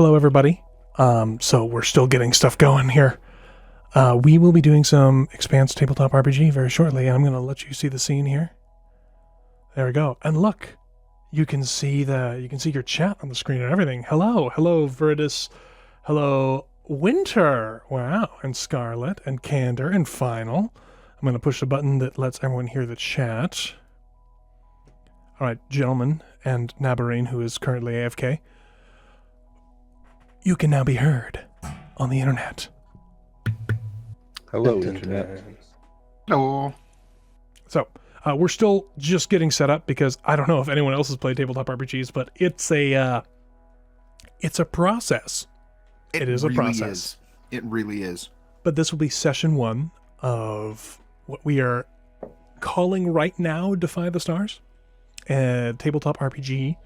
hello everybody. So we're still getting stuff going here. We will be doing some Expanse Tabletop RPG very shortly, and I'm going to let you see the scene here. There we go. And look, you can see your chat on the screen and everything. Hello, Veritas. Hello, Winter. Wow, and Scarlett and Candor and Final. I'm going to push the button that lets everyone hear the chat. All right, gentlemen, and Naburine, who is currently AFK. You can now be heard on the internet. Hello, internet. Hello. So, we're still just getting set up because I don't know if anyone else has played tabletop RPGs, but it's a process. It is a process. It really is. But this will be session 1 of what we are calling right now Defy the Stars, a tabletop RPG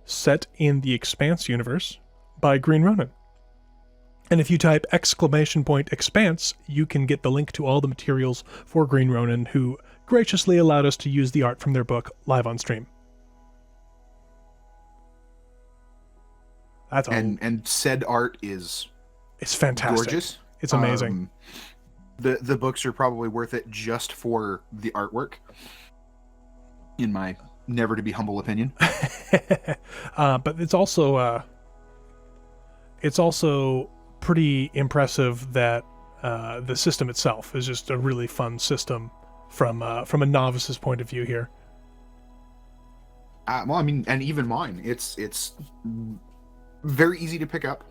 set in the Expanse universe by Green Ronin. And if you type !Expanse, you can get the link to all the materials for Green Ronin, who graciously allowed us to use the art from their book live on stream. That's all. And said art is fantastic. Gorgeous. It's amazing. The books are probably worth it just for the artwork, in my never to be humble opinion. But it's also pretty impressive that the system itself is just a really fun system from a novice's point of view here. Well, I mean, and even mine, it's very easy to pick up.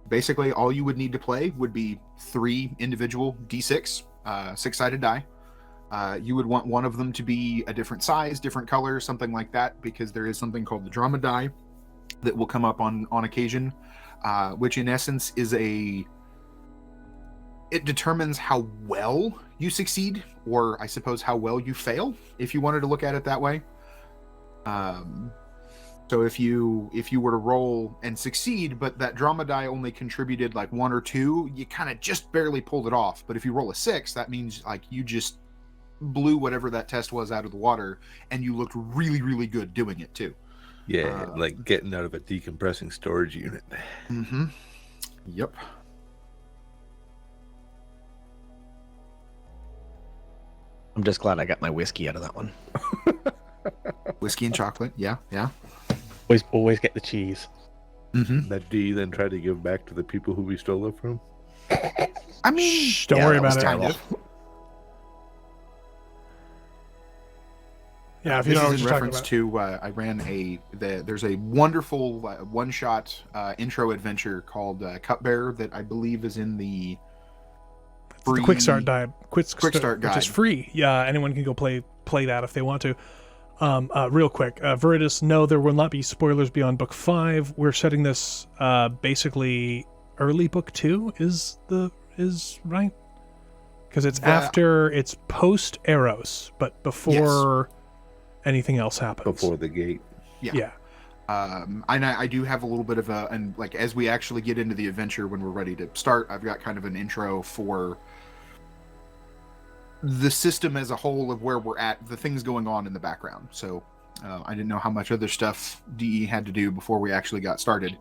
Basically, all you would need to play would be 3 individual D6, 6-sided die. You would want one of them to be a different size, different color, something like that, because there is something called the drama die that will come up on occasion, which in essence is it determines how well you succeed, or I suppose how well you fail, if you wanted to look at it that way. So if you were to roll and succeed, but that drama die only contributed like 1 or 2, you kind of just barely pulled it off. But if you roll a 6, that means like you just blew whatever that test was out of the water, and you looked really, really good doing it too. Yeah, like getting out of a decompressing storage unit. Mm-hmm. Yep. I'm just glad I got my whiskey out of that one. Whiskey and chocolate. Yeah. Always get the cheese. Mm-hmm. That do you then try to give back to the people who we stole it from? I mean, don't worry about it. Terrible. Yeah, if you this know is what in you're reference talking to I ran there's a wonderful one-shot intro adventure called Cupbearer that I believe is in the free quick start guide, quick start guide, which is free. Yeah, anyone can go play that if they want to. Real quick, Veritas, no, there will not be spoilers beyond book 5. We're setting this basically early book 2 is right, because it's post Eros, but before anything else happens. Before the gate. Yeah. I do have a little bit of and like as we actually get into the adventure when we're ready to start, I've got kind of an intro for the system as a whole of where we're at, the things going on in the background. So I didn't know how much other stuff DE had to do before we actually got started.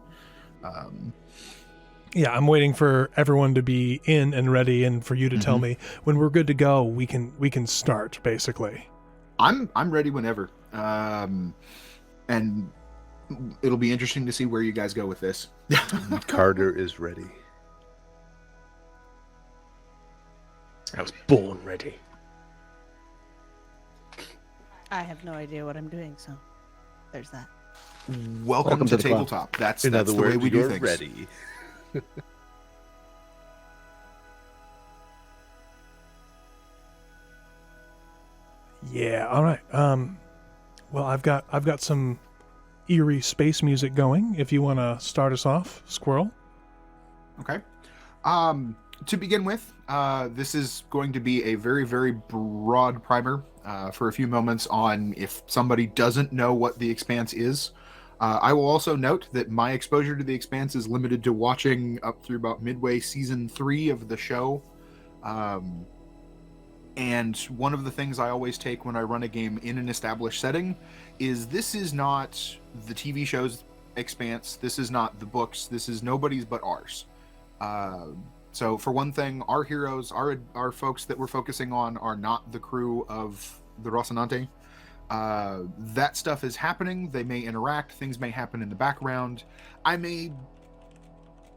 Yeah, I'm waiting for everyone to be in and ready, and for you to tell me when we're good to go. We can start basically. I'm ready whenever, and it'll be interesting to see where you guys go with this. Carter is ready. I was born ready. I have no idea what I'm doing, so there's that. Welcome to tabletop. That's the way we do you're things. Ready. Yeah. All right. Well, I've got some eerie space music going. If you want to start us off, Squirrel. Okay. To begin with, this is going to be a very, very broad primer for a few moments on if somebody doesn't know what the Expanse is. I will also note that my exposure to the Expanse is limited to watching up through about midway season 3 of the show. And one of the things I always take when I run a game in an established setting is this is not the TV shows Expanse. This is not the books. This is nobody's but ours. So for one thing, our heroes, our folks that we're focusing on are not the crew of the Rocinante. That stuff is happening. They may interact. Things may happen in the background. I may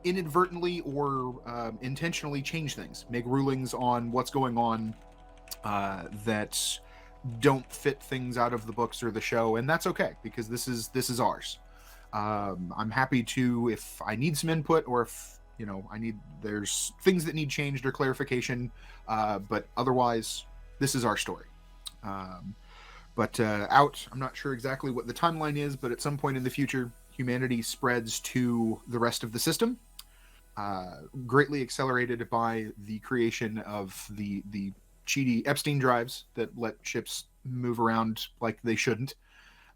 inadvertently or intentionally change things, make rulings on what's going on that don't fit things out of the books or the show, and that's okay because this is ours. I'm happy to, if I need some input or if there's things that need changed or clarification, but otherwise this is our story. I'm not sure exactly what the timeline is, but at some point in the future humanity spreads to the rest of the system, greatly accelerated by the creation of the cheaty Epstein drives that let ships move around like they shouldn't.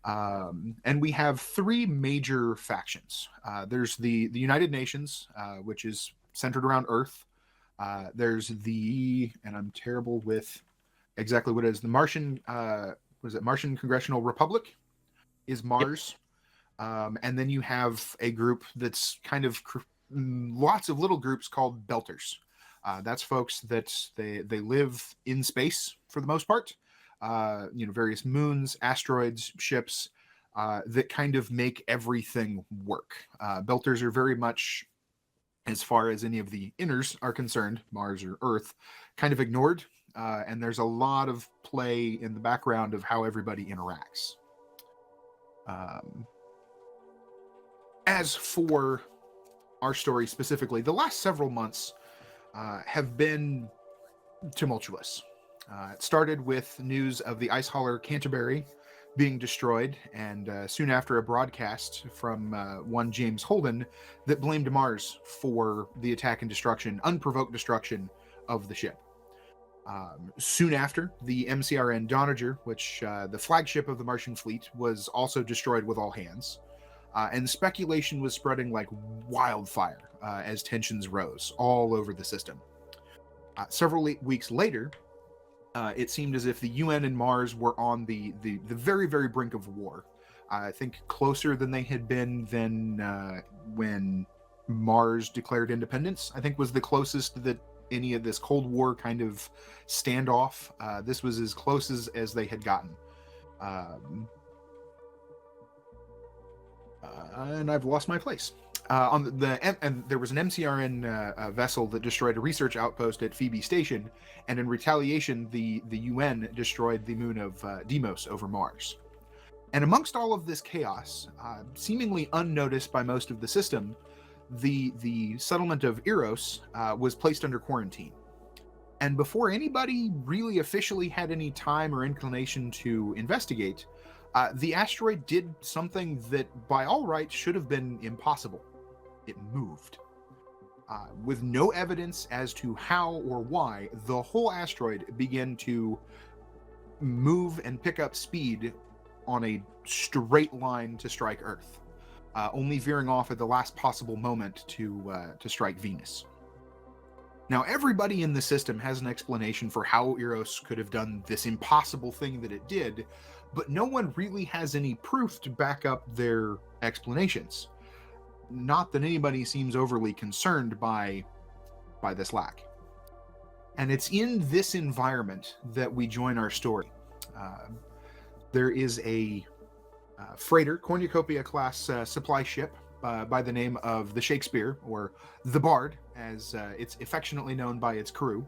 And we have three major factions. There's the United Nations, which is centered around Earth. There's and I'm terrible with exactly what it is, the Martian, Martian Congressional Republic is Mars. Yep. And then you have a group that's kind of lots of little groups called Belters. That's folks that they live in space for the most part. Various moons, asteroids, ships that kind of make everything work. Belters are very much, as far as any of the inners are concerned, Mars or Earth, kind of ignored. And there's a lot of play in the background of how everybody interacts. As for our story specifically, the last several months have been tumultuous. It started with news of the ice hauler Canterbury being destroyed, and soon after a broadcast from one James Holden that blamed Mars for the attack and destruction, unprovoked destruction of the ship. Soon after, the MCRN Donager, which the flagship of the Martian fleet, was also destroyed with all hands. And speculation was spreading like wildfire as tensions rose all over the system. Several weeks later, it seemed as if the UN and Mars were on the very, very brink of war. I think closer than they had been than when Mars declared independence, I think was the closest that any of this Cold War kind of standoff. This was as close as they had gotten. And I've lost my place. And there was an MCRN vessel that destroyed a research outpost at Phoebe Station, and in retaliation, the UN destroyed the moon of Deimos over Mars. And amongst all of this chaos, seemingly unnoticed by most of the system, the settlement of Eros was placed under quarantine. And before anybody really officially had any time or inclination to investigate, the asteroid did something that by all rights should have been impossible. It moved. With no evidence as to how or why, the whole asteroid began to move and pick up speed on a straight line to strike Earth, only veering off at the last possible moment to strike Venus. Now, everybody in the system has an explanation for how Eros could have done this impossible thing that it did, but no one really has any proof to back up their explanations. Not that anybody seems overly concerned by this lack. And it's in this environment that we join our story. There is a freighter, Cornucopia class supply ship by the name of the Shakespeare, or the Bard, as it's affectionately known by its crew.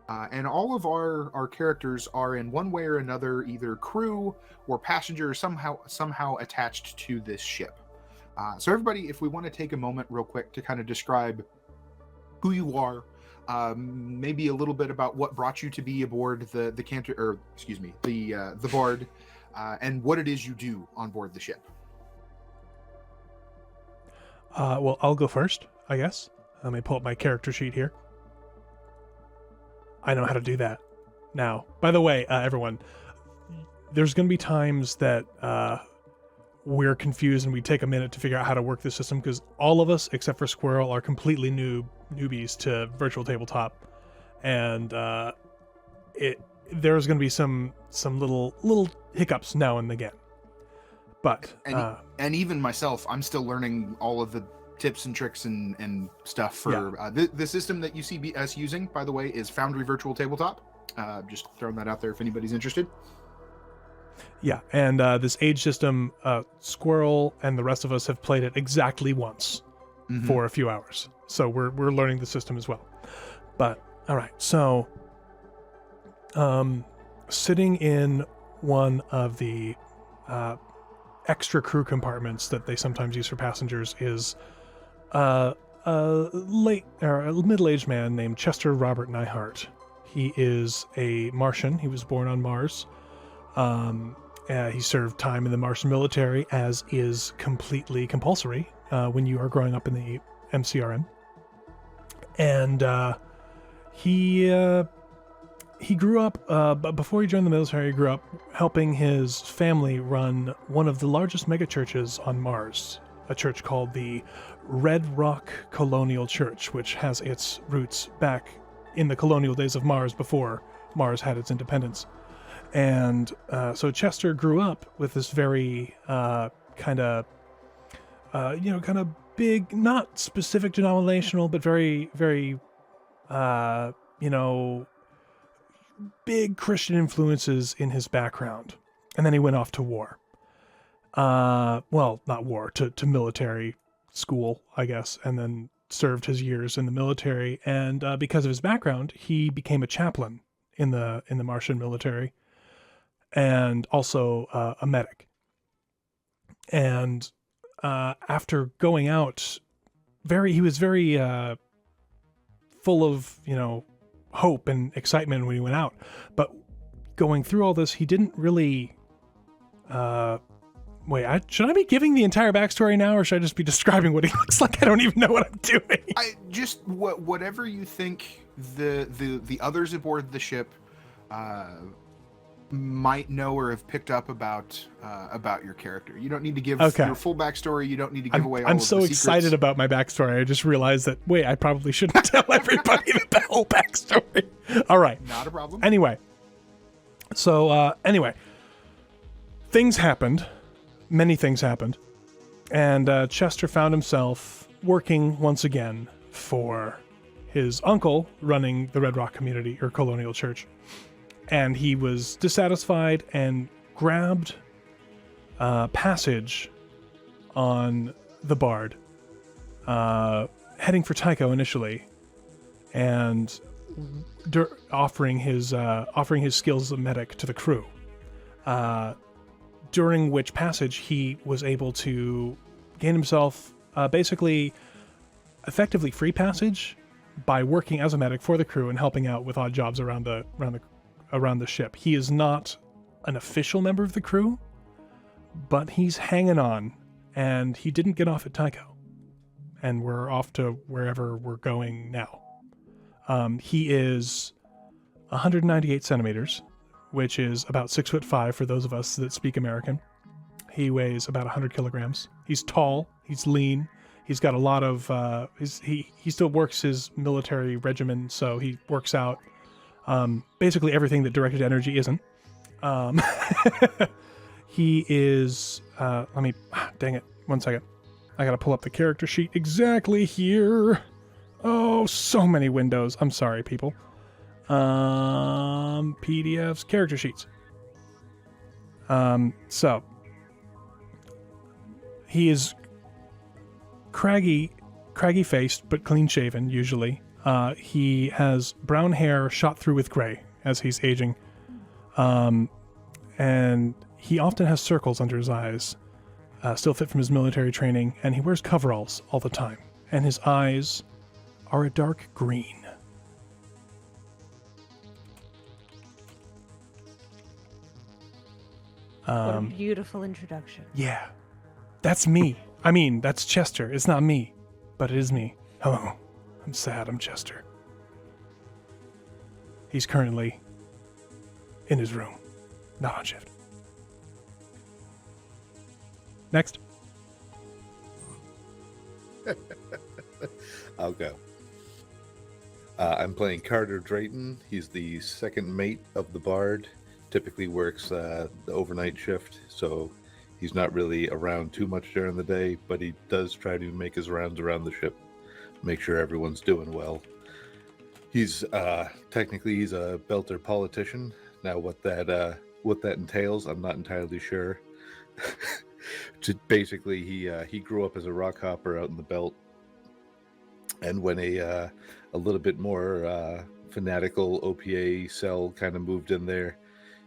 And all of our characters are in one way or another either crew or passenger, somehow attached to this ship. So everybody, if we want to take a moment real quick to kind of describe who you are, maybe a little bit about what brought you to be aboard the Bard, and what it is you do on board the ship. Well, I'll go first, I guess. Let me pull up my character sheet here. I know how to do that now. By the way, everyone, there's going to be times that we're confused and we take a minute to figure out how to work the system, because all of us, except for Squirrel, are completely newbies to virtual tabletop, and there's going to be some little hiccups now and again. But And even myself, I'm still learning all of the tips and tricks and stuff for the system that you see us using, by the way, is Foundry Virtual Tabletop. Just throwing that out there if anybody's interested. yeah, and this age system, Squirrel and the rest of us have played it exactly once for a few hours. So we're learning the system as well. But all right, so sitting in one of the extra crew compartments that they sometimes use for passengers is a middle-aged man named Chester Robert Neihart. He is a Martian. He was born on Mars. He served time in the Martian military, as is completely compulsory when you are growing up in the MCRN. And he grew up, before he joined the military, he grew up helping his family run one of the largest megachurches on Mars, a church called the Red Rock Colonial Church, which has its roots back in the colonial days of Mars before Mars had its independence. And so Chester grew up with this very kind of big, not specific denominational, but very, very, big Christian influences in his background. And then he went off to war. Well, not war, to military school, I guess, and then served his years in the military. And because of his background, he became a chaplain in the Martian military, and also a medic. And after going out, he was very full of, hope and excitement when he went out. But going through all this, he didn't really... should I be giving the entire backstory now, or should I just be describing what he looks like? I don't even know what I'm doing. I just whatever you think the others aboard the ship might know or have picked up about your character. You don't need to give your full backstory. You don't need to give away all of the secrets. I'm so excited about my backstory. I just realized that, I probably shouldn't tell everybody the whole backstory. All right. Not a problem. Anyway. So, things happened. Many things happened. And Chester found himself working once again for his uncle running the Red Rock Community or Colonial Church. And he was dissatisfied and grabbed passage on the Bard, heading for Tycho initially, and offering his skills as a medic to the crew. During which passage he was able to gain himself basically effectively free passage by working as a medic for the crew and helping out with odd jobs around the ship. He is not an official member of the crew, but he's hanging on, and he didn't get off at Tycho. And we're off to wherever we're going now. He is 198 centimeters, which is about 6'5" for those of us that speak American. He weighs about 100 kilograms. He's tall, he's lean, he's got a lot of, he still works his military regimen, so he works out basically everything that DirectedEnergy isn't. He is, dang it, 1 second. I gotta pull up the character sheet exactly here. Oh, so many windows. I'm sorry, people. PDFs, character sheets. So he is craggy faced, but clean shaven usually. He has brown hair shot through with gray as he's aging. And he often has circles under his eyes, still fit from his military training, and he wears coveralls all the time. And his eyes are a dark green. What a beautiful introduction. Yeah. That's me. I mean, that's Chester. It's not me, but it is me. Hello. I'm sad. I'm Chester. He's currently in his room, not on shift. Next. I'll go. I'm playing Carter Drayton. He's the second mate of the Bard. Typically works the overnight shift, so He's not really around too much during the day, but he does try to make his rounds around the ship, make sure everyone's doing well. He's technically he's a Belter politician. Now, what that entails, I'm not entirely sure. Basically, he grew up as a rock hopper out in the Belt, and when a little bit more fanatical OPA cell kind of moved in there,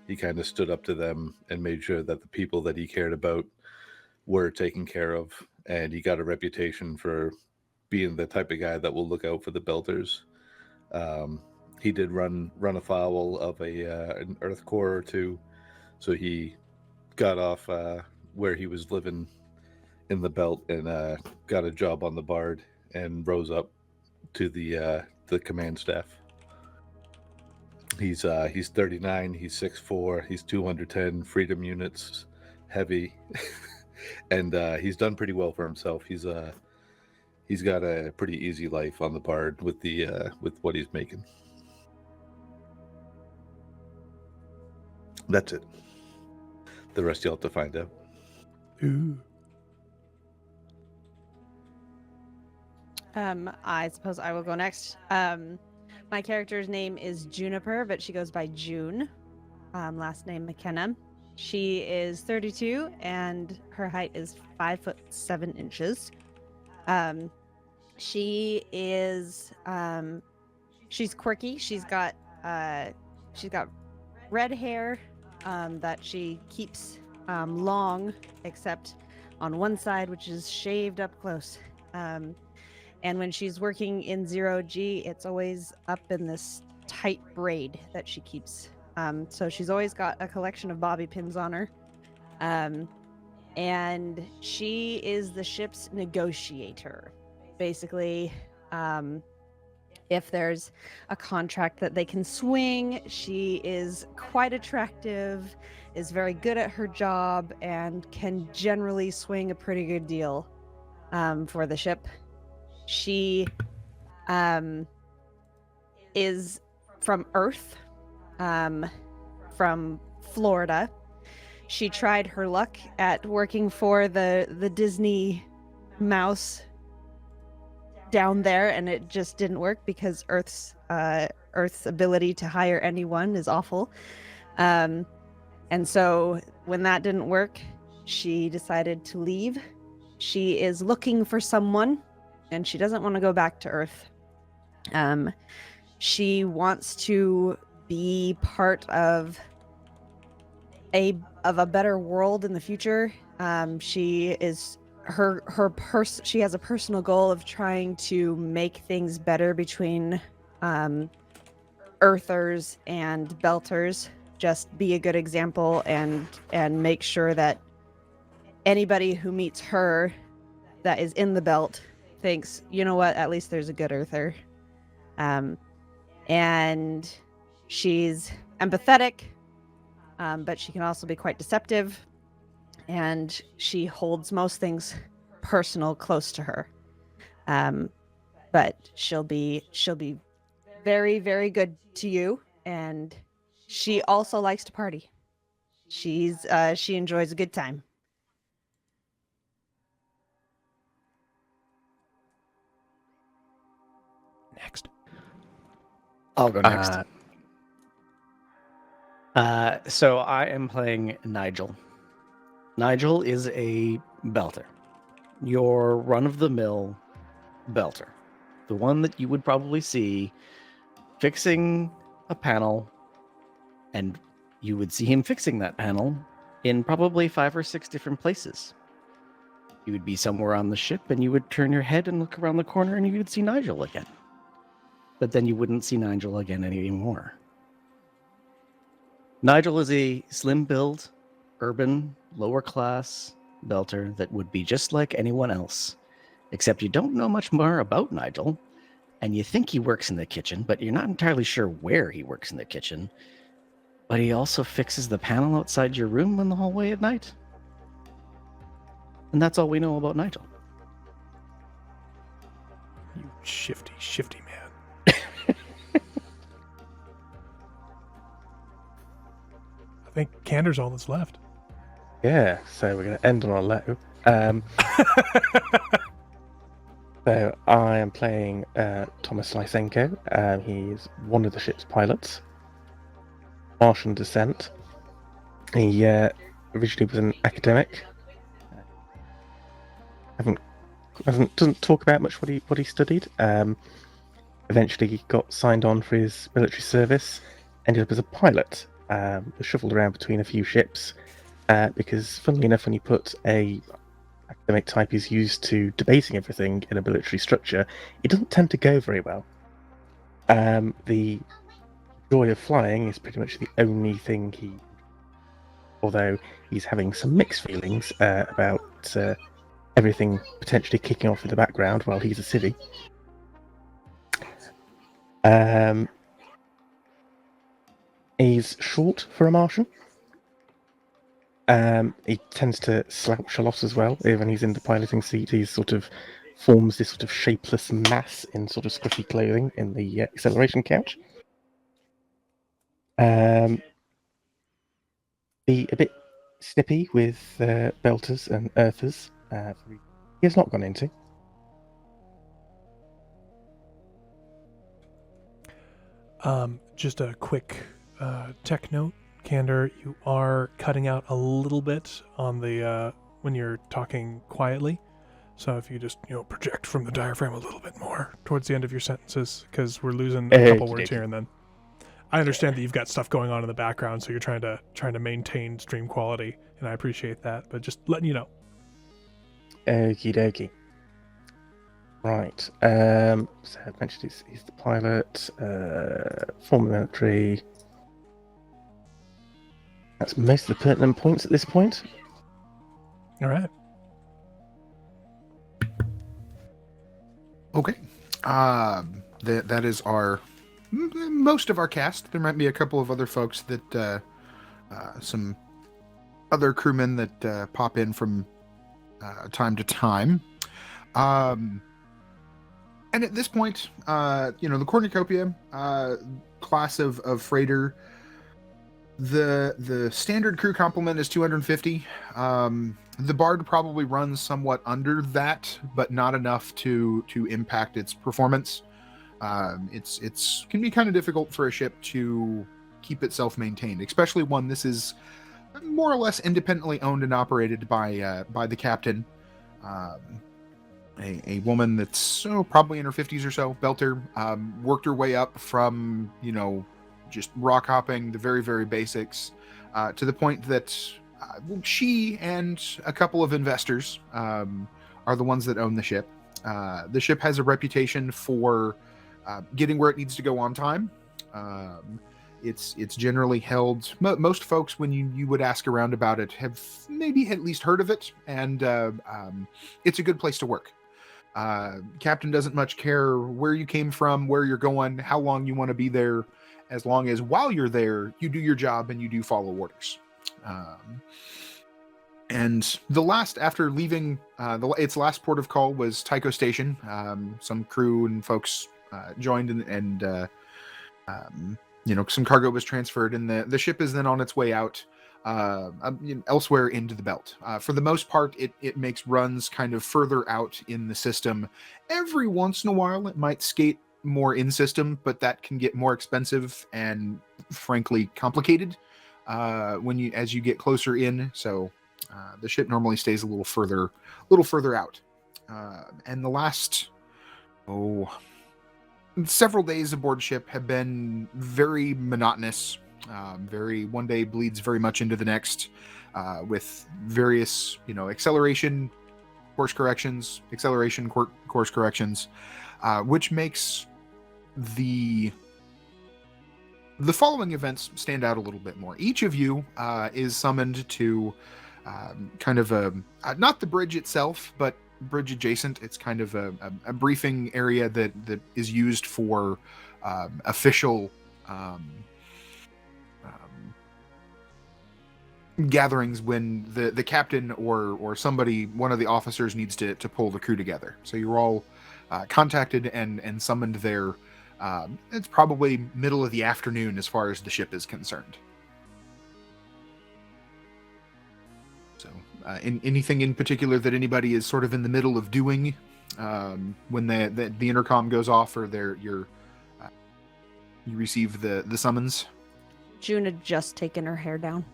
he kind of stood up to them and made sure that the people that he cared about were taken care of, and he got a reputation for being the type of guy that will look out for the Belters. He did run afoul of an Earth core or two, so he got off where he was living in the Belt and got a job on the Bard and rose up to the command staff. He's 39, he's 6'4", he's 210 freedom units, heavy, and he's done pretty well for himself. He's got a pretty easy life on the Bard with what he's making. That's it. The rest you'll have to find out. Ooh. I suppose I will go next. My character's name is Juniper, but she goes by June. Last name McKenna. She is 32 and her height is 5'7". She is she's quirky. She's got red hair that she keeps long, except on one side, which is shaved up close. And when she's working in 0G, it's always up in this tight braid that she keeps. So she's always got a collection of bobby pins on her. And she is the ship's negotiator. Basically, if there's a contract that they can swing, she is quite attractive, is very good at her job, and can generally swing a pretty good deal for the ship. She is from Earth, from Florida. She tried her luck at working for the Disney mouse down there, and it just didn't work because Earth's ability to hire anyone is awful. And so when that didn't work, she decided to leave. She is looking for someone, and she doesn't want to go back to Earth. She wants to be part of a better world in the future. She has a personal goal of trying to make things better between Earthers and Belters. Just be a good example and make sure that anybody who meets her that is in the Belt thinks, you know what, at least there's a good Earther. And she's empathetic, but she can also be quite deceptive, and she holds most things personal close to her. But she'll be very, very good to you, and she also likes to party. She enjoys a good time. Next. I'll go next. So I am playing Nigel. Nigel is a Belter. Your run-of-the-mill Belter. The one that you would probably see fixing a panel, and you would see him fixing that panel in probably 5 or 6 different places. You would be somewhere on the ship, and you would turn your head and look around the corner, and you would see Nigel again. But then you wouldn't see Nigel again anymore. Nigel is a slim build, urban, lower class Belter that would be just like anyone else, except you don't know much more about Nigel, and you think he works in the kitchen, but you're not entirely sure where he works in the kitchen. But he also fixes the panel outside your room in the hallway at night. And that's all we know about Nigel. You shifty man. I think Candor's all that's left. Yeah, so we're going to end on a low. So I am playing Thomas Lysenko. He's one of the ship's pilots. Martian descent. He originally was an academic. Doesn't talk about much what he studied. Eventually, he got signed on for his military service. Ended up as a pilot. Was shuffled around between a few ships because, funnily enough, when you put a academic type who's used to debating everything in a military structure, it doesn't tend to go very well. The joy of flying is pretty much the only thing although he's having some mixed feelings about everything potentially kicking off in the background while he's a civvy. He's short for a Martian. He tends to slouch a lot as well. When he's in the piloting seat, he sort of forms this sort of shapeless mass in sort of squishy clothing in the acceleration couch. Be a bit snippy with belters and earthers. He has not gone into. Just a quick tech note, Candor, you are cutting out a little bit on the when you're talking quietly. So if you just project from the diaphragm a little bit more towards the end of your sentences, because we're losing a couple words here and then. I understand that you've got stuff going on in the background, so you're trying to maintain stream quality, and I appreciate that. But just letting you know. Okie dokie. Right. So I mentioned he's the pilot, former military. That's most of the pertinent points at this point. All right. Okay. That is our most of our cast. There might be a couple of other folks that some other crewmen that pop in from time to time. And at this point, the cornucopia class of freighter, the standard crew complement is 250. The Bard probably runs somewhat under that, but not enough to impact its performance. It's can be kind of difficult for a ship to keep itself maintained, especially one this is more or less independently owned and operated by the captain. A woman that's probably in her 50s or so, belter, worked her way up from just rock hopping, the very, very basics, to the point that she and a couple of investors are the ones that own the ship. The ship has a reputation for getting where it needs to go on time. It's generally held. Most folks, when you would ask around about it, have maybe at least heard of it, and it's a good place to work. Captain doesn't much care where you came from, where you're going, how long you want to be there, as long as while you're there, you do your job and you do follow orders. And the last, after leaving, its last port of call was Tycho Station. Some crew and folks joined, and some cargo was transferred, and the ship is then on its way out elsewhere into the belt. For the most part, it makes runs kind of further out in the system. Every once in a while, it might skate more in system, but that can get more expensive and frankly complicated as you get closer in. So the ship normally stays a little further out. And the last several days aboard ship have been very monotonous. One day bleeds very much into the next, with various acceleration course corrections, which makes the following events stand out a little bit more. Each of you is summoned to kind of not the bridge itself, but bridge adjacent. It's kind of a briefing area that is used for official gatherings when the captain or somebody, one of the officers, needs to pull the crew together. So you're all contacted and summoned there. It's probably middle of the afternoon as far as the ship is concerned. So, anything in particular that anybody is sort of in the middle of doing when the intercom goes off, or you receive the summons? June had just taken her hair down.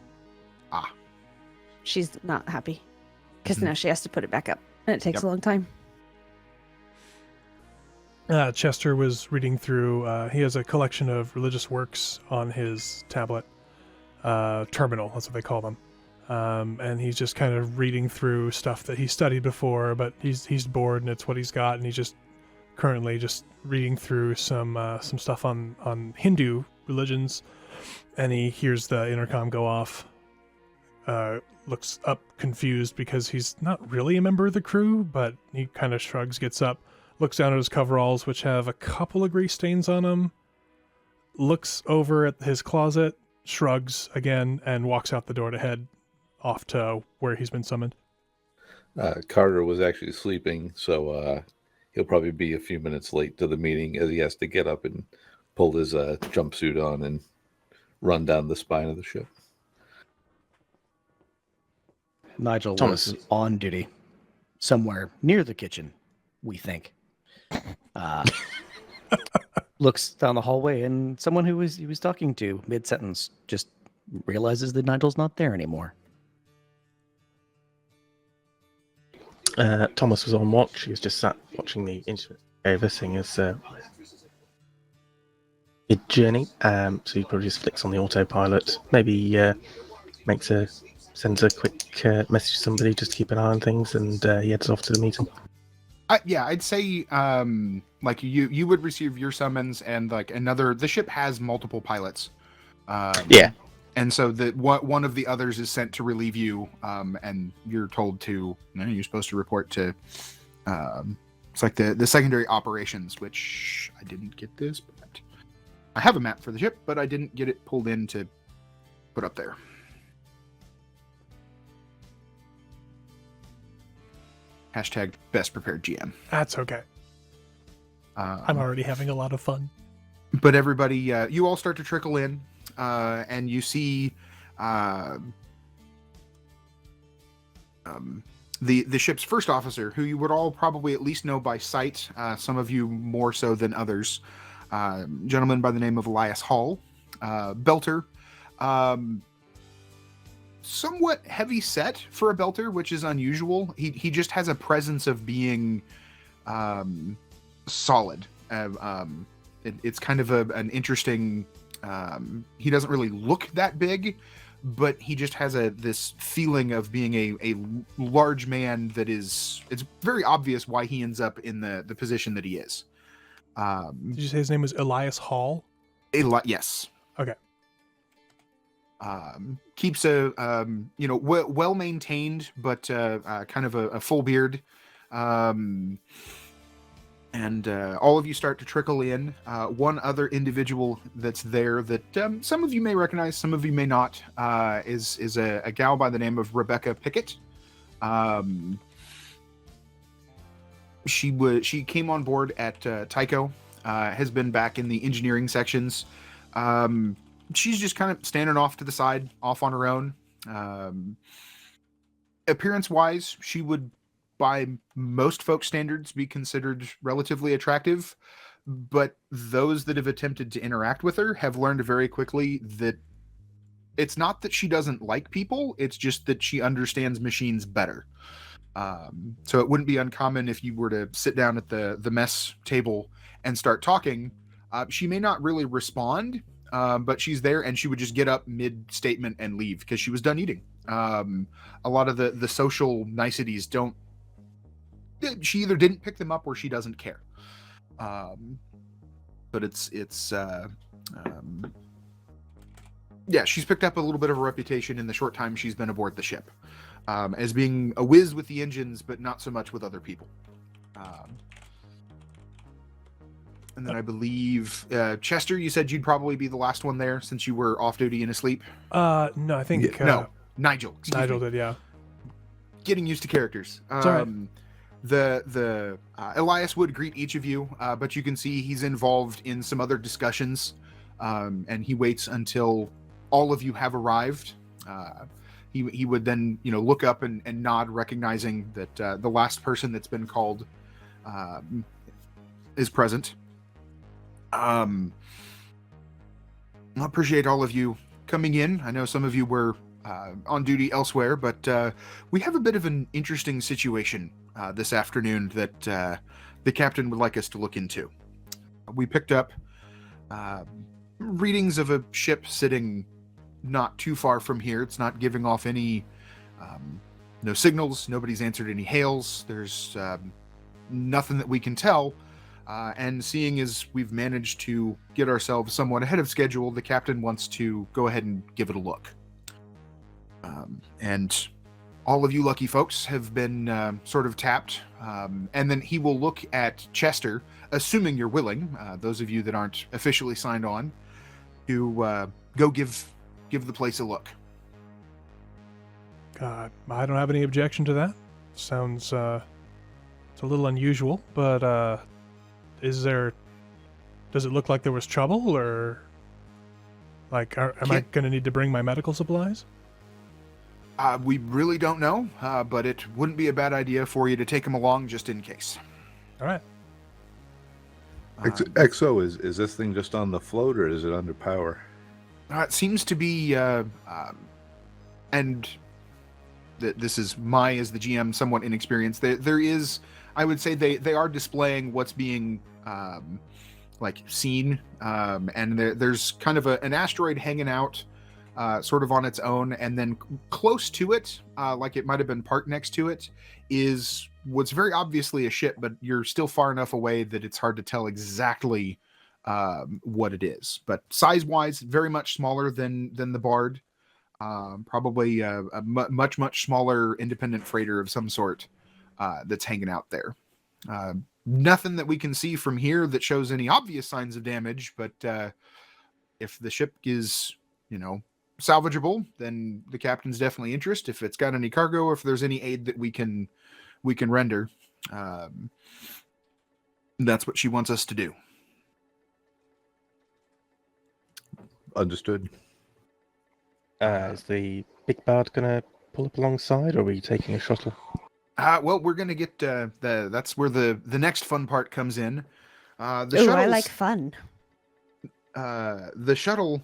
Ah. She's not happy because now she has to put it back up, and it takes a long time. Chester was reading through, he has a collection of religious works on his tablet, terminal, that's what they call them. And he's just kind of reading through stuff that he studied before, but he's bored and it's what he's got, and he's just currently just reading through some stuff on Hindu religions, and he hears the intercom go off, looks up confused because he's not really a member of the crew, but he kind of shrugs, gets up, looks down at his coveralls, which have a couple of grease stains on them, looks over at his closet, shrugs again, and walks out the door to head off to where he's been summoned. Carter was actually sleeping, so he'll probably be a few minutes late to the meeting as he has to get up and pull his jumpsuit on and run down the spine of the ship. Nigel Thomas. was on duty somewhere near the kitchen, we think. Looks down the hallway, and someone he was talking to mid-sentence just realizes that Nigel's not there anymore. Thomas was on watch. He was just sat watching the instrument overseeing his journey. So he probably just flicks on the autopilot. Maybe sends a quick message to somebody just to keep an eye on things, and he heads off to the meeting. Yeah, I'd say like you would receive your summons, and like the ship has multiple pilots. Yeah. And so one of the others is sent to relieve you, and you're told to, you're supposed to report to, it's like the secondary operations, which I didn't get this, but I have a map for the ship, but I didn't get it pulled in to put up there. Hashtag best prepared GM. That's okay. I'm already having a lot of fun. But everybody, you all start to trickle in, and you see the ship's first officer, who you would all probably at least know by sight, some of you more so than others, gentleman by the name of Elias Hall, Belter, somewhat heavy set for a Belter, which is unusual. He just has a presence of being solid. It's kind of an interesting. He doesn't really look that big, but he just has this feeling of being a large man that is. It's very obvious why he ends up in the position that he is. Did you say his name was Elias Hall? Yes. Okay. Keeps a well maintained, but kind of a full beard. And all of you start to trickle in. One other individual that's there that some of you may recognize, some of you may not, is a gal by the name of Rebecca Pickett. She came on board at Tycho, has been back in the engineering sections. She's just kind of standing off to the side, off on her own. Appearance-wise, she would, by most folks' standards, be considered relatively attractive, but those that have attempted to interact with her have learned very quickly that it's not that she doesn't like people, it's just that she understands machines better. So it wouldn't be uncommon if you were to sit down at the mess table and start talking. She may not really respond, but she's there, and she would just get up mid-statement and leave because she was done eating. A lot of the social niceties don't. She either didn't pick them up or she doesn't care. But it's she's picked up a little bit of a reputation in the short time she's been aboard the ship, as being a whiz with the engines, but not so much with other people. And then I believe, Chester, you said you'd probably be the last one there since you were off duty and asleep. No, I think no, Nigel. Nigel did, yeah. Getting used to characters. It's all right. The Elias would greet each of you, but you can see he's involved in some other discussions, and he waits until all of you have arrived. he would then look up and nod, recognizing that the last person that's been called is present. I appreciate all of you coming in. I know some of you were on duty elsewhere, but we have a bit of an interesting situation this afternoon that the captain would like us to look into. We picked up readings of a ship sitting not too far from here. It's not giving off any no signals. Nobody's answered any hails. There's nothing that we can tell. And seeing as we've managed to get ourselves somewhat ahead of schedule, the captain wants to go ahead and give it a look. And all of you lucky folks have been sort of tapped. And then he will look at Chester, assuming you're willing, those of you that aren't officially signed on, to go give the place a look. I don't have any objection to that. Sounds it's a little unusual, but does it look like there was trouble, or like am I going to need to bring my medical supplies? We really don't know, but it wouldn't be a bad idea for you to take them along just in case. All right. XO, is this thing just on the float, or is it under power? It seems to be, and this is as the GM, somewhat inexperienced. There is, I would say, they are displaying what's being seen, and there's kind of an asteroid hanging out, sort of on its own, and then close to it, like it might have been parked next to it, is what's very obviously a ship, but you're still far enough away that it's hard to tell exactly what it is. But size-wise, very much smaller than the Bard. Probably a much smaller independent freighter of some sort that's hanging out there. Nothing that we can see from here that shows any obvious signs of damage, but if the ship is, salvageable, then the captain's definitely interested. If it's got any cargo, or if there's any aid that we can render, that's what she wants us to do. Understood. Is the big Bard going to pull up alongside, or are we taking a shuttle? Well, we're going to get that's where the next fun part comes in. Ooh, I like fun. The shuttle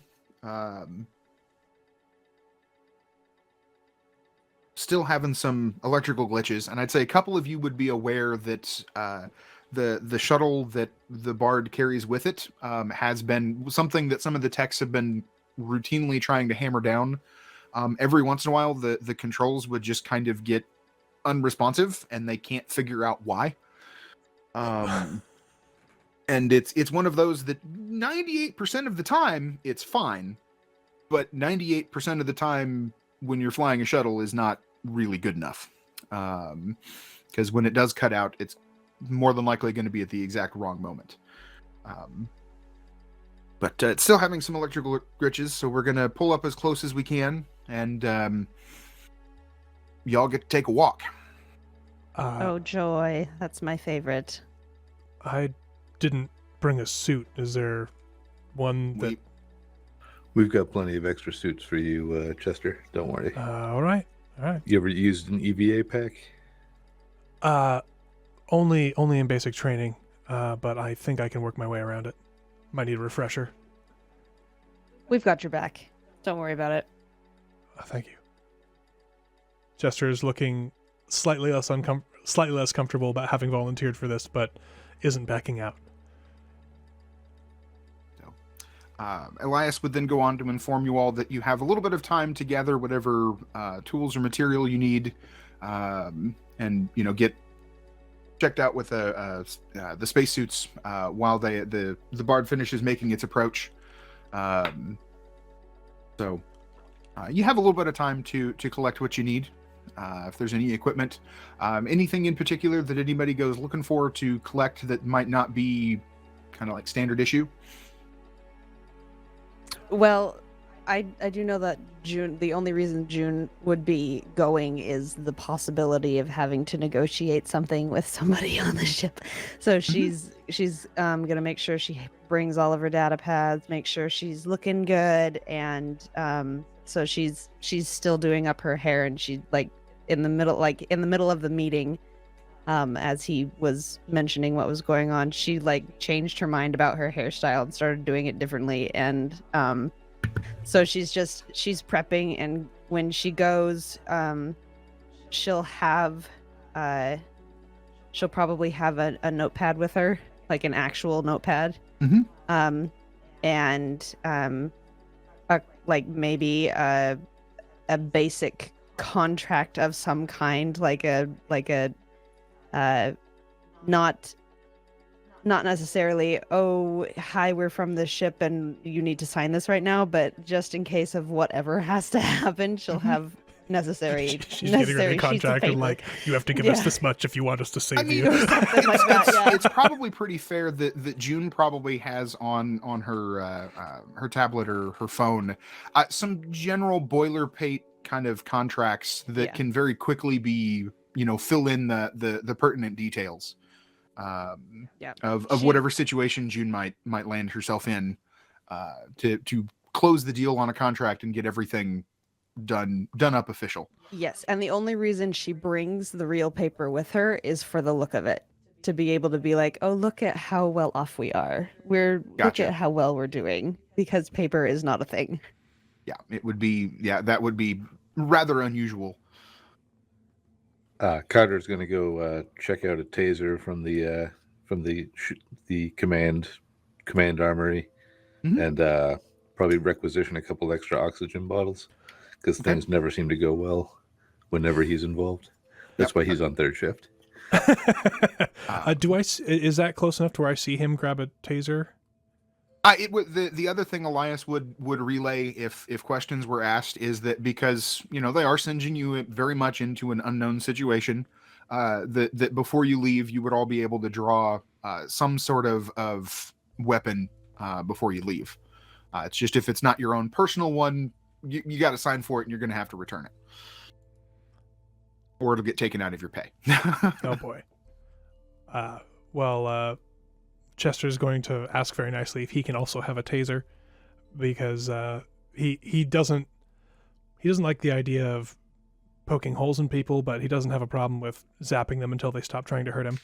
still having some electrical glitches, and I'd say a couple of you would be aware that the shuttle that the Bard carries with it has been something that some of the techs have been routinely trying to hammer down. Every once in a while, the controls would just kind of get unresponsive, and they can't figure out why. And it's one of those that 98% of the time it's fine, but 98% of the time when you're flying a shuttle is not really good enough. Because when it does cut out, it's more than likely going to be at the exact wrong moment. But it's still having some electrical glitches, so we're going to pull up as close as we can, and y'all get to take a walk. Oh, joy. That's my favorite. I didn't bring a suit. Is there one that... We've got plenty of extra suits for you, Chester. Don't worry. All right. You ever used an EVA pack? Only in basic training, but I think I can work my way around it. Might need a refresher. We've got your back. Don't worry about it. Thank you. Chester is looking slightly less comfortable about having volunteered for this, but isn't backing out. Elias would then go on to inform you all that you have a little bit of time to gather whatever tools or material you need, and get checked out with the spacesuits while the Bard finishes making its approach. So you have a little bit of time to collect what you need. If there's any equipment, anything in particular that anybody goes looking for to collect that might not be kind of like standard issue. Well, I do know that June, the only reason June would be going is the possibility of having to negotiate something with somebody on the ship. So she's gonna make sure she brings all of her data pads, make sure she's looking good, and so she's still doing up her hair, and she in the middle of the meeting, as he was mentioning what was going on, she changed her mind about her hairstyle and started doing it differently, and so she's prepping, and when she goes, she'll probably have a notepad with her, like an actual notepad. Mm-hmm. And maybe a basic contract of some kind, not necessarily, oh, hi, we're from the ship and you need to sign this right now, but just in case of whatever has to happen, she'll have necessary She's getting ready sheets of contract and paper. you have to give us this much if you want us to save you. Something like that, yeah. It's probably pretty fair that June probably has on her her tablet or her phone some general boilerplate kind of contracts that can very quickly be, fill in the pertinent details of whatever situation June might land herself in, to close the deal on a contract and get everything done up official. Yes, and the only reason she brings the real paper with her is for the look of it, to be able to be like, oh, look at how well off we are. Look at how well we're doing, because paper is not a thing. Yeah, it would be. Yeah, that would be rather unusual. Carter's going to go check out a taser from the command armory, and probably requisition a couple extra oxygen bottles, because things never seem to go well whenever he's involved. That's why he's on third shift. Is that close enough to where I see him grab a taser? The other thing Elias would relay if questions were asked is that, because they are sending you very much into an unknown situation, that before you leave you would all be able to draw some sort of weapon before you leave. It's just, if it's not your own personal one, you got to sign for it and you're going to have to return it, or it'll get taken out of your pay. Oh boy. Chester's going to ask very nicely if he can also have a taser, because he doesn't like the idea of poking holes in people, but he doesn't have a problem with zapping them until they stop trying to hurt him.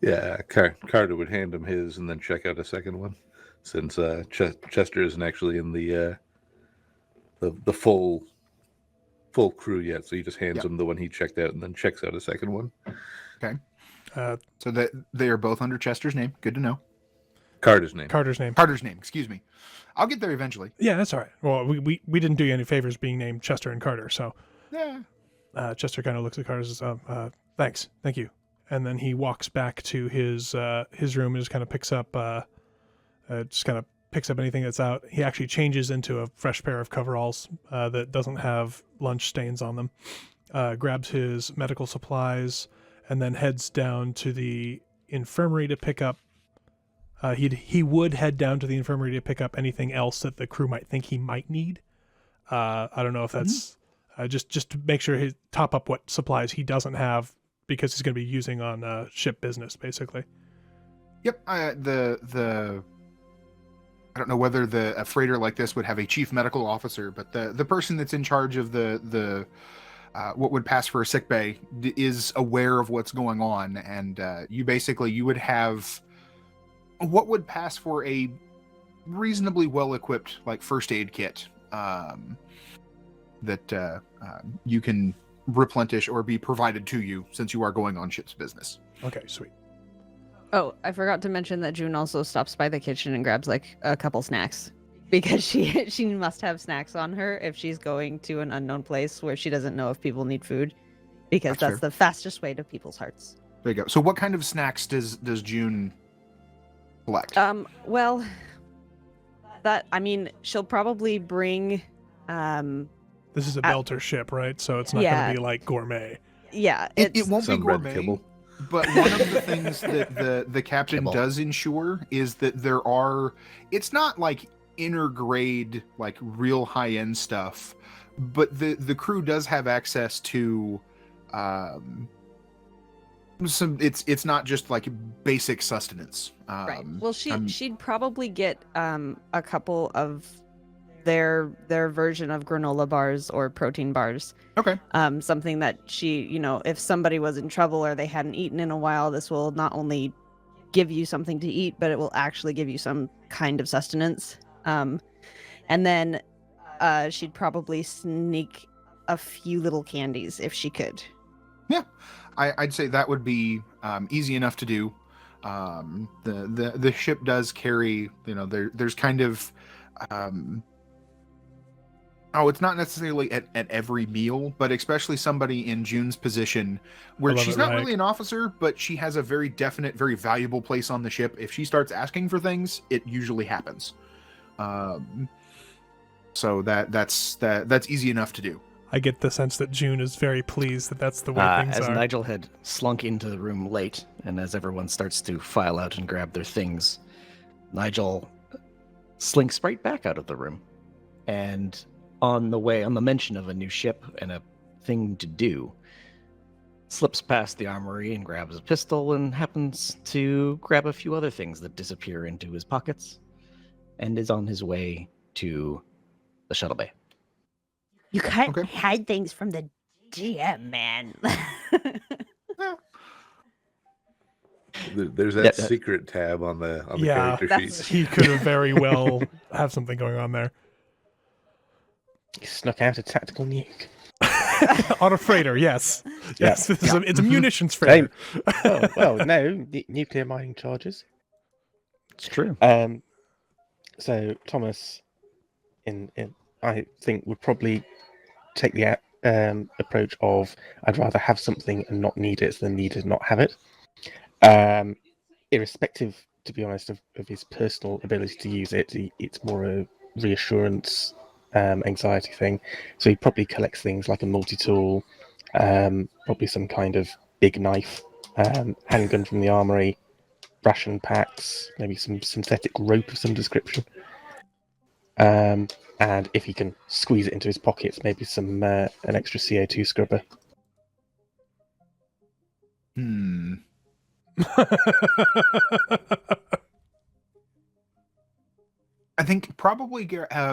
Yeah, Carter would hand him his and then check out a second one, since Chester isn't actually in the full crew yet, so he just hands him the one he checked out and then checks out a second one. Okay. So that they are both under Chester's name. Good to know. Carter's name. Excuse me. I'll get there eventually. Yeah, that's all right. Well, we didn't do you any favors being named Chester and Carter, so yeah. Chester kind of looks at Carter and says, thank you. And then he walks back to his room and just kind of picks up anything that's out. He actually changes into a fresh pair of coveralls that doesn't have lunch stains on them. Grabs his medical supplies, and then heads down to the infirmary to pick up. He would head down to the infirmary to pick up anything else that the crew might think he might need. I don't know if that's just to make sure he top up what supplies he doesn't have, because he's going to be using on ship business, basically. Yep. I don't know whether a freighter like this would have a chief medical officer, but the person that's in charge of the what would pass for a sick bay is aware of what's going on, and you would have what would pass for a reasonably well-equipped first aid kit that you can replenish or be provided to you, since you are going on ship's business. Okay, sweet. Oh, I forgot to mention that June also stops by the kitchen and grabs a couple snacks, because she must have snacks on her if she's going to an unknown place where she doesn't know if people need food, because that's the fastest way to people's hearts. There you go. So what kind of snacks does June collect? Well, she'll probably bring this is a Belter ship, right? So it's not going to be like gourmet. Yeah, it won't be some red gourmet. kibble. But one of the things that the captain Kibble. does ensure is that it's not like inner grade, like real high end stuff, but the crew does have access to some. It's not just like basic sustenance. Right. Well, I'm- she'd probably get a couple of their version of granola bars or protein bars. okay. Something that she, if somebody was in trouble or they hadn't eaten in a while, this will not only give you something to eat, but it will actually give you some kind of sustenance. And then she'd probably sneak a few little candies if she could. Yeah, I'd say that would be easy enough to do. The ship does carry, there's kind of, it's not necessarily at every meal, but especially somebody in June's position where love she's it, not Rag. really an officer, but she has a very definite, very valuable place on the ship. If she starts asking for things, it usually happens. So that's easy enough to do. I get the sense that June is very pleased that that's the way things As are. Nigel had slunk into the room late, and as everyone starts to file out and grab their things, Nigel slinks right back out of the room. And on the mention of a new ship and a thing to do, slips past the armory and grabs a pistol and happens to grab a few other things that disappear into his pockets, and is on his way to the shuttle bay. You can't Okay. hide things from the GM, man. There's that Yeah, secret tab on the Yeah, character that's- sheet. He could have very well have something going on there. He snuck out a tactical nuke. On a freighter, yes. Yeah. Yes, it's a munitions freighter. Well, no, nuclear mining charges. It's true. So Thomas, I think would probably take the approach of I'd rather have something and not need it than need it and not have it. Irrespective, to be honest, of his personal ability to use it, it's more a reassurance, anxiety thing. So he probably collects things like a multi-tool, probably some kind of big knife, handgun from the armory, ration packs, maybe some synthetic rope of some description. And if he can squeeze it into his pockets, maybe some an extra CO2 scrubber. I think probably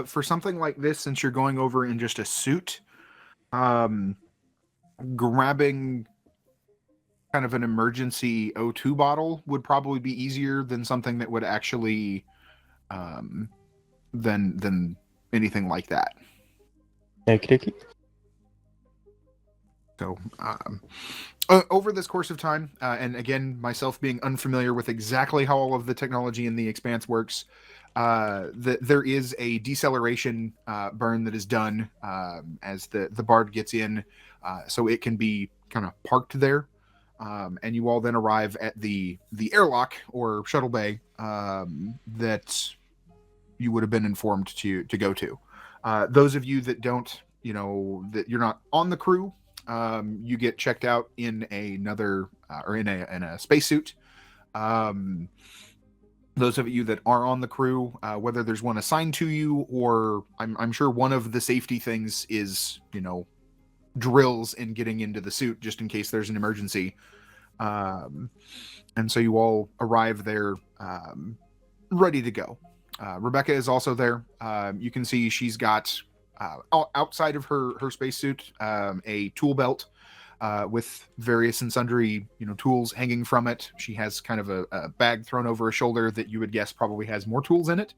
for something like this, since you're going over in just a suit, grabbing kind of an emergency O2 bottle would probably be easier than something that would actually than anything like that. Okie dokie. So over this course of time, and again, myself being unfamiliar with exactly how all of the technology in the Expanse works, there is a deceleration burn that is done as the bard gets in, so it can be kind of parked there, and you all then arrive at the airlock or shuttle bay that you would have been informed to go to. Those of you that don't, that you're not on the crew, you get checked out in another or in a spacesuit. Those of you that are on the crew, whether there's one assigned to you or I'm sure one of the safety things is, drills in getting into the suit just in case there's an emergency. And so you all arrive there ready to go. Rebecca is also there. You can see she's got outside of her spacesuit a tool belt with various and sundry tools hanging from it. She has kind of a bag thrown over her shoulder that you would guess probably has more tools in it,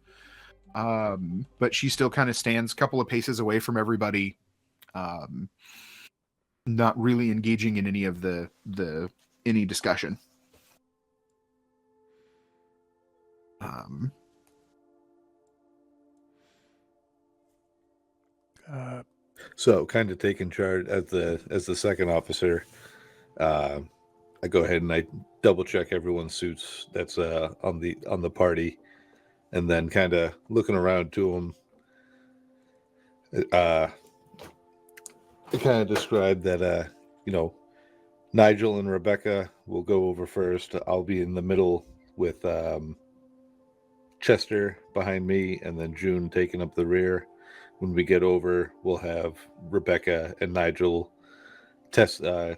but she still kind of stands a couple of paces away from everybody, not really engaging in any of any discussion. So, kind of taking charge as the second officer. I go ahead and I double check everyone's suits that's on the party, and then kind of looking around to them. I kind of describe that Nigel and Rebecca will go over first. I'll be in the middle with Chester behind me, and then June taking up the rear. When we get over, we'll have Rebecca and Nigel test to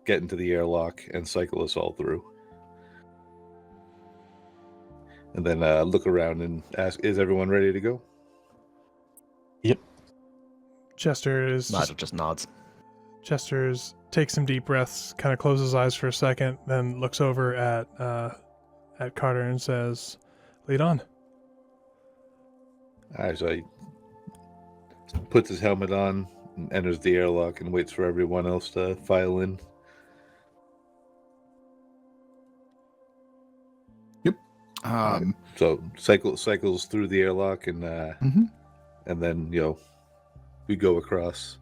get into the airlock and cycle us all through. And then look around and ask, is everyone ready to go? Chester is Nigel just nods. Chester's takes some deep breaths, kind of closes his eyes for a second, then looks over at Carter and says, "Lead on." All right, so he puts his helmet on, and enters the airlock, and waits for everyone else to file in. So cycles through the airlock, and and then we go across.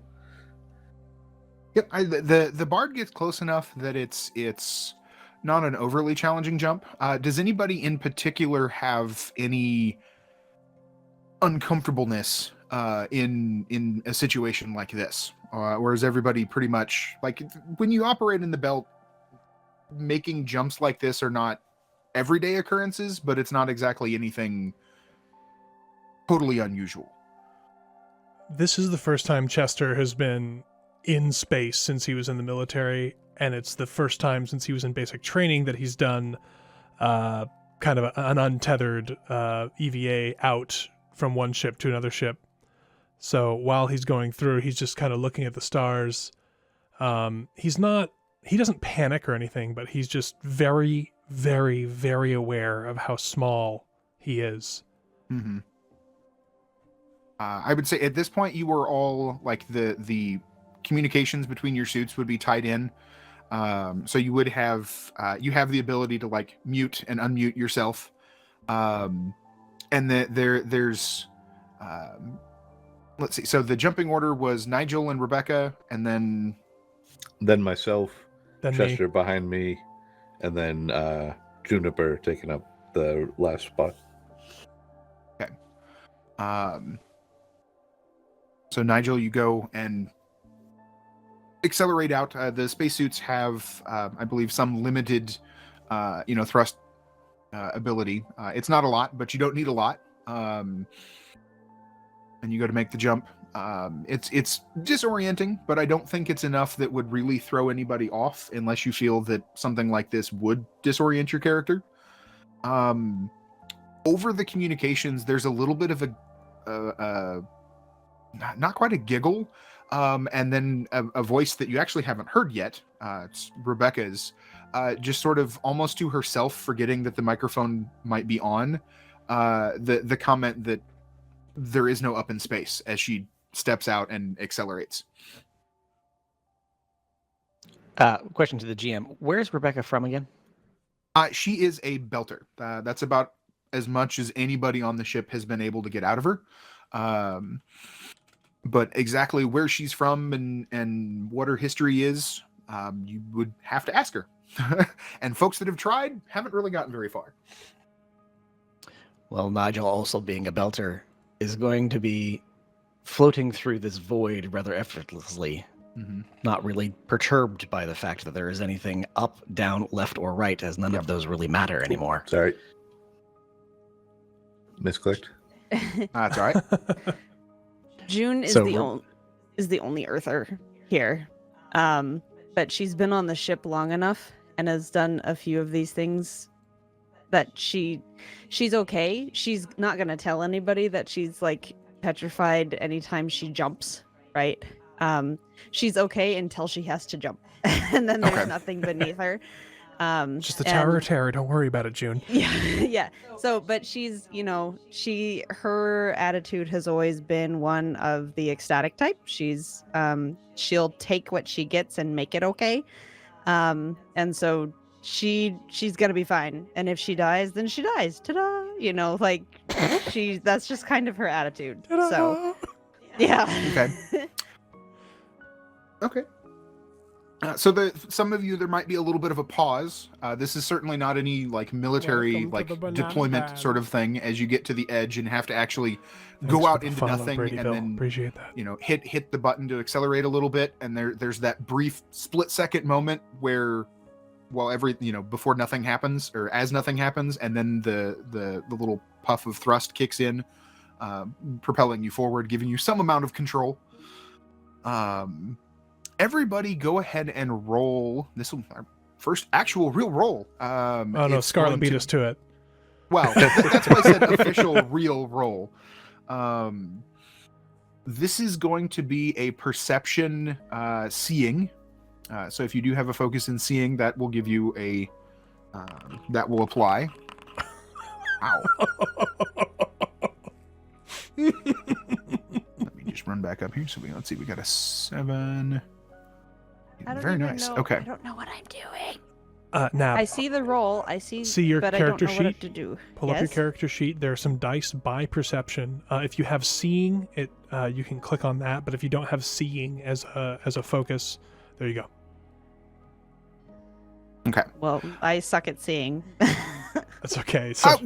Yep, the Bard gets close enough that it's not an overly challenging jump. Does anybody in particular have any uncomfortableness in a situation like this? Or is everybody pretty much, like, when you operate in the belt, making jumps like this are not everyday occurrences, but it's not exactly anything totally unusual. This is the first time Chester has been in space since he was in the military, and it's the first time since he was in basic training that he's done kind of an untethered EVA out from one ship to another ship. So while he's going through, he's just kind of looking at the stars. He doesn't panic or anything, but he's just very, very, very aware of how small he is. Mm-hmm. I would say at this point you were all, like, the communications between your suits would be tied in. So you would have the ability to, like, mute and unmute yourself. And there's let's see. So the jumping order was Nigel and Rebecca, and then myself, Then Chester me. behind me, and then Juniper taking up the last spot. Okay. So Nigel, you go and accelerate out. The spacesuits have, I believe, some limited, thrust ability. It's not a lot, but you don't need a lot. And you go to make the jump. It's disorienting, but I don't think it's enough that would really throw anybody off unless you feel that something like this would disorient your character. Over the communications, there's a little bit of a not quite a giggle, and then a voice that you actually haven't heard yet. It's Rebecca's, just sort of almost to herself, forgetting that the microphone might be on. The comment that there is no up in space as she steps out and accelerates. Question to the GM: where's Rebecca from again? She is a belter. That's about as much as anybody on the ship has been able to get out of her. But exactly where she's from and what her history is, you would have to ask her. And folks that have tried haven't really gotten very far. Well, Nigel, also being a belter, is going to be floating through this void rather effortlessly, not really perturbed by the fact that there is anything up, down, left, or right, as none of those really matter anymore. Sorry. Misclicked. That's all right. June is So the only Earther here, but she's been on the ship long enough and has done a few of these things that she's okay. She's not gonna tell anybody that she's, like, petrified anytime she jumps, right? She's okay until she has to jump, and then there's nothing beneath her. Just the Tower of Terror. Don't worry about it, June. Yeah. So, but she's, her attitude has always been one of the ecstatic type. She's, she'll take what she gets and make it okay. And so she's gonna be fine. And if she dies, then she dies. Ta-da! That's just kind of her attitude. Ta-da! So, yeah. Okay. Okay. So some of you, there might be a little bit of a pause. This is certainly not any, like, military, Welcome to the banana deployment pad. sort of thing as you get to the edge and have to actually go out into nothing and then, appreciate that. hit the button to accelerate a little bit. And there's that brief split-second moment where before nothing happens, or as nothing happens, and then the little puff of thrust kicks in, propelling you forward, giving you some amount of control. Everybody go ahead and roll. This will our first actual real roll. Oh no, Scarlett beat us to it. Well, that's why I said official real roll. This is going to be a perception seeing. So if you do have a focus in seeing, that will give you a that will apply. Ow. Let me just run back up here. So let's see, we got a 7. Very nice. Okay. I don't know what I'm doing. Now I see the roll. see your but character I don't know what sheet. to do. Pull up your character sheet. There are some dice by perception. If you have seeing, you can click on that. But if you don't have seeing as a focus, there you go. Okay. Well, I suck at seeing. That's okay. So,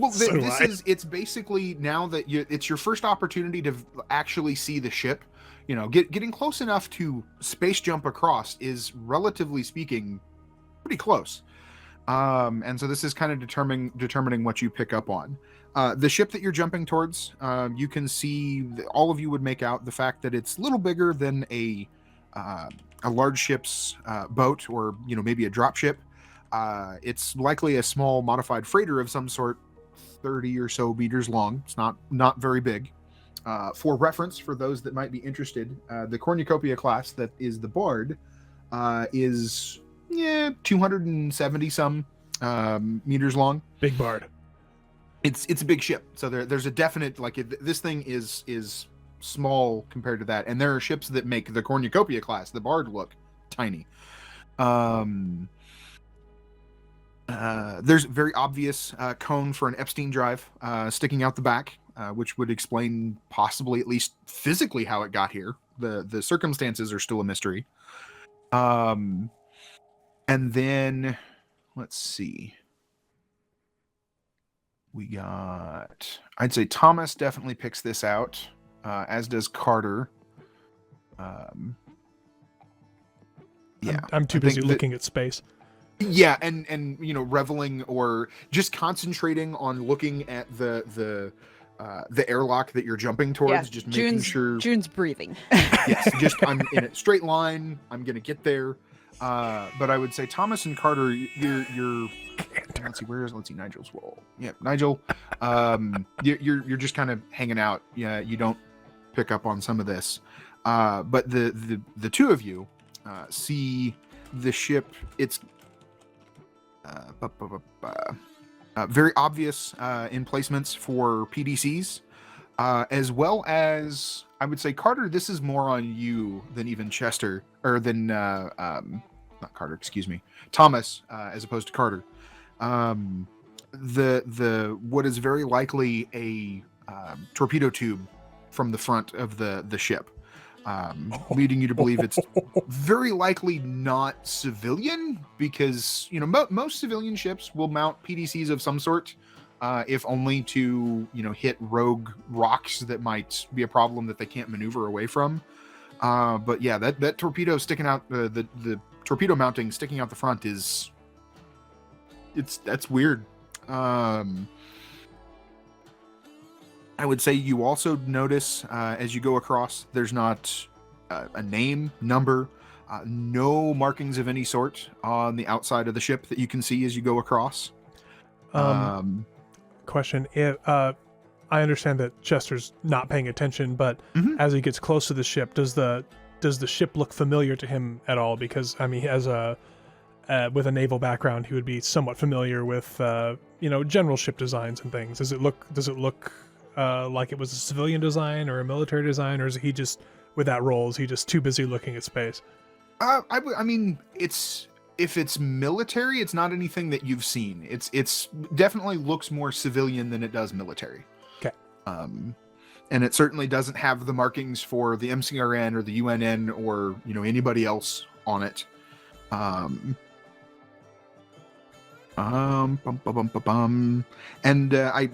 it's basically now that it's your first opportunity to actually see the ship. Getting close enough to space jump across is, relatively speaking, pretty close. And so this is kind of determining what you pick up on. The ship that you're jumping towards, you can see all of you would make out the fact that it's a little bigger than a large ship's boat, or maybe a drop ship. It's likely a small modified freighter of some sort, 30 or so meters long. It's not very big. For reference, for those that might be interested, the Cornucopia class that is the Bard is 270 some meters long. Big Bard. It's a big ship, so there's a definite this thing is small compared to that, and there are ships that make the Cornucopia class, the Bard, look tiny. There's a very obvious cone for an Epstein drive sticking out the back, which would explain possibly, at least physically, how it got here. The circumstances are still a mystery. And then let's see. We got, I'd say Thomas definitely picks this out, as does Carter. Yeah, I'm too busy looking at space. Yeah, and reveling or just concentrating on looking at the airlock that you're jumping towards, just making sure June's breathing. Yes, just I'm in a straight line. I'm gonna get there. But I would say Thomas and Carter, you're let's see Nigel's roll. Yeah, Nigel, you're just kind of hanging out. Yeah, you don't pick up on some of this. But the two of you see the ship. It's very obvious emplacements for PDCs, as well as, I would say, Carter, this is more on you than even Chester, or than not Carter, excuse me, Thomas, as opposed to Carter. The what is very likely a torpedo tube from the front of the ship, leading you to believe it's very likely not civilian, because most civilian ships will mount PDCs of some sort, if only to hit rogue rocks that might be a problem that they can't maneuver away from. But yeah, that torpedo sticking out, the torpedo mounting sticking out the front that's weird. I would say you also notice, as you go across, there's not a name, number, no markings of any sort on the outside of the ship that you can see as you go across. Question: I understand that Chester's not paying attention, but as he gets close to the ship, does the ship look familiar to him at all? Because I mean, as with a naval background, he would be somewhat familiar with general ship designs and things. Does it look like it was a civilian design or a military design, or is he just, with that role, is he just too busy looking at space? I mean, if it's military, it's not anything that you've seen. It's definitely looks more civilian than it does military. Okay. And it certainly doesn't have the markings for the MCRN or the UNN or anybody else on it. And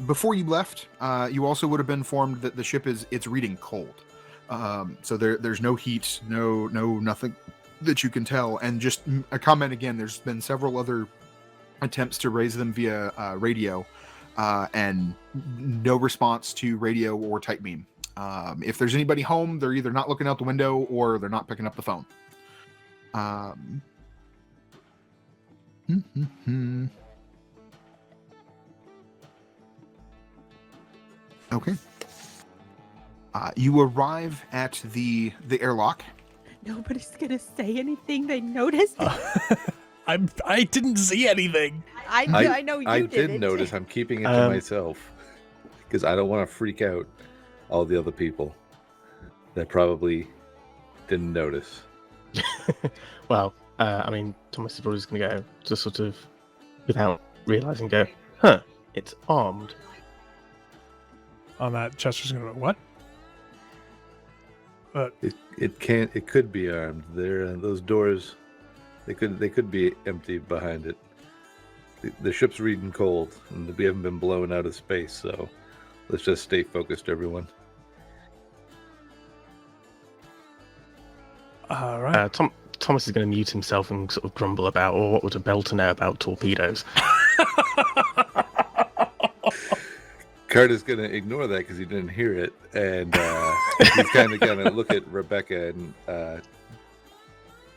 before you left, you also would have been informed that the ship it's reading cold. So there's no heat, no nothing that you can tell. And just a comment again, there's been several other attempts to raise them via radio, and no response to radio or type beam. If there's anybody home, they're either not looking out the window or they're not picking up the phone. Okay. You arrive at the airlock. Nobody's gonna say anything they noticed. I didn't see anything. I know you I did did notice. I'm keeping it to myself because I don't want to freak out all the other people that probably didn't notice. Well, I mean, Thomas is probably just going to go, just sort of, without realizing, go, huh, it's armed. On that, Chester's gonna what? It could be armed. Those doors. They could be empty behind it. The ship's reading cold, and we haven't been blown out of space. So let's just stay focused, everyone. All right. Thomas is going to mute himself and sort of grumble about, or what would a belter know about torpedoes? Carter's going to ignore that because he didn't hear it, and he's kind of going to look at Rebecca and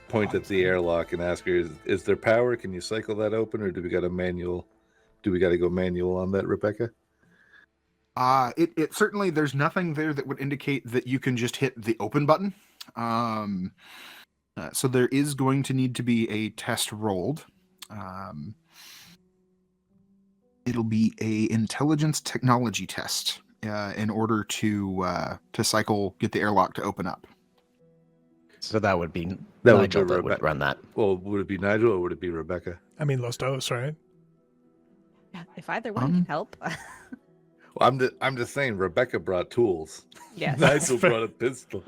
point at the airlock and ask her, "Is there power? Can you cycle that open, or do we got a manual? Do we got to go manual on that, Rebecca?" It certainly, there's nothing there that would indicate that you can just hit the open button. So there is going to need to be a test rolled. It'll be a intelligence technology test in order to cycle, get the airlock to open up. So that would be Nigel that would run that. Well, would it be Nigel or would it be Rebecca? I mean, Los Dos, right? Yeah, if either one can help. Well, I'm just saying, Rebecca brought tools. Yes. Nigel brought a pistol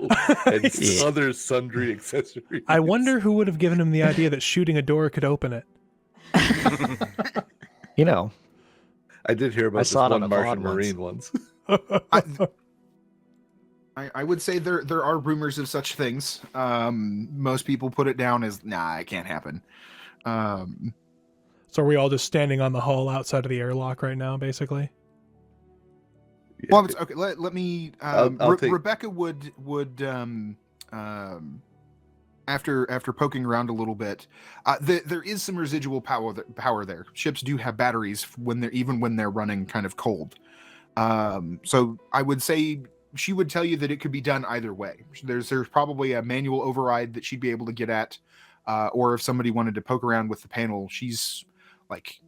and other sundry accessories. I wonder who would have given him the idea that shooting a door could open it. You know, I did hear about this saw it on one a Martian VOD Marine once. I would say there are rumors of such things. Most people put it down as, nah, it can't happen. So are we all just standing on the hull outside of the airlock right now, basically? Yeah. Well, it's, okay. Let me. I'll take... Rebecca would after poking around a little bit, there is some residual power there. Ships do have batteries when they're running kind of cold. So I would say she would tell you that it could be done either way. There's probably a manual override that she'd be able to get at, or if somebody wanted to poke around with the panel, she's like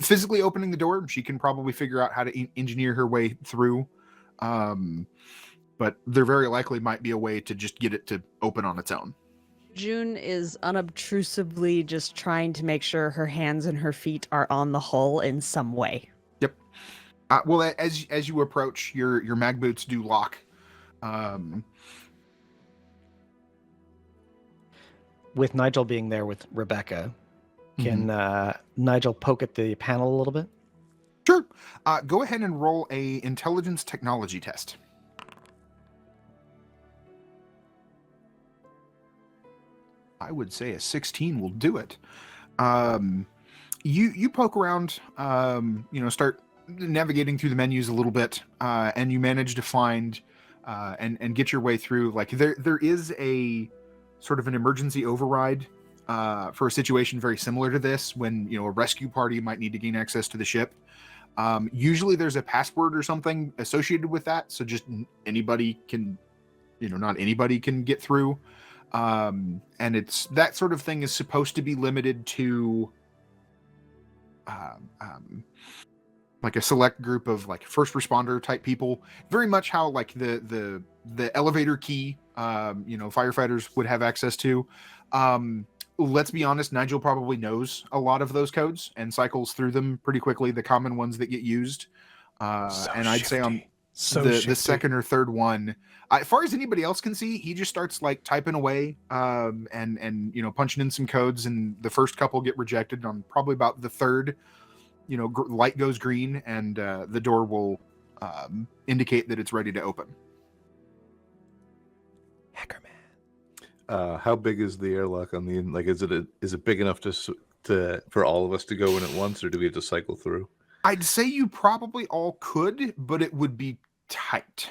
physically opening the door. She can probably figure out how to engineer her way through. But there very likely might be a way to just get it to open on its own. June is unobtrusively just trying to make sure her hands and her feet are on the hull in some way. Yep. Well, as you approach, your mag boots do lock. with Nigel being there with Rebecca, can Nigel poke at the panel a little bit? Sure. Go ahead and roll a intelligence technology test. I would say a 16 will do it. You poke around, start navigating through the menus a little bit, and you manage to find and get your way through. Like there is a sort of an emergency override for a situation very similar to this, when a rescue party might need to gain access to the ship. Usually there's a password or something associated with that, so just anybody can, not anybody can get through. And it's that sort of thing is supposed to be limited to like a select group of like first responder type people, very much how like the elevator key firefighters would have access to. Let's be honest, Nigel probably knows a lot of those codes and cycles through them pretty quickly, the common ones that get used. And I'd say on the second or third one, as far as anybody else can see, he just starts like typing away and punching in some codes, and the first couple get rejected. On probably about the third, light goes green, and the door will indicate that it's ready to open. Hacker man. How big is the airlock on the end? Like, is it big enough to for all of us to go in at once, or do we have to cycle through? I'd say you probably all could, but it would be tight.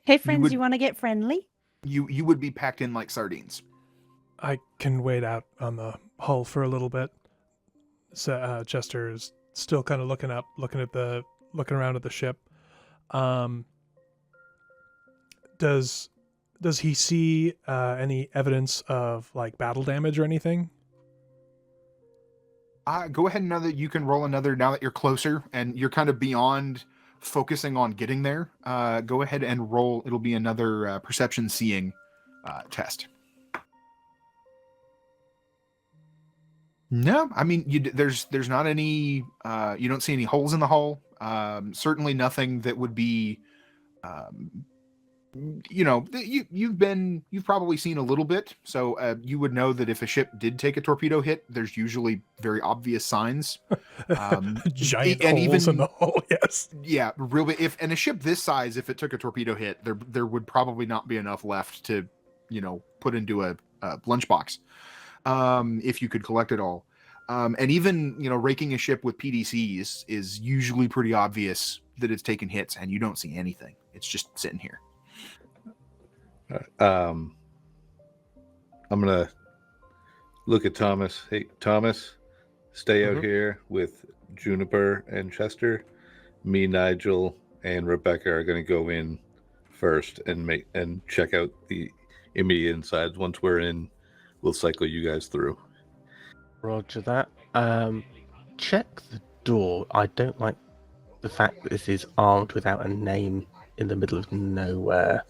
Hey, friends, would- you want to get friendly? You would be packed in like sardines. I can wait out on the hull for a little bit. So, Chester is still kind of looking around at the ship. Does he see any evidence of like battle damage or anything? Go ahead and know that you can roll another now that you're closer and you're kind of beyond focusing on getting there. Go ahead and roll. It'll be another perception seeing test. No, I mean there's not any. You don't see any holes in the hull. Certainly nothing that would be. You've probably seen a little bit, so you would know that if a ship did take a torpedo hit, there's usually very obvious signs. Giant and holes even- in the hull. Yes. Yeah, really. And a ship this size, if it took a torpedo hit, there would probably not be enough left to, put into a lunchbox. If you could collect it all. And even, raking a ship with PDCs is usually pretty obvious that it's taken hits, and you don't see anything. It's just sitting here. I'm gonna look at Thomas. Hey, Thomas, stay out here with Juniper and Chester. Me, Nigel, and Rebecca are gonna go in first and check out the immediate insides. Once we're in, we'll cycle you guys through. Roger that. Check the door. I don't like the fact that this is armed without a name in the middle of nowhere.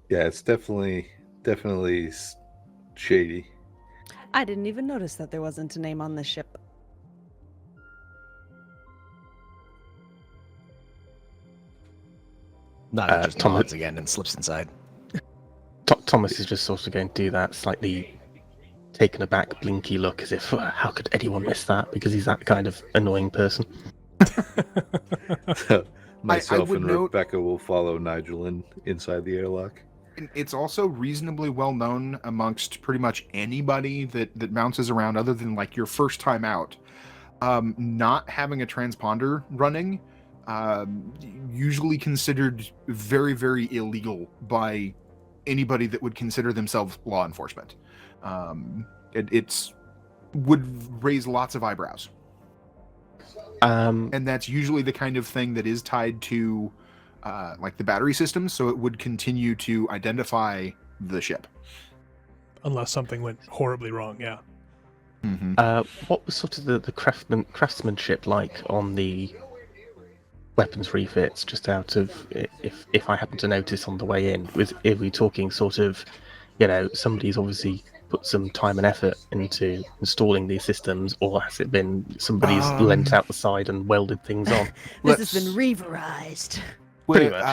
Yeah, it's definitely shady. I didn't even notice that there wasn't a name on this ship. Nigel just Thomas- nods again and slips inside. Thomas is just sort of going to do that slightly taken aback, blinky look as if, how could anyone miss that? Because he's that kind of annoying person. Myself would and note- Rebecca will follow Nigel inside the airlock. It's also reasonably well known amongst pretty much anybody that bounces around other than like your first time out. Not having a transponder running, usually considered very, very illegal by anybody that would consider themselves law enforcement. It's would raise lots of eyebrows. And that's usually the kind of thing that is tied to like the battery system, so it would continue to identify the ship. Unless something went horribly wrong, yeah. What was sort of the craftsmanship like on the weapons refits? Just out of if I happen to notice on the way in, are we talking sort of, somebody's obviously put some time and effort into installing these systems, or has it been somebody's leant out the side and welded things on? This has been reverized. Pretty much.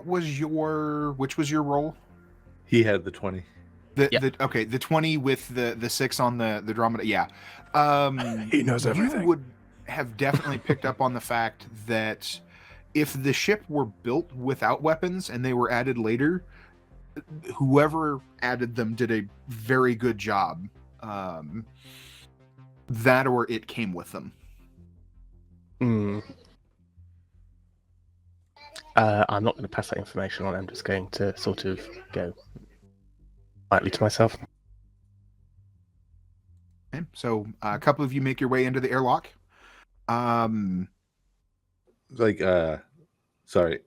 Which was your role? He had the 20. The 20 with the 6 on the Andromeda. Yeah. He knows everything. You would have definitely picked up on the fact that if the ship were built without weapons and they were added later, whoever added them did a very good job. That or it came with them. I'm not going to pass that information on. I'm just going to sort of go quietly to myself. Okay, so a couple of you make your way into the airlock. Sorry.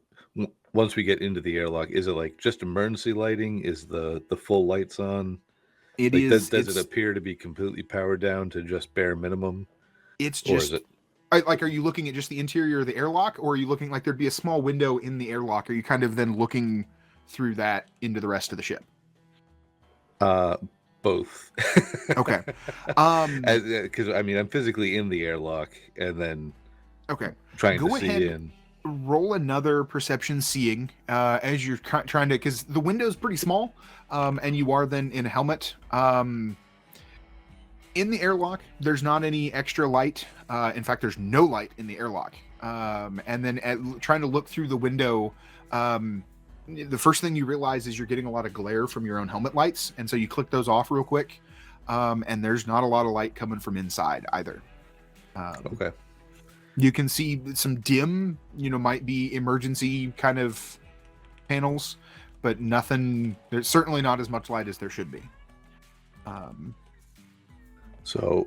Once we get into the airlock, is it like just emergency lighting? Is the full lights on? It like, is. Does it appear to be completely powered down to just bare minimum? It's Or just. is it? Are you looking at just the interior of the airlock, or are you looking like there'd be a small window in the airlock? Are you kind of then looking through that into the rest of the ship? Both. Okay. Because I'm physically in the airlock and then Okay. trying Go to see ahead. in. Roll another perception seeing as you're trying to, because the window's pretty small, and you are then in a helmet. In the airlock, there's not any extra light. In fact, there's no light in the airlock. And then trying to look through the window, the first thing you realize is you're getting a lot of glare from your own helmet lights, and so you click those off real quick, and there's not a lot of light coming from inside either. Okay. You can see some dim, might be emergency kind of panels, but nothing. There's certainly not as much light as there should be. So,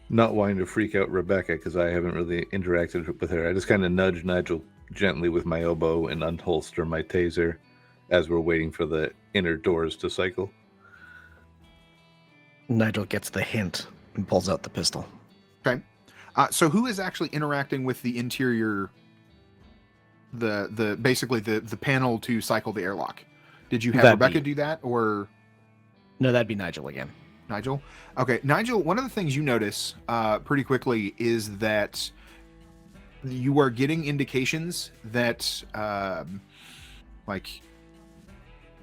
not wanting to freak out Rebecca because I haven't really interacted with her, I just kind of nudge Nigel gently with my elbow and unholster my taser as we're waiting for the inner doors to cycle. Nigel gets the hint and pulls out the pistol. Okay. So who is actually interacting with the interior, the basically the panel to cycle the airlock? Did you have That'd Rebecca be- do that, or No, that'd be Nigel again. Nigel? Okay, Nigel, one of the things you notice pretty quickly is that you are getting indications that like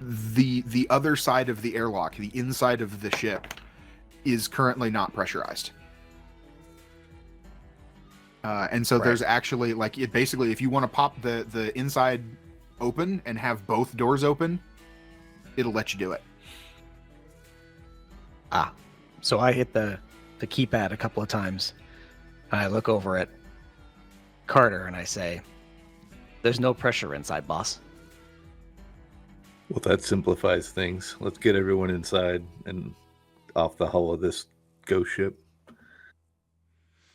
the other side of the airlock, the inside of the ship, is currently not pressurized. And so there's actually, like, it basically, if you want to pop the inside open and have both doors open, it'll let you do it. So I hit the keypad a couple of times. I look over at Carter and I say, "There's no pressure inside, boss." Well, that simplifies things. Let's get everyone inside and off the hull of this ghost ship.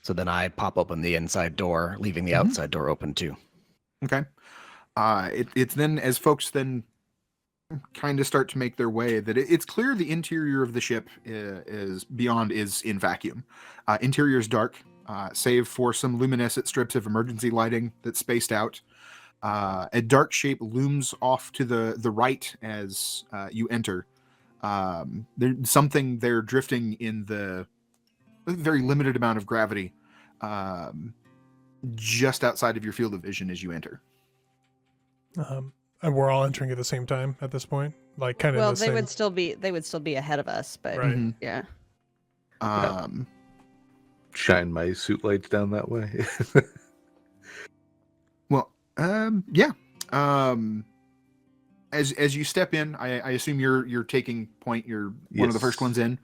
So then I pop open the inside door, leaving the outside door open too. Okay. It's then, as folks then kind of start to make their way, that it's clear the interior of the ship is in vacuum. Interior is dark, save for some luminescent strips of emergency lighting that's spaced out. A dark shape looms off to the right as you enter. There's something there drifting in the very limited amount of gravity just outside of your field of vision as you enter. And we're all entering at the same time at this point, like kind of. Well, in the they same... would still be ahead of us, but Right. Mhm. yeah. Shine my suit lights down that way. Well, yeah. As you step in, I assume you're taking point. You're one of the first Yes. ones in,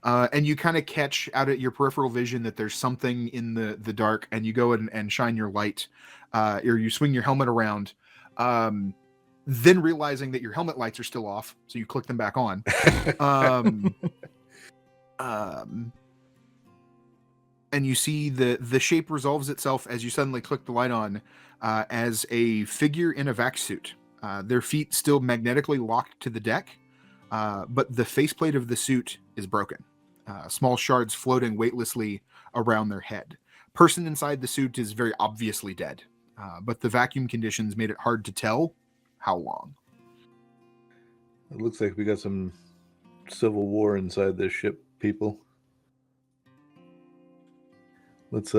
and you kind of catch out at your peripheral vision that there's something in the dark, and you go and shine your light, or you swing your helmet around, then realizing that your helmet lights are still off, so you click them back on. And you see the shape resolves itself as you suddenly click the light on, as a figure in a vac suit. Their feet still magnetically locked to the deck, but the faceplate of the suit is broken. Small shards floating weightlessly around their head. Person inside the suit is very obviously dead, but the vacuum conditions made it hard to tell how long. It looks like we got some civil war inside this ship, people. Let's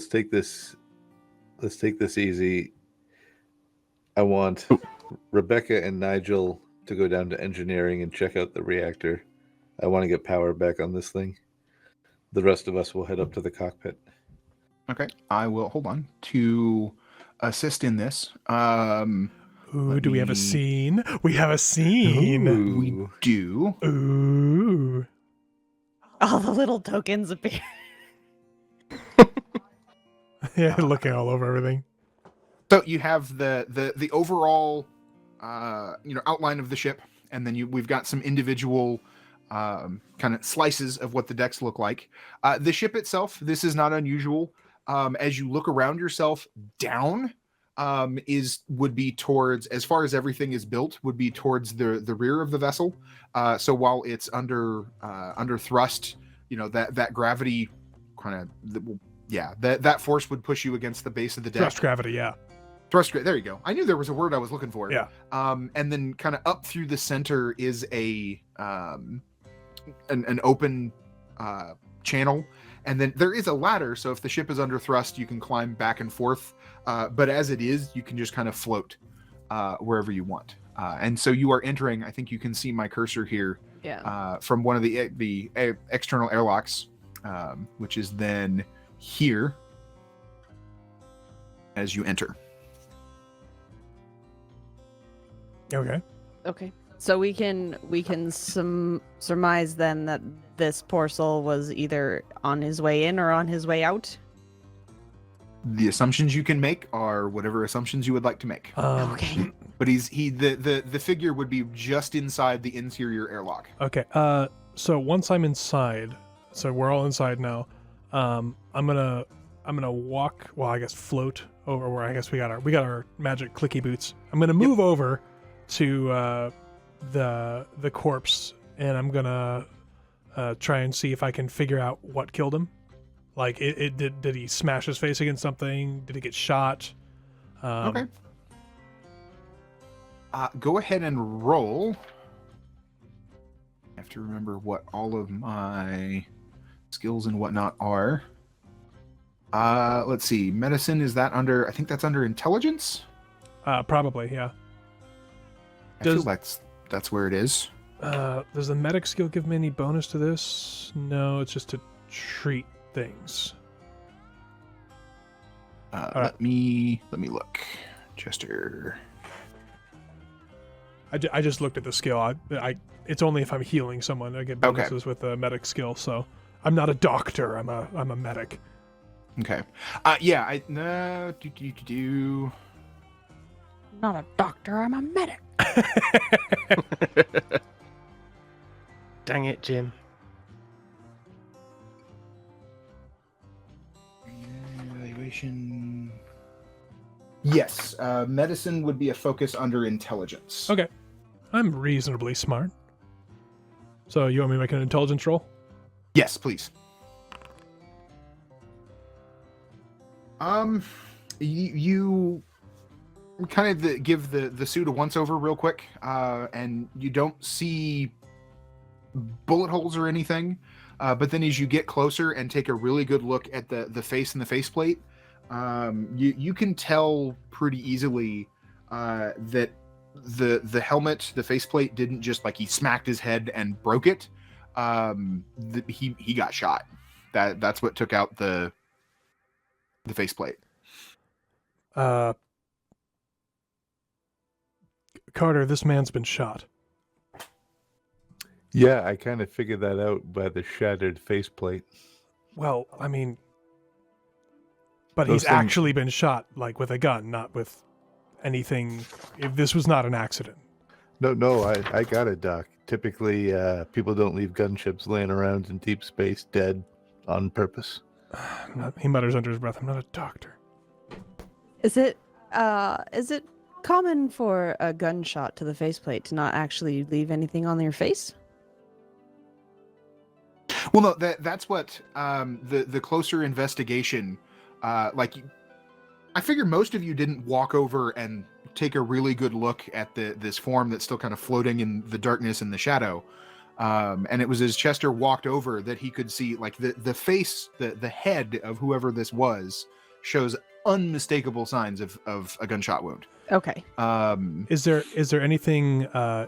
take this easy. I want Rebecca and Nigel to go down to engineering and check out the reactor. I want to get power back on this thing. The rest of us will head up to the cockpit. Okay, I will hold on to assist in this. Ooh, do we have a scene? We have a scene. We do. Ooh. All the little tokens appear. Yeah, looking all over everything. So you have the overall outline of the ship, and then we've got some individual kind of slices of what the decks look like. The ship itself, this is not unusual. As you look around yourself, down would be towards, as far as everything is built, would be towards the rear of the vessel. So while it's under thrust, that gravity kind of that force would push you against the base of the deck. Thrust gravity, yeah. There you go. I knew there was a word I was looking for. Yeah. And then kind of up through the center is an open channel, and then there is a ladder. So if the ship is under thrust, you can climb back and forth. But as it is, you can just kind of float wherever you want. And so you are entering. I think you can see my cursor here. Yeah. From one of the external airlocks, which is then here as you enter. Okay. Okay. So we can surmise then that this poor soul was either on his way in or on his way out. The assumptions you can make are whatever assumptions you would like to make. Okay. But the figure would be just inside the interior airlock. Okay. So once I'm inside, so we're all inside now. I'm gonna walk. Well, I guess float over where I guess we got our magic clicky boots. I'm gonna move over to the corpse, and I'm gonna try and see if I can figure out what killed him. Like, did he smash his face against something? Did he get shot? Okay. Go ahead and roll. I have to remember what all of my skills and whatnot are. Let's see. Medicine, is that under... I think that's under intelligence? Probably, yeah. I feel that's where it is. Does the medic skill give me any bonus to this? No, it's just to treat things. Let me look. Chester. I just looked at the skill. It's only if I'm healing someone I get bonuses with the medic skill. So I'm not a doctor. I'm a medic. Okay. Yeah. Not a doctor. I'm a medic. Dang it, Jim. Evaluation. Yes, medicine would be a focus under intelligence. Okay. I'm reasonably smart. So you want me to make an intelligence roll? Yes, please. You kind of give the suit a once over real quick, and you don't see bullet holes or anything. But then as you get closer and take a really good look at the face and the faceplate, you can tell pretty easily that the helmet, the faceplate didn't just like he smacked his head and broke it. He got shot. That's what took out the faceplate. Carter, this man's been shot. Yeah, I kind of figured that out by the shattered faceplate. Well, I mean, but Those he's things- actually been shot, like with a gun, not with anything. If this was not an accident. No, I got it, Doc. Typically, people don't leave gunships laying around in deep space dead on purpose. He mutters under his breath, I'm not a doctor. Is it common for a gunshot to the faceplate to not actually leave anything on your face? Well, no, that's what the closer investigation, I figure most of you didn't walk over and take a really good look at this form that's still kind of floating in the darkness and the shadow. And it was as Chester walked over that he could see like the face, the head of whoever this was shows unmistakable signs of a gunshot wound. Okay. Is there anything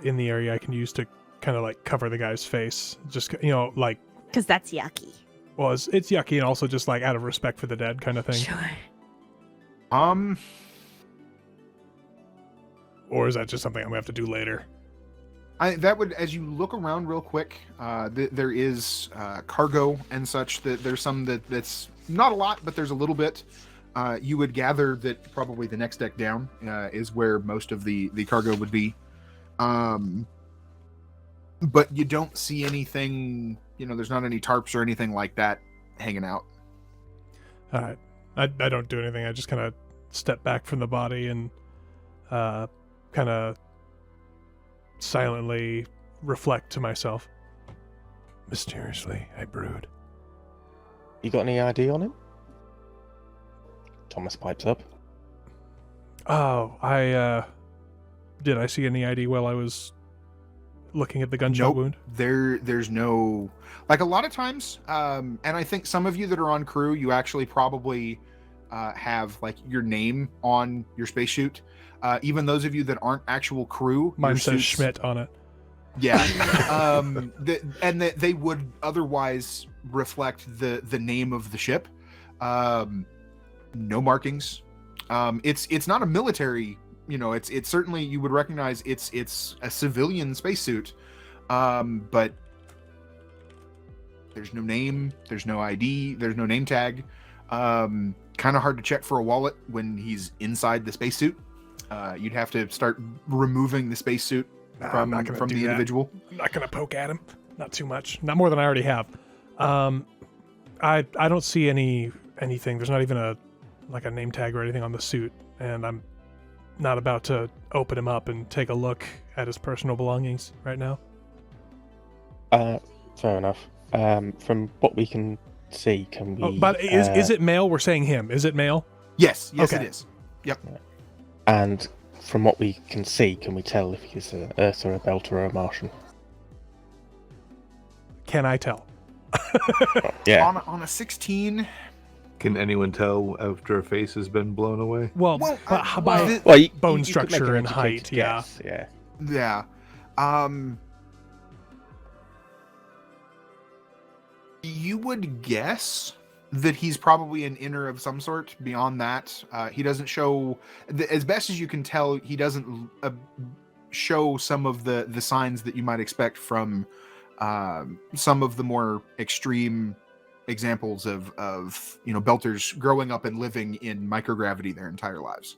in the area I can use to kind of like cover the guy's face? Just, like... Because that's yucky. Well, it's yucky and also just like out of respect for the dead kind of thing. Sure. Or is that just something I'm going to have to do later? That would, as you look around real quick, there is cargo and such. That there's some that's not a lot, but there's a little bit. You would gather that probably the next deck down is where most of the cargo would be. But you don't see anything, there's not any tarps or anything like that hanging out. All right. I don't do anything. I just kind of step back from the body and kind of silently reflect to myself. Mysteriously, I brood. You got any ID on him? Thomas pipes up. Oh, did I see any ID while I was looking at the gunshot wound? There's no, like a lot of times, and I think some of you that are on crew, you actually probably have like your name on your spacesuit. Even those of you that aren't actual crew, Mine your says suits- Schmidt on it. Yeah. They would otherwise reflect the name of the ship. No markings. It's not a military it's certainly, you would recognize it's a civilian spacesuit, but there's no name, there's no ID, there's no name tag. Kind of hard to check for a wallet when he's inside the spacesuit. You'd have to start removing the spacesuit from the individual. I'm not gonna poke at him. Not too much. Not more than I already have. I don't see anything. There's not even a name tag or anything on the suit, and I'm not about to open him up and take a look at his personal belongings right now. Fair enough. From what we can see, can we? Oh, but is it male? We're saying him. Is it male? Yes, Okay. it is. Yep. And from what we can see, can we tell if he's a Earth or a Belter or a Martian? Can I tell? Yeah. On a 16. Can anyone tell after a face has been blown away? Well, Well, by Well, you bone could make structure an and height, educated yeah. guess, yeah. Yeah. You would guess that he's probably an inner of some sort. Beyond that, he doesn't show, as best as you can tell, he doesn't show some of the signs that you might expect from some of the more extreme examples of Belters growing up and living in microgravity their entire lives.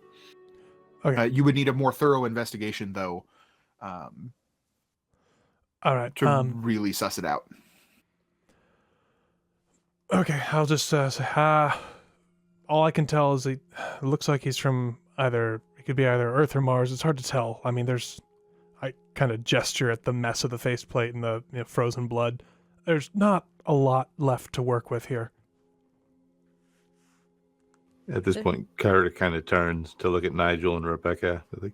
Okay. You would need a more thorough investigation, though, All right. to really suss it out. Okay, I'll just say, all I can tell is it looks like he's from it could be either Earth or Mars. It's hard to tell. I mean, I kind of gesture at the mess of the faceplate and the frozen blood. There's not a lot left to work with here. At this point, Carter kind of turns to look at Nigel and Rebecca. I think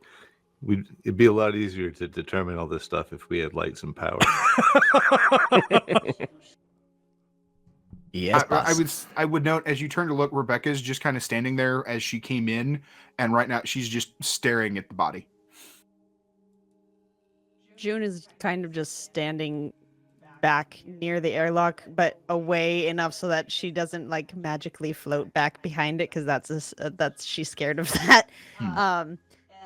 it'd be a lot easier to determine all this stuff if we had lights and power. Yes, boss. I would note, as you turn to look, Rebecca's just kind of standing there as she came in, and right now she's just staring at the body. June is kind of just standing back near the airlock, but away enough so that she doesn't magically float back behind it, because that's she's scared of that.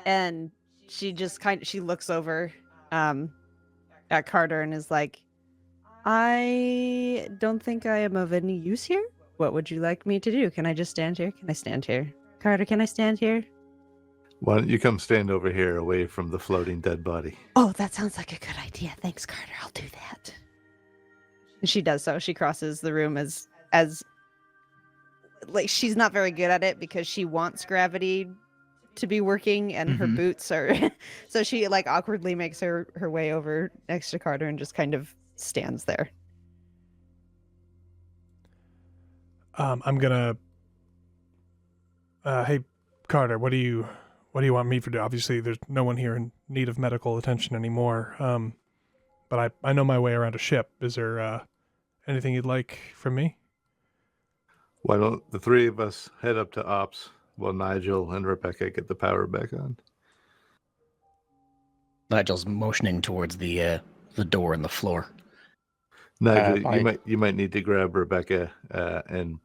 And she just she looks over at Carter and is like, I don't think I am of any use here. What would you like me to do? Can I just stand here? Can I stand here? Carter, can I stand here? Why don't you come stand over here away from the floating dead body? Oh, that sounds like a good idea. Thanks, Carter. I'll do that. And she does so. She crosses the room as she's not very good at it because she wants gravity to be working and her boots are so she awkwardly makes her way over next to Carter and just kind of stands there. I'm gonna hey Carter, what do you want me to do? Obviously there's no one here in need of medical attention anymore, but I know my way around a ship. Is there anything you'd like from me? Why don't the three of us head up to Ops while Nigel and Rebecca get the power back on? Nigel's motioning towards the door and the floor. Nigel, you might need to grab Rebecca and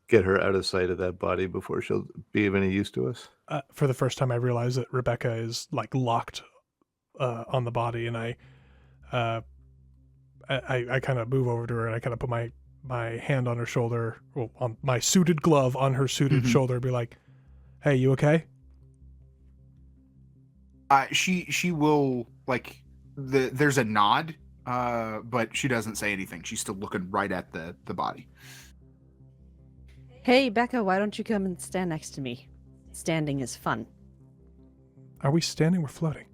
get her out of sight of that body before she'll be of any use to us. For the first time, I realize that Rebecca is locked on the body, and I kind of move over to her and I kind of put my hand on her shoulder, well, on my suited glove on her suited shoulder, and be like, "Hey, you okay?" She will there's a nod. But she doesn't say anything. She's still looking right at the body. Hey, Becca, why don't you come and stand next to me? Standing is fun. Are we standing? We're floating.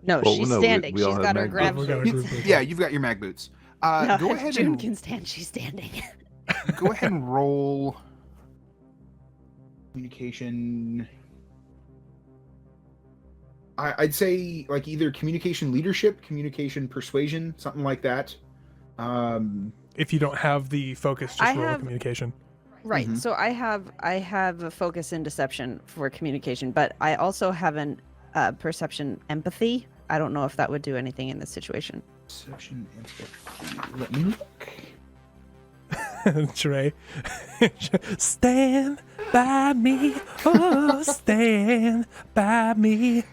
No, she's standing. we all She's have got her mag grab. boots. Yeah, you've got your mag boots. No, Go if ahead June and can stand. She's standing. go ahead and roll communication. I'd say either communication leadership, communication persuasion, something like that. If you don't have the focus, just roll communication. Right. So I have a focus in deception for communication, but I also have an perception empathy. I don't know if that would do anything in this situation. Perception empathy. Let me look. Trey. Stand by me. Oh, stand by me.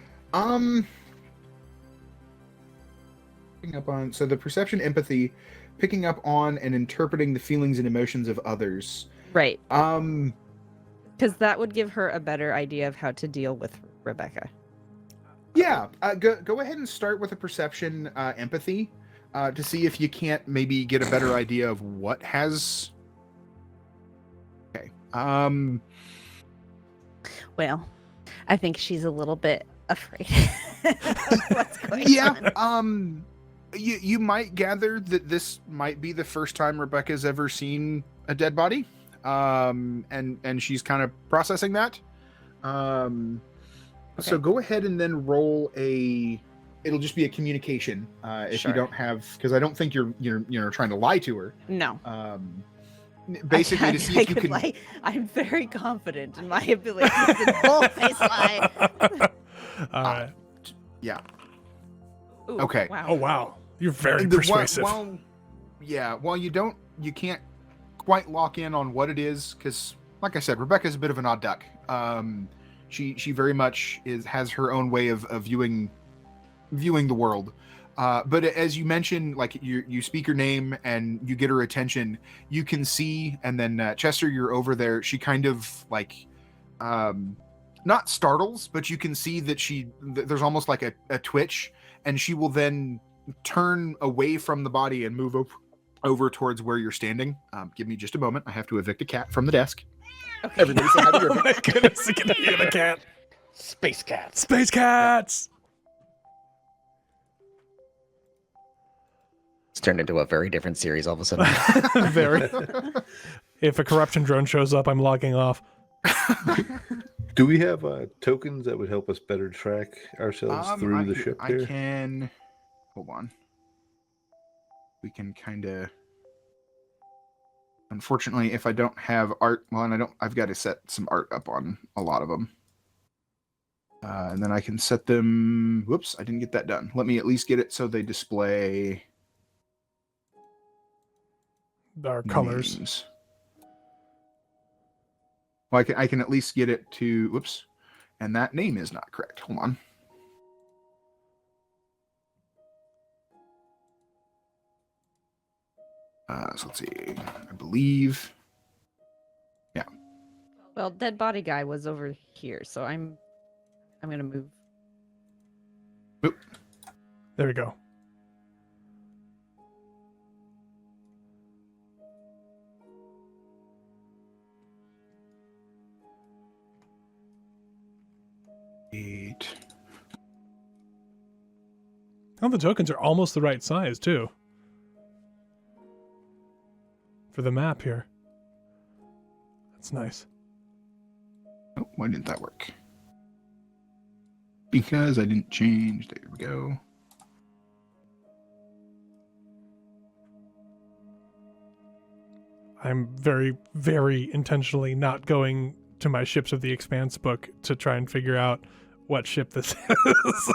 Picking up on the perception, empathy, picking up on and interpreting the feelings and emotions of others. Right. Because that would give her a better idea of how to deal with Rebecca. Yeah. Go ahead and start with a perception, empathy, to see if you can't maybe get a better idea of what has. Okay. Well, I think she's a little bit afraid of what's going on. You might gather that this might be the first time Rebecca's ever seen a dead body, and she's kind of processing that. So go ahead and then roll it'll just be a communication, if you don't have, because I don't think you're trying to lie to her. No. Basically to see if you can. Lie. I'm very confident in my ability to full-face lie. All right. Yeah. Ooh, Okay. Wow. Oh, wow. You're very persuasive. While you can't quite lock in on what it is, because, like I said, Rebecca's a bit of an odd duck. She very much has her own way of viewing the world. But as you mentioned, like you speak her name and you get her attention, you can see, and then Chester, you're over there. She kind of like, not startles, but you can see that there's almost like a twitch, and she will then turn away from the body and move over towards where you're standing. Give me just a moment. I have to evict a cat from the desk. Okay. Everybody say hi to Oh my goodness, I can hear the cat. Space cats. Space cats! It's turned into a very different series all of a sudden. Very. If a corruption drone shows up, I'm logging off. Do we have tokens that would help us better track ourselves through the ship I here? can. Hold on. We can kind of. Unfortunately, if I don't have art, well, and I've got to set some art up on a lot of them. And then I can set them. Whoops, I didn't get that done. Let me at least get it so they display Our colors. names. Well, I can at least get it to. Whoops, and that name is not correct. Hold on. So let's see. I believe. Yeah. Well, dead body guy was over here, so I'm gonna move. Oop. There we go. Eight. Oh, the tokens are almost the right size, too. For the map here. That's nice. Oh, why didn't that work? Because I didn't change. There we go. I'm very, very intentionally not going to my Ships of the Expanse book to try and figure out what ship this is.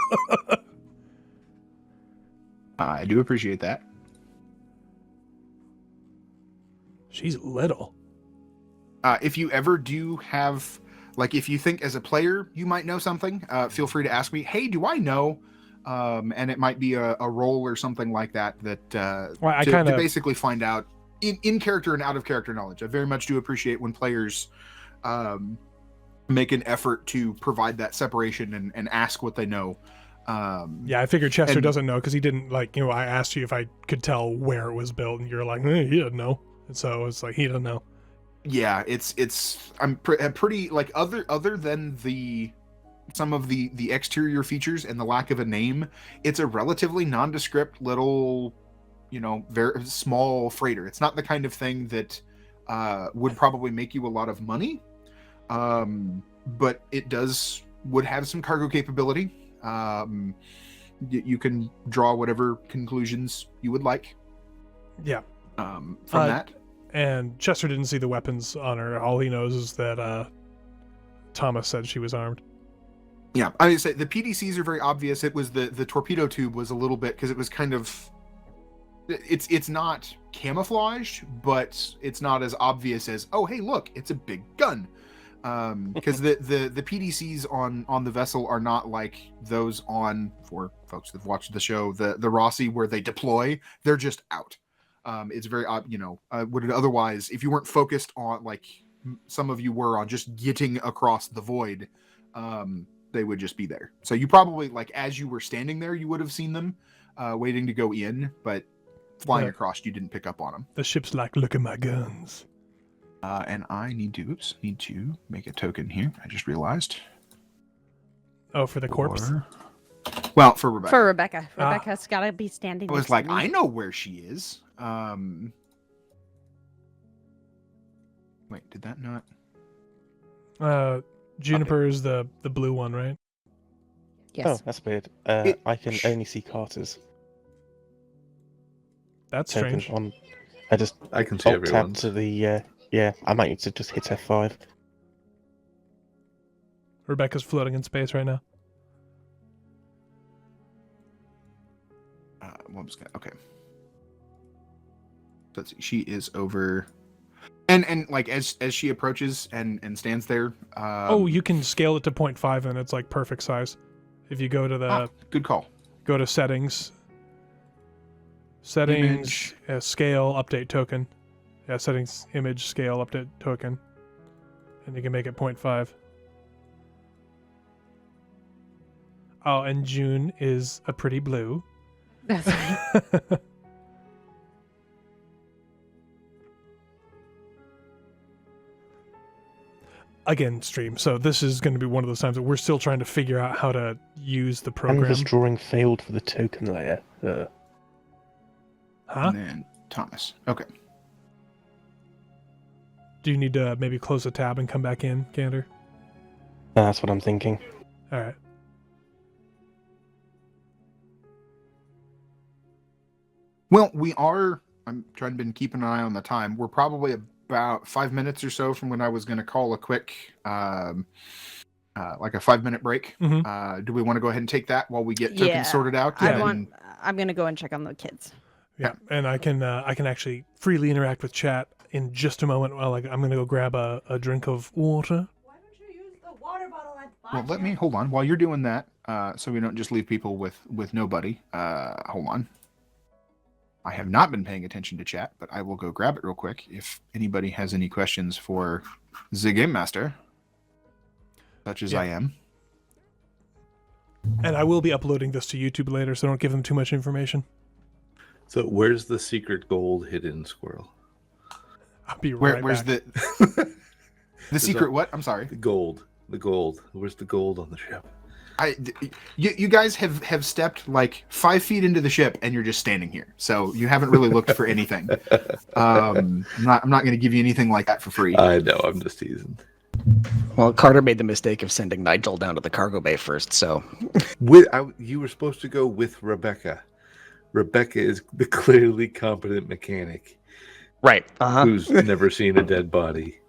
I do appreciate that. She's little. If you ever do have, like, if you think as a player you might know something, feel free to ask me, hey, do I know? And it might be a role or something like that Well, to basically find out in character and out of character knowledge. I very much do appreciate when players make an effort to provide that separation and ask what they know. Yeah, I figured Chester doesn't know because he didn't, like, I asked you if I could tell where it was built, and you're like, he didn't know. And so it's like, he doesn't know. Yeah, I'm pretty, like, other than some of the exterior features and the lack of a name, it's a relatively nondescript little, very small freighter. It's not the kind of thing that would probably make you a lot of money, but it would have some cargo capability. You can draw whatever conclusions you would like. Yeah. From that. And Chester didn't see the weapons on her. All he knows is that Thomas said she was armed. Yeah, I would say the PDCs are very obvious. It was the torpedo tube was a little bit, because it was kind of it's not camouflaged, but it's not as obvious as, oh, hey, look, it's a big gun. Because the PDCs on the vessel are not like those on, for folks that've watched the show, the Rossi, where they deploy. They're just out. It's very odd, would it otherwise, if you weren't focused on, like some of you were, on just getting across the void, they would just be there. So you probably, like, as you were standing there, you would have seen them waiting to go in, but flying across, you didn't pick up on them. The ship's like, look at my guns. And I need to make a token here. I just realized. Oh, for the corpse? Well, for Rebecca. For Rebecca. Rebecca's got to be standing I was next like, to me. I know where she is. Wait, did that not? Juniper is the blue one, right? Yes. Oh, that's weird. I can only see Carter's That's token strange. on. I can see alt tab everyone's. to the. Yeah, I might need to just hit F5. Rebecca's floating in space right now. Okay. Let's see. She is over, and like as she approaches and stands there. You can scale it to 0.5 and it's like perfect size. If you go to the good call. go to settings, Image. Scale, update token. Yeah, settings, image, scale, update token. And you can make it 0.5. Oh, and June is a pretty blue. That's right. Again, stream. So this is going to be one of those times that we're still trying to figure out how to use the program. Canvas drawing failed for the token layer. Huh? And then Thomas. Okay. Do you need to maybe close the tab and come back in, Candor? That's what I'm thinking. All right. Well, we are. I'm trying to been keeping an eye on the time. We're probably about 5 minutes or so from when I was going to call a quick, like a 5-minute break. Mhm. Do we want to go ahead and take that while we get tokens sorted out? Yeah. I'm going to go and check on the kids. Yeah, and I can actually freely interact with chat in just a moment. While I'm going to go grab a drink of water. Why don't you use the water bottle at Well, let me hold on while you're doing that, so we don't just leave people with nobody. Hold on. I have not been paying attention to chat, but I will go grab it real quick if anybody has any questions for the Game Master, such as I am. And I will be uploading this to YouTube later, so don't give them too much information. So where's the secret gold hidden, Squirrel? I'll be right Where's back. the secret? What? I'm sorry. The gold. Where's the gold on the ship? You guys have stepped like 5 feet into the ship and you're just standing here, so you haven't really looked for anything. I'm not going to give you anything like that for free. I know, I'm just teasing. Well, Carter made the mistake of sending Nigel down to the cargo bay first, so You were supposed to go with Rebecca. Rebecca is the clearly competent mechanic right. who's never seen a dead body.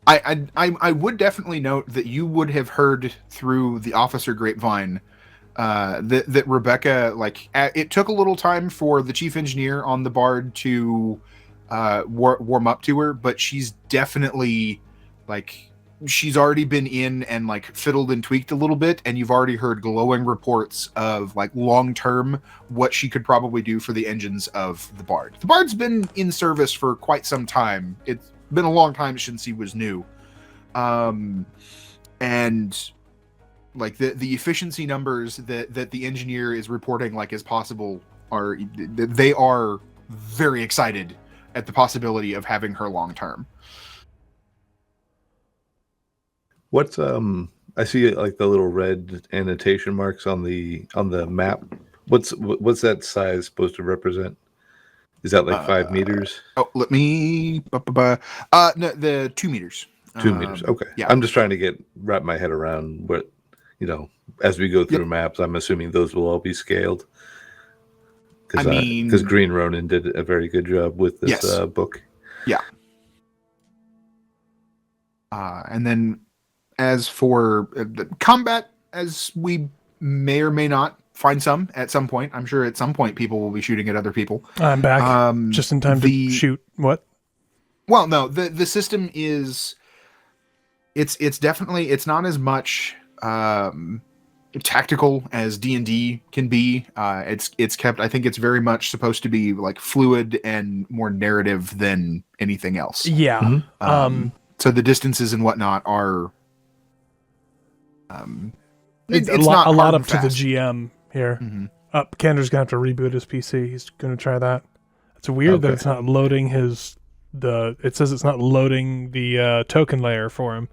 I would definitely note that you would have heard through the officer grapevine that Rebecca, it took a little time for the chief engineer on the Bard to warm up to her, but she's definitely she's already been in and fiddled and tweaked a little bit, and you've already heard glowing reports of long term what she could probably do for the engines of the Bard. The Bard's been in service for quite some time. It's been a long time since he was new, and the efficiency numbers that the engineer is reporting as possible they are very excited at the possibility of having her long term. What's I see the little red annotation marks on the map. What's that size supposed to represent? Is that 5 meters? Oh, let me. No, the 2 meters. 2 meters. Okay. Yeah. I'm just trying to wrap my head around what, as we go through maps. I'm assuming those will all be scaled. Because Green Ronin did a very good job with this book. Yeah. And then, as for the combat, as we may or may not find some at some point. I'm sure at some point people will be shooting at other people. I'm back just in time to shoot. What? Well, no, the system is it's definitely it's not as much tactical as D&D can be. It's kept. I think it's very much supposed to be like fluid and more narrative than anything else. Yeah. So the distances and whatnot are. It's not a lot hard up and to the fast. GM here. Mm-hmm. Candor's gonna have to reboot his PC. He's gonna try that. It's weird that Okay. it's not loading it says it's not loading the token layer for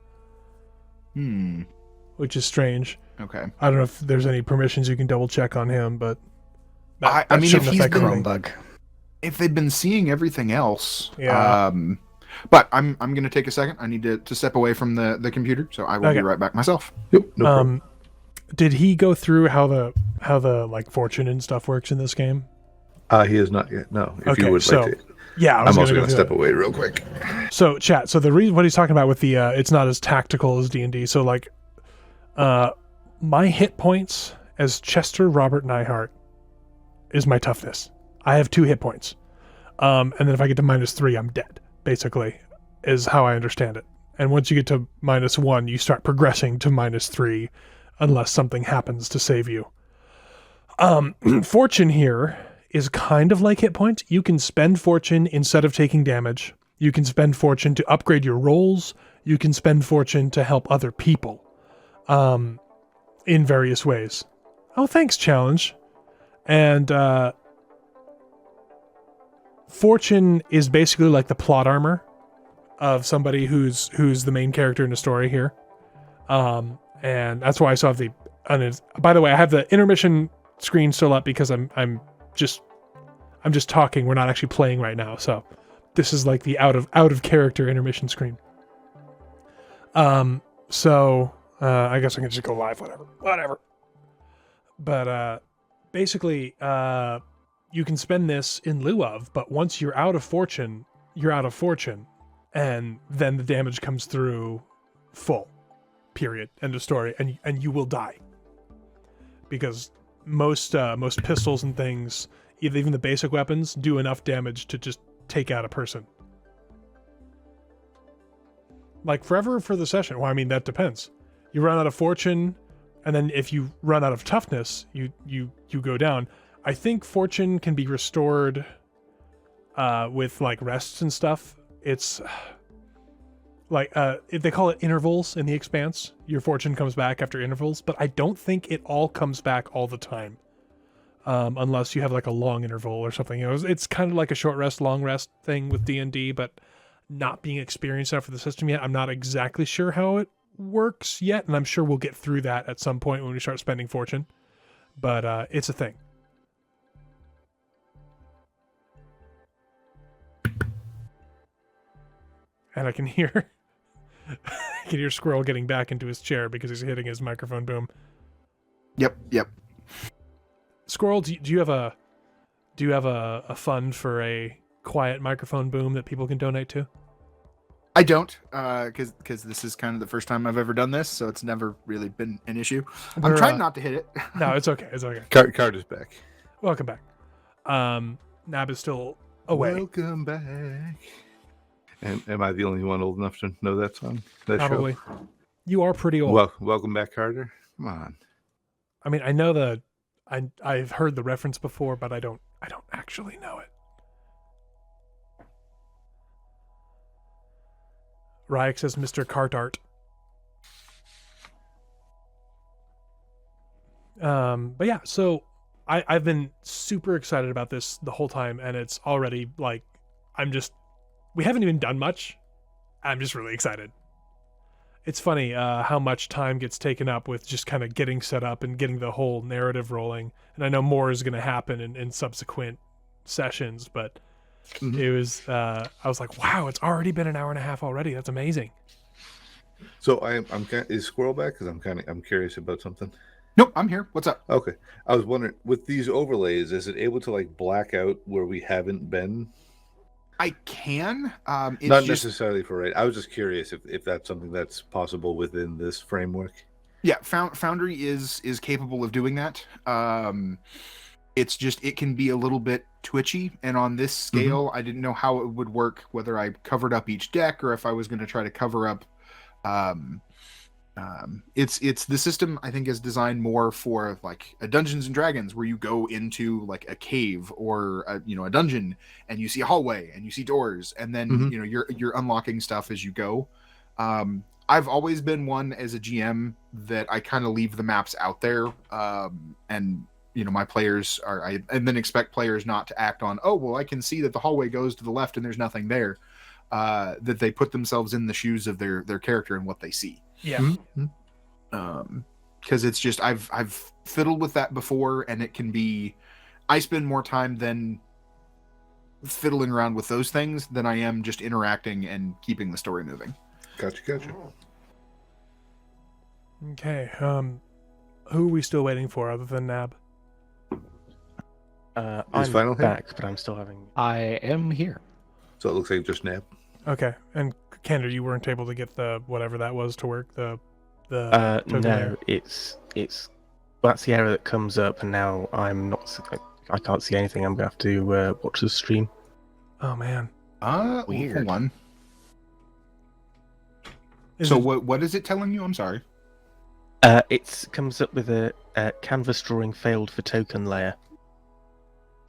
him, which is strange. Okay. I don't know if there's any permissions you can double check on him, but I mean, if shouldn't he's affect been- anything. Chrome bug. If they've been seeing everything else, Yeah. But I'm gonna take a second. I need to step away from the computer, so I will Okay. be right back myself. Yep, no problem. Did he go through how the like fortune and stuff works in this game? He is not yet. No. If Okay, you would so- like to. Yeah, I was I'm also go going to through step it. away real quick. So chat. So the reason what he's talking about with the it's not as tactical as D&D. So like, my hit points as Chester Robert Neihart is my toughness. I have 2 hit points, and then if I get to -3, I'm dead. Basically, is how I understand it. And once you get to -1, you start progressing to -3, unless something happens to save you. Fortune here is kind of like hit points. You can spend fortune instead of taking damage. You can spend fortune to upgrade your rolls. You can spend fortune to help other people in various ways. Oh, thanks, challenge. And fortune is basically like the plot armor of somebody who's the main character in the story here. And that's why I still have the... by the way, I have the intermission screen still up because I'm just talking. We're not actually playing right now, so this is like the out of character intermission screen. So I guess I can just go live, whatever. But basically, you can spend this in lieu of, but once you're out of fortune, and then the damage comes through full. Period. End of story. And you will die because most pistols and things, even the basic weapons, do enough damage to just take out a person. Like forever for the session. Well, I mean, that depends. You run out of fortune, and then if you run out of toughness, you go down. I think fortune can be restored with like rests and stuff. It's like if they call it intervals in the Expanse. Your fortune comes back after intervals, but I don't think it all comes back all the time. Unless you have like a long interval or something. You know, it's kind of like a short rest, long rest thing with D&D, but not being experienced enough for the system yet, I'm not exactly sure how it works yet, and I'm sure we'll get through that at some point when we start spending fortune. But it's a thing. And I can hear Squirrel getting back into his chair because he's hitting his microphone boom. Yep. Squirrel, do you have a fund for a quiet microphone boom that people can donate to? I don't, because this is kind of the first time I've ever done this, so it's never really been an issue. I'm trying not to hit it. No, it's okay. It's okay. Card is back. Welcome back. Nab is still away. Welcome back. And am I the only one old enough to know that song? That Probably. show? You are pretty old. Welcome back, Carter. Come on. I mean, I know I've heard the reference before, but I don't actually know it. Ryek says Mr. Cartart. But yeah, so I've been super excited about this the whole time, and it's already like we haven't even done much. I'm just really excited. It's funny how much time gets taken up with just kind of getting set up and getting the whole narrative rolling. And I know more is going to happen in subsequent sessions, but it was I was like, wow, it's already been an hour and a half already. That's amazing. So is Squirrel back? Because I'm curious about something. Nope, I'm here. What's up? Okay, I was wondering, with these overlays, is it able to like black out where we haven't been? I can. It's Not just, necessarily for right. I was just curious if that's something that's possible within this framework. Yeah, Foundry is capable of doing that. It's just it can be a little bit twitchy, and on this scale, I didn't know how it would work, whether I covered up each deck or if I was going to try to cover up. It's the system I think is designed more for like a Dungeons and Dragons, where you go into like a cave or a dungeon, and you see a hallway and you see doors, and then you're unlocking stuff as you go. I've always been one as a GM that I kind of leave the maps out there, and my players and then expect players not to act on, oh, well, I can see that the hallway goes to the left and there's nothing there. That they put themselves in the shoes of their character and what they see. Yeah. Because it's just I've fiddled with that before, and it can be. I spend more time than fiddling around with those things than I am just interacting and keeping the story moving. Gotcha. Okay. Who are we still waiting for other than Nab? I'm Final hit? back, but I'm still having. I am here. So it looks like just Nab. Okay. And Candor, you weren't able to get the whatever that was to work. The token No, error? it's that's the error that comes up, and now I'm not. I can't see anything. I'm gonna have to watch the stream. Oh man. Weird. Hold on. Is So it- what is it telling you? I'm sorry. It comes up with a canvas drawing failed for token layer.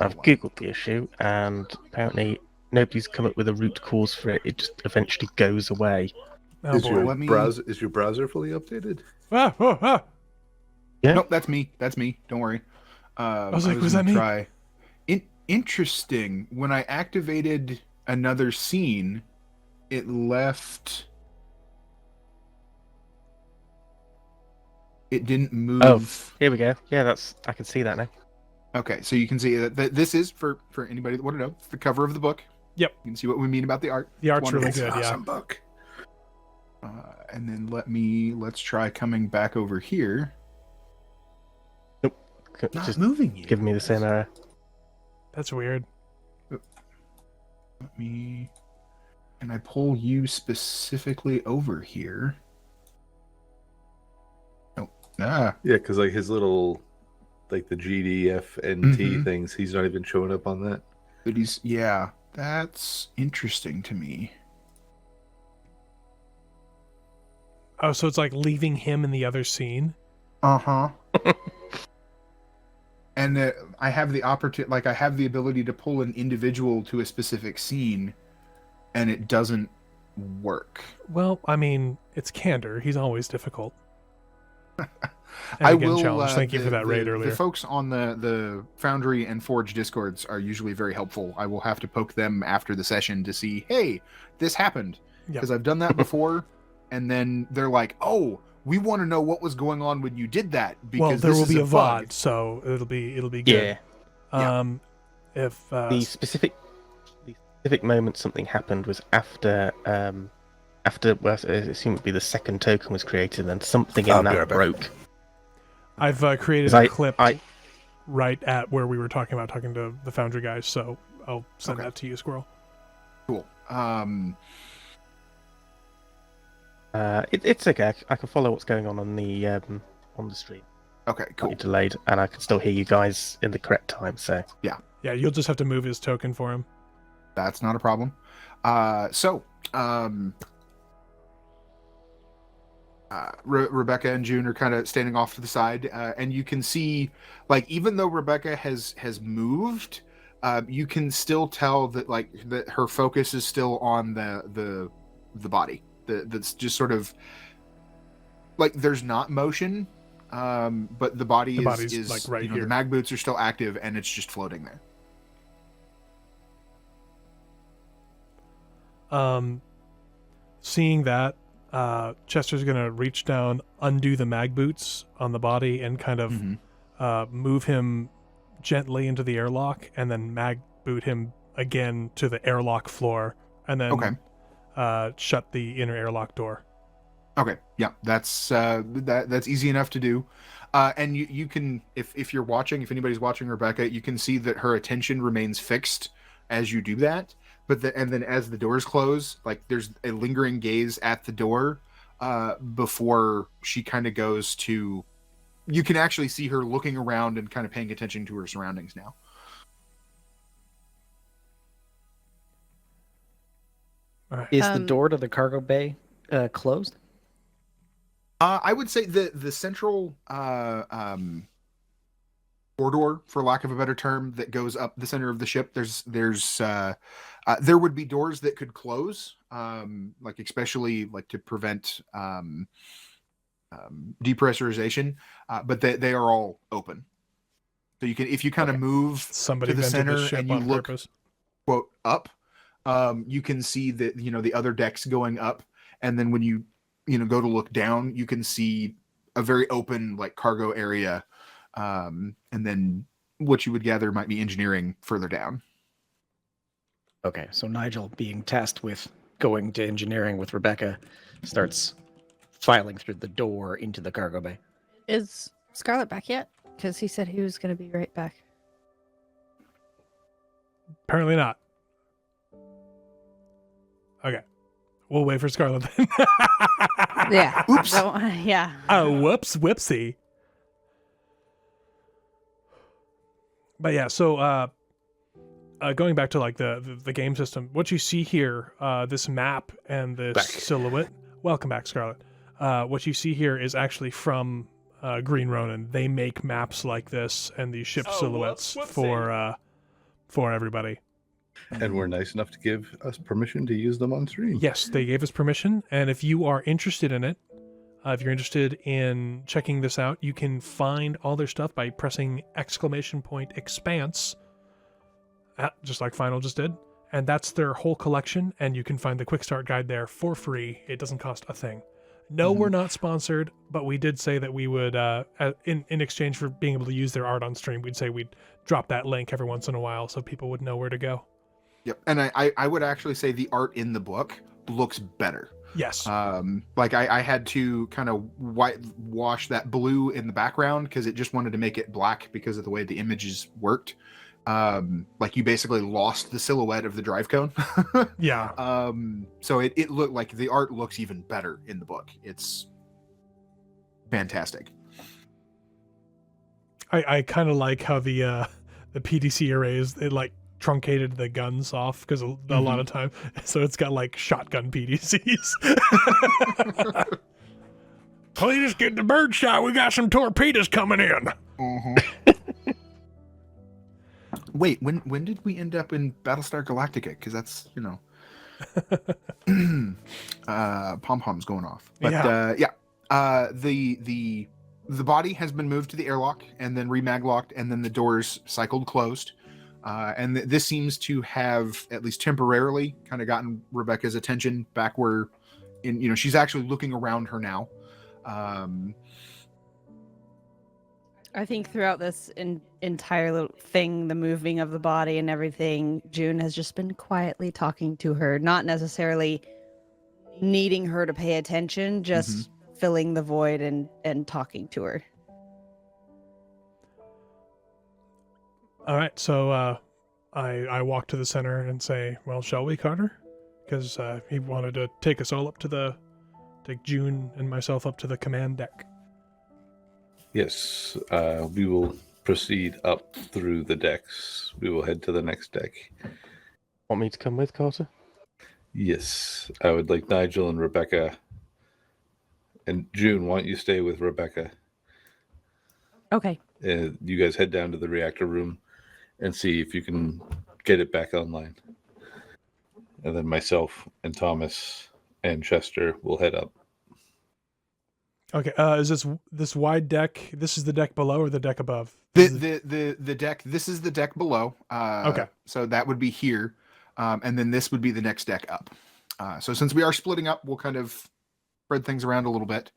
I've googled the issue, and apparently nobody's come up with a root cause for it. It just eventually goes away. Oh Is boy. your let me- browser fully updated? Ah, oh, ah. Yeah. Nope, that's me. Don't worry. I was like, was that gonna me? Try. Interesting. When I activated another scene, it left. It didn't move. Oh, here we go. Yeah, I can see that now. Okay, so you can see that this is for anybody that want to know. It's the cover of the book. Yep. You can see what we mean about the art. The art's really Wonderful. good. Yeah. Awesome book. And then let's try coming back over here. Not Just moving you. giving me the same error. That's weird. Let me. And I pull you specifically over here. Oh, Yeah, because like his little, like the GDFNT Mhm. things, he's not even showing up on that. but that's interesting to me. Oh, so it's like leaving him in the other scene. Uh-huh. And I have the opportunity, like I have the ability to pull an individual to a specific scene, and it doesn't work. Well, I mean, it's Candor. He's always difficult. And I again, will challenge. Thank you for that raid earlier. The folks on the Foundry and Forge Discords are usually very helpful. I will have to poke them after the session to see, hey, this happened. Yep. Because I've done that before, and then they're like, oh, we want to know what was going on when you did that. Because Well, there this will is be a bug." VOD, so it'll be good. Yeah. If The specific moment something happened was after well, I assume it would be the second token was created, and something I'll in be that right back. broke. I've created 'Cause a clip I right at where we were talking to the Foundry guys, so I'll send Okay. that to you, Squirrel. Cool. It's okay. I can follow what's going on the stream. Okay, cool. Slightly delayed, and I can still hear you guys in the correct time. So Yeah, you'll just have to move his token for him. That's not a problem. Rebecca and June are kind of standing off to the side, and you can see, like, even though Rebecca has moved, you can still tell that that her focus is still on the body. That's just sort of like there's not motion, but the body body's, is like, right the here. mag boots are still active, and it's just floating there. Seeing that, Chester's gonna reach down, undo the mag boots on the body, and kind of move him gently into the airlock, and then mag boot him again to the airlock floor, and then shut the inner airlock door. Okay, yeah, that's easy enough to do, and you can, if you're watching, if anybody's watching Rebecca, you can see that her attention remains fixed as you do that. And then as the doors close, like there's a lingering gaze at the door, before she kind of goes to. You can actually see her looking around and kind of paying attention to her surroundings now. All right. Is the door to the cargo bay closed? I would say the central corridor, for lack of a better term, that goes up the center of the ship. There would be doors that could close, like especially like to prevent depressurization, but they are all open. So you can, if you kind of move Somebody to the vented the center ship and you on look purpose. quote up, you can see that the other decks going up, and then when you go to look down, you can see a very open like cargo area, and then what you would gather might be engineering further down. Okay, so Nigel, being tasked with going to engineering with Rebecca, starts filing through the door into the cargo bay. Is Scarlett back yet? Because he said he was going to be right back. Apparently not. Okay. We'll wait for Scarlett then. Yeah. Oops. Yeah. Oh, whoopsie. But yeah, so going back to like the game system, what you see here, this map and this silhouette. Welcome back, Scarlett. What you see here is actually from Green Ronin. They make maps like this and these ship silhouettes for everybody. And were nice enough to give us permission to use them on stream. Yes, they gave us permission, and if you are interested in it, if you're interested in checking this out, you can find all their stuff by pressing !Expanse, just like Final just did, and that's their whole collection, and you can find the quick start guide there for free. It doesn't cost a thing. No, we're not sponsored, but we did say that we would, in exchange for being able to use their art on stream, we'd say we'd drop that link every once in a while so people would know where to go. Yep, and I would actually say the art in the book looks better. Yes. Like I had to kind of whitewash that blue in the background because it just wanted to make it black because of the way the images worked. Like you basically lost the silhouette of the drive cone. Yeah. So it looked like the art looks even better in the book. It's fantastic. I kind of like how the PDC arrays, it like truncated the guns off because a lot of time, so it's got like shotgun PDCs. Please get the bird shot. We got some torpedoes coming in. Wait, when did we end up in Battlestar Galactica? Because that's pom poms going off. But the body has been moved to the airlock and then remaglocked, and then the doors cycled closed. And this seems to have, at least temporarily, kind of gotten Rebecca's attention back where, she's actually looking around her now. I think throughout this entire little thing, the moving of the body and everything, June has just been quietly talking to her, not necessarily needing her to pay attention, just filling the void and talking to her. All right, so I walk to the center and say, well, shall we, Carter? Because he wanted to take us all up to take June and myself up to the command deck. Yes, we will proceed up through the decks. We will head to the next deck. Want me to come with, Carter? Yes, I would like Nigel and Rebecca. And June, why don't you stay with Rebecca? Okay. You guys head down to the reactor room and see if you can get it back online. And then myself and Thomas and Chester will head up. Okay, is this wide deck, this is the deck below or the deck above? The deck, this is the deck below. Okay. So that would be here. And then this would be the next deck up. So since we are splitting up, we'll kind of spread things around a little bit.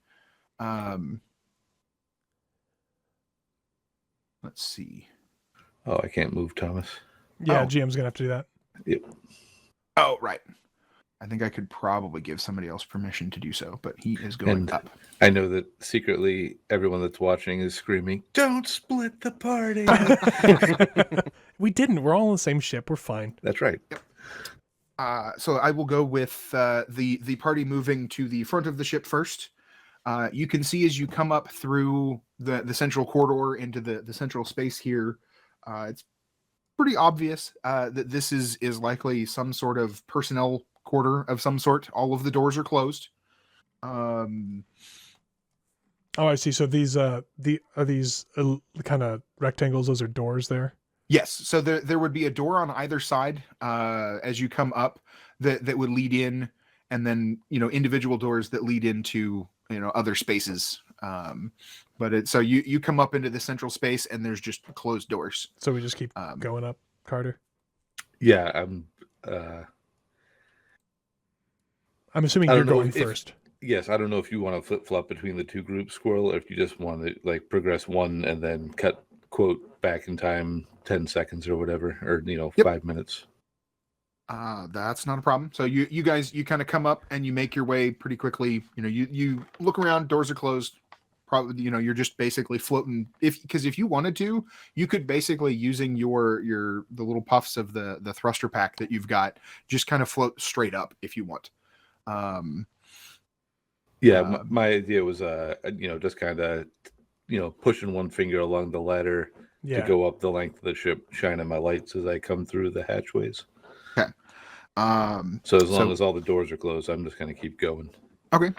Let's see. Oh, I can't move, Thomas. Yeah, Oh. GM's gonna have to do that. Yep. Oh, right. I think I could probably give somebody else permission to do so, but he is going And up. I know that secretly everyone that's watching is screaming, "Don't split the party." We didn't. We're all on the same ship. We're fine. That's right. So I will go with the party moving to the front of the ship first. You can see as you come up through the central corridor into the central space here, it's pretty obvious that this is likely some sort of personnel quarter of some sort. All of the doors are closed. Oh, I see. So these are these kind of rectangles? Those are doors there. Yes. So there would be a door on either side as you come up that would lead in, and then individual doors that lead into other spaces. But so you come up into the central space, and there's just closed doors. So we just keep going up, Carter. Yeah, I'm assuming I you're don't know going if- first. yes, I don't know if you want to flip-flop between the two groups, Squirrel, or if you just want to like progress one and then cut quote back in time 10 seconds or whatever, or Yep. 5 minutes. That's not a problem. So you guys kind of come up and you make your way pretty quickly. You look around, doors are closed. Probably you're just basically floating. Because if you wanted to, you could basically, using the little puffs of the thruster pack that you've got, just kind of float straight up if you want. My idea was just kind of pushing one finger along the ladder to go up the length of the ship, shining my lights as I come through the hatchways. Okay. So as long as all the doors are closed, I'm just going to keep going. Okay.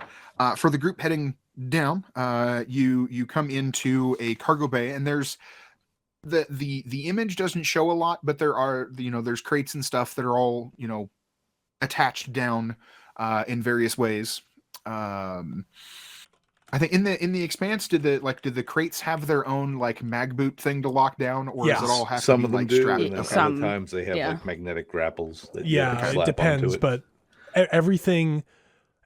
For the group heading down, you come into a cargo bay, and there's the image doesn't show a lot, but there are there's crates and stuff that are all attached down in various ways. I think in the Expanse, did the crates have their own like mag boot thing to lock down, or does it all have some to of be them like do, strapped? and then Okay. other times they have like magnetic grapples that you Yeah, slap it onto depends, it. but everything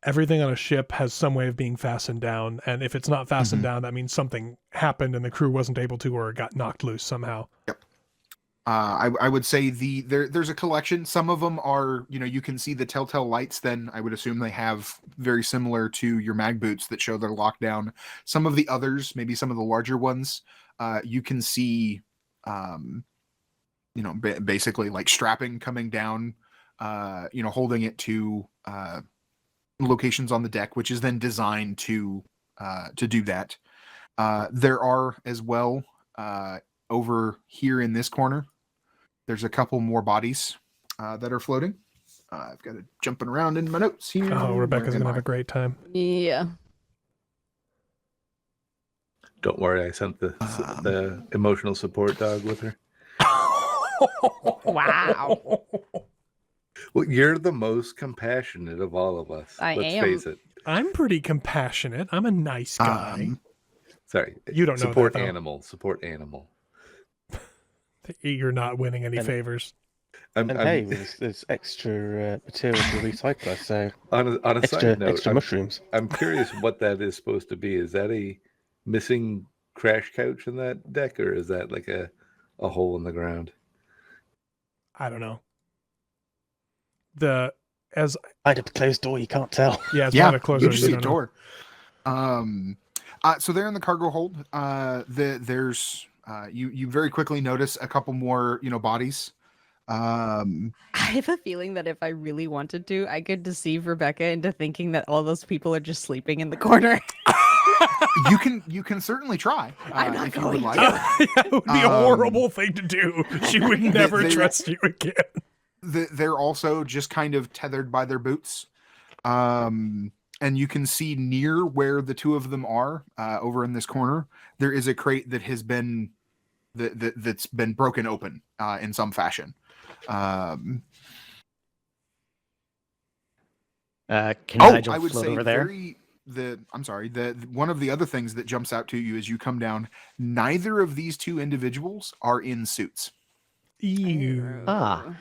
on a ship has some way of being fastened down, and if it's not fastened down, that means something happened and the crew wasn't able to, or it got knocked loose somehow. Yep. I would say there's a collection. Some of them are, you can see the telltale lights. Then I would assume they have very similar to your mag boots that show they're locked down. Some of the others, maybe some of the larger ones, you can see, basically like strapping coming down, holding it to locations on the deck, which is then designed to do that. There are as well over here in this corner. There's a couple more bodies that are floating. I've got it jumping around in my notes here. Oh, Rebecca's Where going to am have a great time. Yeah. Don't worry, I sent the emotional support dog with her. Wow. Well, you're the most compassionate of all of us. I Let's am. face it. I'm pretty compassionate. I'm a nice guy. Sorry, You don't know support that, though. animal. Support animal. You're not winning any And- favors. And hey, there's extra material to recycle, so on a extra side note, extra mushrooms. I'm curious what that is supposed to be. Is that a missing crash couch in that deck, or is that like a hole in the ground? I don't know. Behind a closed door, you can't tell. It's yeah, behind a closed you door, just you see a don't know. door. So there in the cargo hold, there's you very quickly notice a couple more bodies. I have a feeling that if I really wanted to, I could deceive Rebecca into thinking that all those people are just sleeping in the corner. You can certainly try. I'm not if you going would to. like. It would be a horrible thing to do. She would never they- trust you again. They're also just kind of tethered by their boots. And you can see near where the two of them are, over in this corner, there is a crate that has been that's been broken open in some fashion. Can Nigel I would float say over there? I'm sorry. One of the other things that jumps out to you as you come down, neither of these two individuals are in suits. Ew. Ah.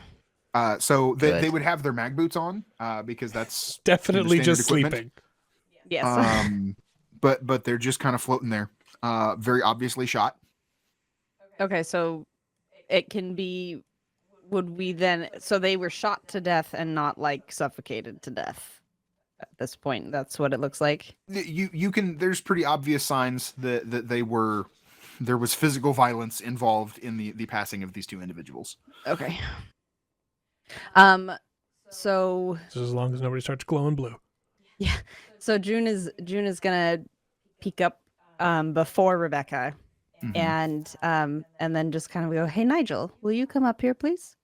So they Good. would have their mag boots on because that's Definitely standard just equipment. sleeping. Yes. But they're just kind of floating there. Very obviously shot. Okay, so it can be. Would we then? So they were shot to death and not like suffocated to death. At this point, that's what it looks like. You can. There's pretty obvious signs that there was physical violence involved in the passing of these two individuals. Okay. So Just as long as nobody starts glowing blue. yeah. So June is gonna peek up before Rebecca, Mhm. and then just kind of go, "Hey Nigel, will you come up here, please?"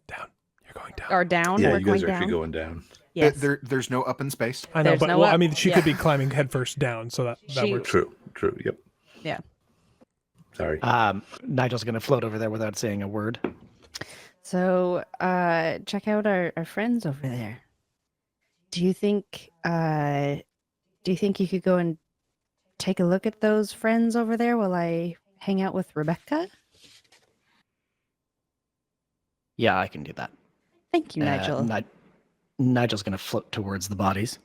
Down. You're going down. Or down. Yeah, We're you guys going are actually down. going down. Yes. There's no up in space. I know, There's but no well, I up- mean, she yeah. could be climbing headfirst down, so that She- works. True. Yep. Yeah. Sorry. Nigel's gonna float over there without saying a word. So check out our friends over there. Do you think you could go and take a look at those friends over there while I hang out with Rebecca? Yeah, I can do that. Thank you, Nigel. Nigel's gonna float towards the bodies.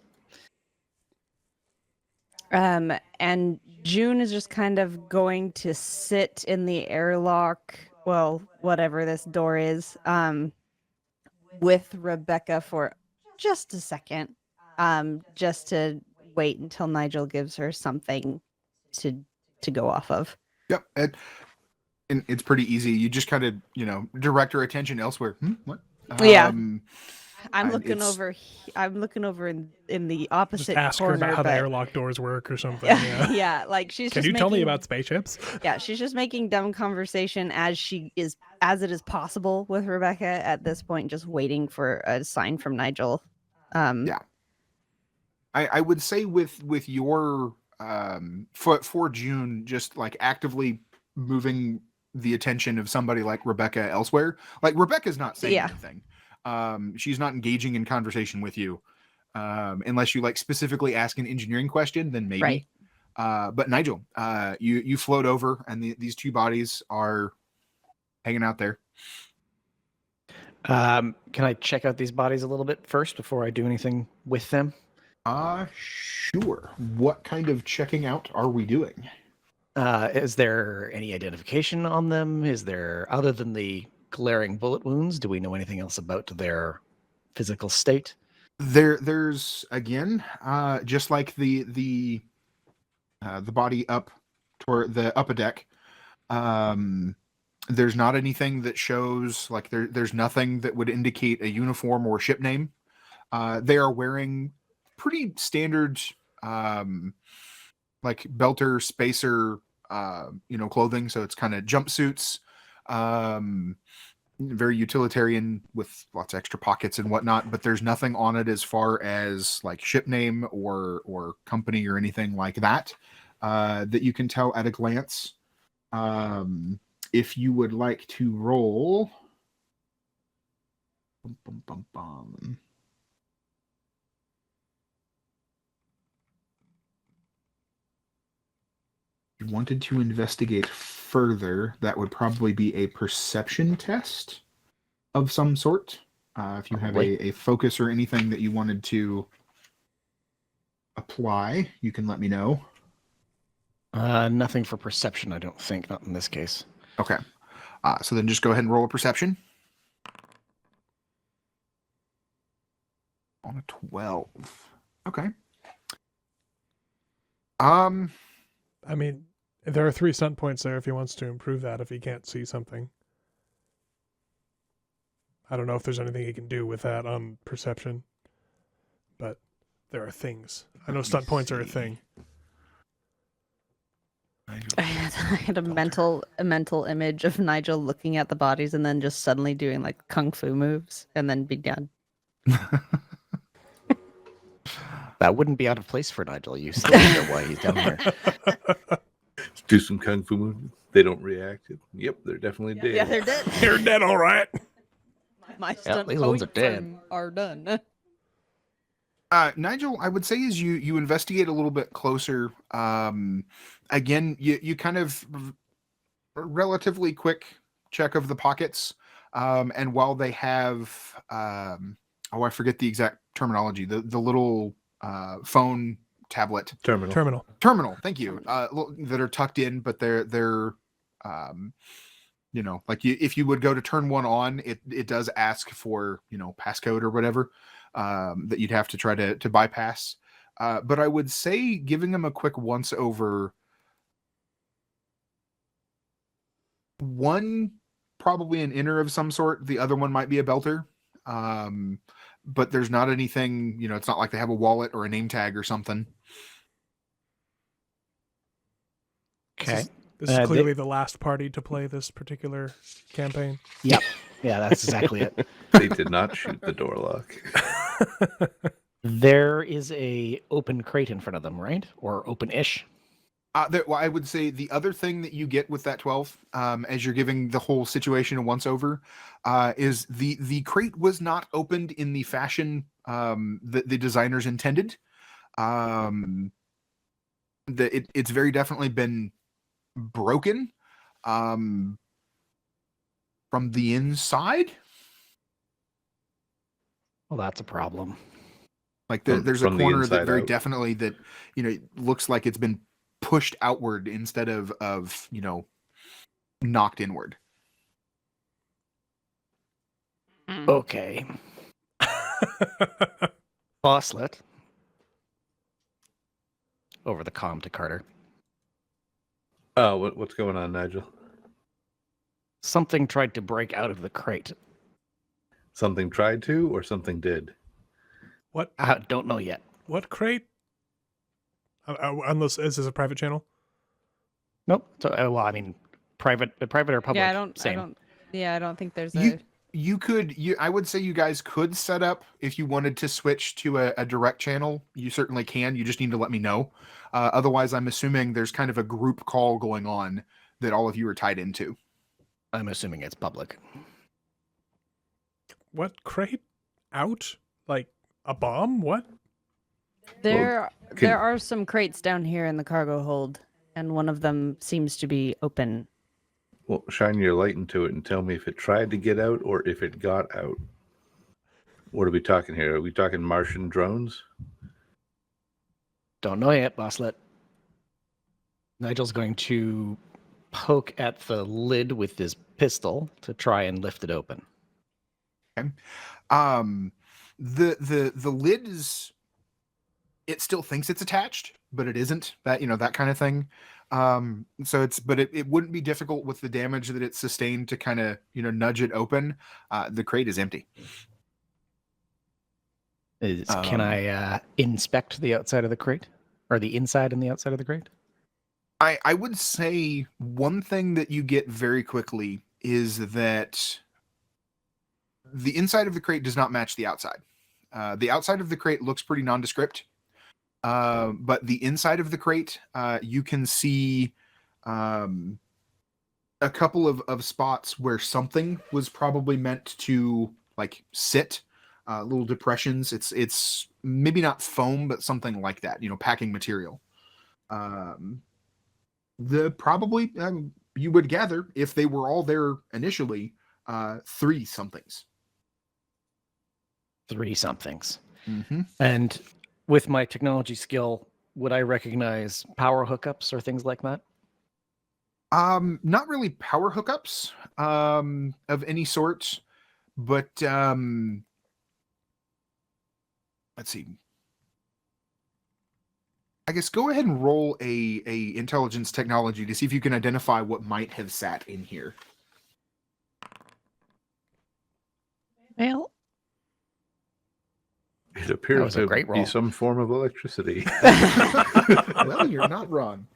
And June is just kind of going to sit in the airlock, well, whatever this door is, with Rebecca for just a second, just to wait until Nigel gives her something to go off of. Yep. And it's pretty easy. You just kind of, direct her attention elsewhere. What? Yeah. I'm and looking it's- over. I'm looking over in the Just opposite ask her corner. about how the but- airlock doors work or something. Yeah. yeah, like she's. Can just you tell me making- about spaceships? Yeah, she's just making dumb conversation as it is possible with Rebecca at this point, just waiting for a sign from Nigel. Yeah. I would say with your for June, just like actively moving the attention of somebody like Rebecca elsewhere. Like Rebecca's not saying Yeah. anything. She's not engaging in conversation with you. Unless you like specifically ask an engineering question, then maybe. Right. But Nigel, you float over, and these two bodies are hanging out there. Can I check out these bodies a little bit first before I do anything with them? Sure. What kind of checking out are we doing? Is there any identification on them? Is there, other than the glaring bullet wounds, do we know anything else about their physical state? There's again, just like the body up toward the upper deck. There's not anything that shows like there's nothing that would indicate a uniform or ship name. They are wearing pretty standard, like belter spacer, clothing. So it's kind of jumpsuits, very utilitarian with lots of extra pockets and whatnot. But there's nothing on it as far as like ship name or company or anything like that that you can tell at a glance. If you would like to roll. If you wanted to investigate further, that would probably be a perception test of some sort. If you have a focus or anything that you wanted to apply, you can let me know. Nothing for perception, I don't think. Not in this case. Okay. So then just go ahead and roll a perception. On a 12. Okay. I mean, there are 3 stunt points there if he wants to improve that, if he can't see something. I don't know if there's anything he can do with that on perception, but there are things. I know stunt points are a thing. I had a mental image of Nigel looking at the bodies and then just suddenly doing like kung fu moves and then be done. That wouldn't be out of place for Nigel. You still know why he's down here. Do some kung fu moves. They don't react. Yep, they're definitely dead. Yeah, they're dead. You're dead, all right. My stunt these ones are points dead. are done. Nigel, I would say as you investigate a little bit closer, again, you kind of relatively quick check of the pockets, and while they have, I forget the exact terminology, the little phone tablet Terminal. terminal. Thank you. That are tucked in, but they're like if you would go to turn one on, it does ask for passcode or whatever. That you'd have to try to bypass. But I would say giving them a quick once over, one probably an inner of some sort, the other one might be a belter. But there's not anything, it's not like they have a wallet or a name tag or something. Okay. This is clearly the last party to play this particular campaign. Yep. Yeah, that's exactly it. They did not shoot the door lock. There is a open crate in front of them, right? Or open-ish. Well, I would say the other thing that you get with that 12, as you're giving the whole situation a once over, is the crate was not opened in the fashion that the designers intended. It's very definitely been broken from the inside. Well, that's a problem. Like there's a corner that very out. definitely that looks like it's been pushed outward instead of knocked inward. Okay. Bosslet. Over the comm to Carter. Oh, what's going on, Nigel? Something tried to break out of the crate. Something tried to, or something did? What? Don't know yet. What crate? Unless is this a private channel? Nope. So, well, I mean, private or public. Yeah, I don't think there's a. I would say you guys could set up if you wanted to switch to a direct channel. You certainly can. You just need to let me know. Otherwise, I'm assuming there's kind of a group call going on that all of you are tied into. I'm assuming it's public. What crate? Out? Like a bomb? What? There are some crates down here in the cargo hold, and one of them seems to be open. Well, shine your light into it and tell me if it tried to get out or if it got out. What are we talking here? Are we talking Martian drones? Don't know yet, Bosslet. Nigel's going to poke at the lid with his pistol to try and lift it open. Okay. The lid is, it still thinks it's attached, but it isn't. That kind of thing. So it wouldn't be difficult with the damage that it sustained to kind of nudge it open. The crate is empty. Can I inspect the outside of the crate, or the inside and the outside of the crate? I would say one thing that you get very quickly is that the inside of the crate does not match the outside. The outside of the crate looks pretty nondescript. But the inside of the crate, you can see a couple of spots where something was probably meant to sit, little depressions. It's maybe not foam, but something like that, packing material. You would gather, if they were all there initially, 3 somethings. 3 somethings. Mm-hmm. And with my technology skill, would I recognize power hookups or things like that? Not really power hookups of any sort, but let's see. I guess go ahead and roll a intelligence technology to see if you can identify what might have sat in here. Well, It appears to great be roll. some form of electricity. Well, you're not wrong.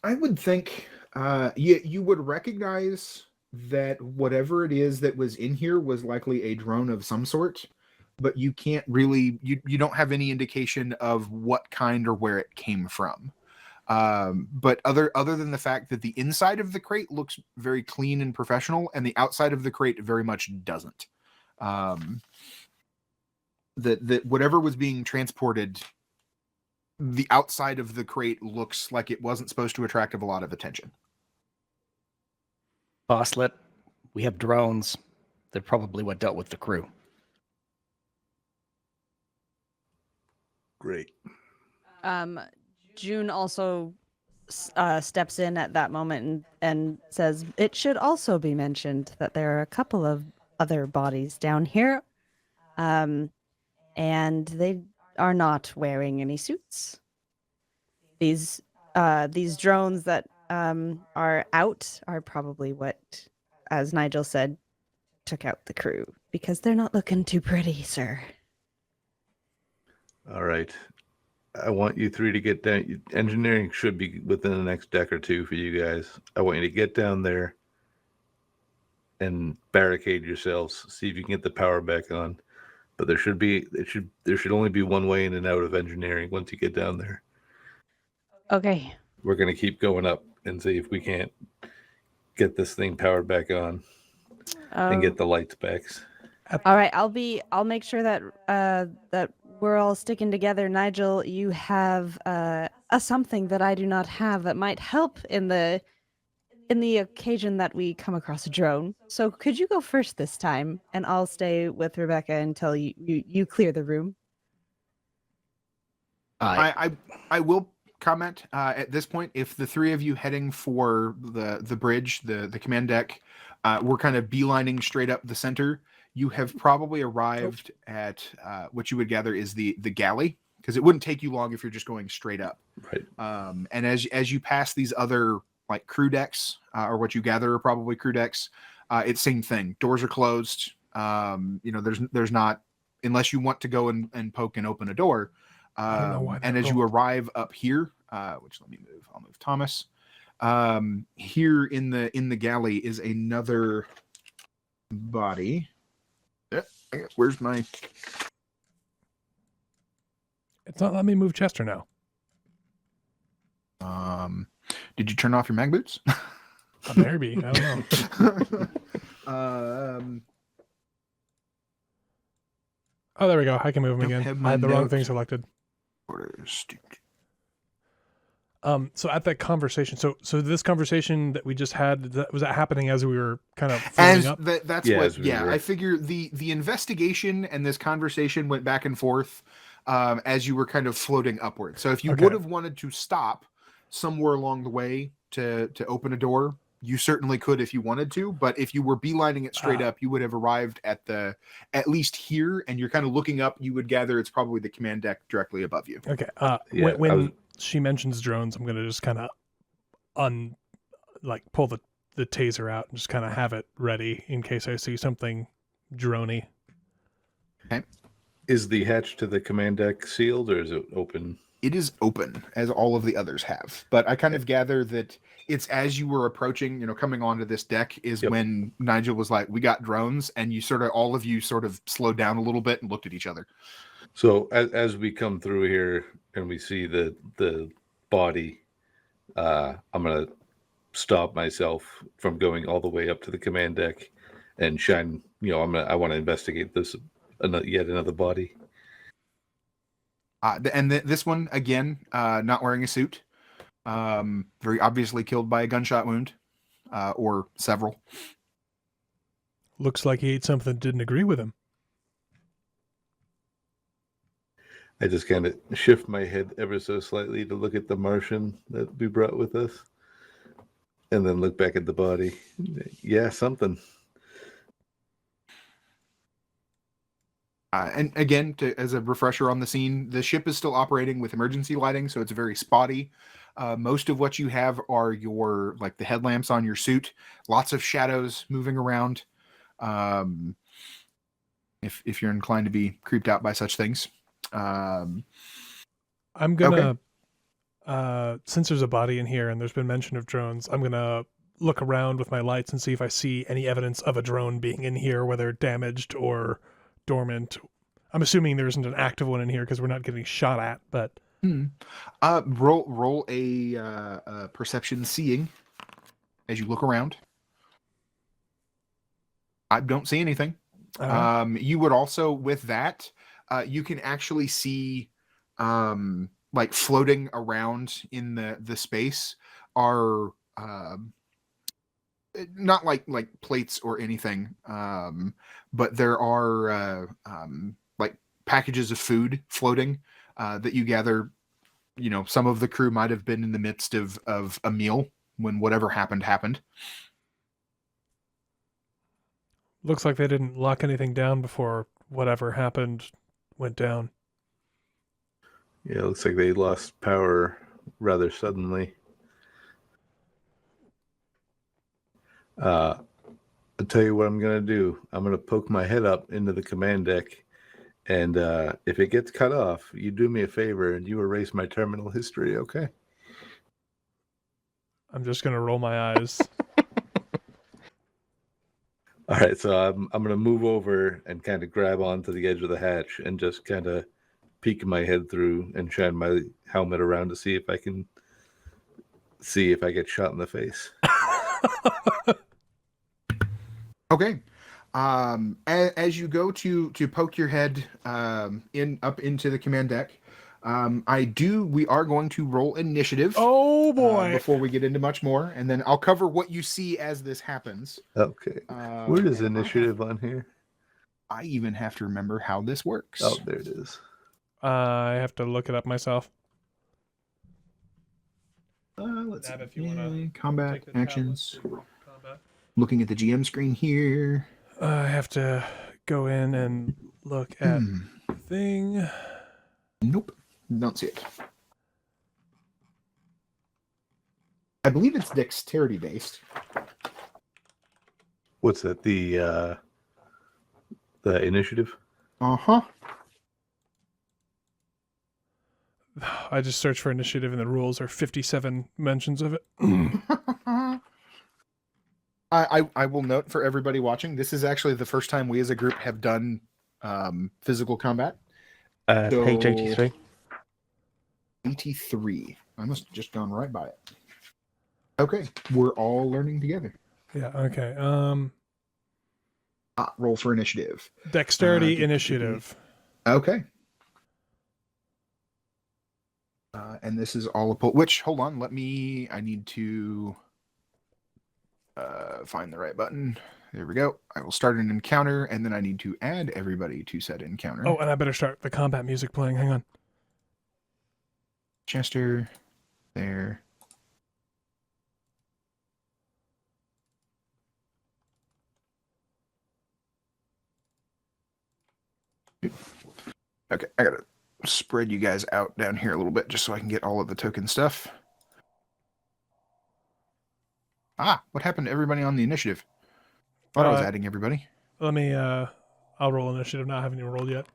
I would think you would recognize that whatever it is that was in here was likely a drone of some sort, but you can't really, you don't have any indication of what kind or where it came from. But other than the fact that the inside of the crate looks very clean and professional, and the outside of the crate very much doesn't. That whatever was being transported, the outside of the crate looks like it wasn't supposed to attract a lot of attention. Bosslet, we have drones. They're probably what dealt with the crew. Great. June also steps in at that moment and says, "It should also be mentioned that there are a couple of other bodies down here, and they are not wearing any suits. These drones that are out are probably what, as Nigel said, took out the crew because they're not looking too pretty, sir." All right. I want you three to get down. Engineering should be within the next deck or two for you guys. I want you to get down there and barricade yourselves. See if you can get the power back on. But there should only be one way in and out of engineering once you get down there. Okay. We're gonna keep going up and see if we can't get this thing powered back on and get the lights back. All right, I'll make sure that that we're all sticking together. Nigel, you have a something that I do not have that might help in the occasion that we come across a drone. So could you go first this time, and I'll stay with Rebecca until you clear the room. I will comment at this point, if the three of you heading for the bridge, the command deck, we're kind of beelining straight up the center, you have probably arrived at what you would gather is the galley, because it wouldn't take you long if you're just going straight up. Right. And as you pass these other like crew decks, or what you gather are probably crew decks, it's same thing. Doors are closed. There's not, unless you want to go and poke and open a door. I don't know why. And as you arrive up here, which let me move, I'll move Thomas. Here in the galley is another body. Where's my? It's not letting me move Chester now. Did you turn off your mag boots? Maybe. I don't know. Oh, there we go. I can move him again. I had the wrong thing selected. So at that conversation, so this conversation that we just had, was that happening as we were kind of floating up? I figure the investigation and this conversation went back and forth as you were kind of floating upward. So if you would have wanted to stop somewhere along the way to open a door, you certainly could if you wanted to. But if you were beelining it straight up, you would have arrived at least here, and you're kind of looking up. You would gather it's probably the command deck directly above you. Okay. When she mentions drones, I'm gonna just kind of pull the taser out and just kind of have it ready in case I see something droney. Okay. Is the hatch to the command deck sealed or is it open? It is open, as all of the others have. But I kind of gather that it's as you were approaching, coming onto this deck is when Nigel was like, "We got drones," and all of you sort of slowed down a little bit and looked at each other. So as we come through here and we see the body, I'm gonna stop myself from going all the way up to the command deck and shine. I want to investigate this yet another body. This one again, not wearing a suit, very obviously killed by a gunshot wound, or several. Looks like he ate something that didn't agree with him. I just kind of shift my head ever so slightly to look at the Martian that we brought with us, and then look back at the body. Yeah, something. And again, as a refresher on the scene, the ship is still operating with emergency lighting, so it's very spotty. Most of what you have are the headlamps on your suit, lots of shadows moving around. If you're inclined to be creeped out by such things. I'm gonna, since there's a body in here and there's been mention of drones, I'm gonna look around with my lights and see if I see any evidence of a drone being in here, whether damaged or dormant. I'm assuming there isn't an active one in here because we're not getting shot at, but roll a perception seeing as you look around. I don't see anything. You would also, with that, you can actually see floating around in the space are not like plates or anything, but there are packages of food floating that you gather some of the crew might have been in the midst of a meal when whatever happened. Looks like they didn't lock anything down before whatever happened went down. Yeah, it looks like they lost power rather suddenly. I'll tell you what I'm going to do. I'm going to poke my head up into the command deck, and if it gets cut off, you do me a favor and you erase my terminal history, okay? I'm just going to roll my eyes. All right, so I'm going to move over and kind of grab onto the edge of the hatch and just kind of peek my head through and shine my helmet around to see if I get shot in the face. Okay. As you go to poke your head up into the command deck, we are going to roll initiative. Oh boy! Before we get into much more, and then I'll cover what you see as this happens. Okay. Where is initiative on here? I even have to remember how this works. Oh, there it is. I have to look it up myself. Let's see. If you wanna combat take the actions. Combat. Looking at the GM screen here. I have to go in and look at the thing. Nope, don't see it. I believe it's dexterity based. What's that? The initiative? Uh-huh. I just searched for initiative and the rules are 57 mentions of it. I will note for everybody watching, this is actually the first time we as a group have done physical combat. Page 83. 83. I must have just gone right by it. Okay, we're all learning together. Yeah, okay. Roll for initiative. Dexterity initiative. Okay. And this is all which, hold on, I need to find the right button. There we go. I will start an encounter, and then I need to add everybody to said encounter. Oh, and I better start the combat music playing. Hang on. Chester. There. Okay, I gotta spread you guys out down here a little bit just so I can get all of the token stuff. What happened to everybody on the initiative? Thought I was adding everybody. Let me, I'll roll initiative, not having even rolled yet.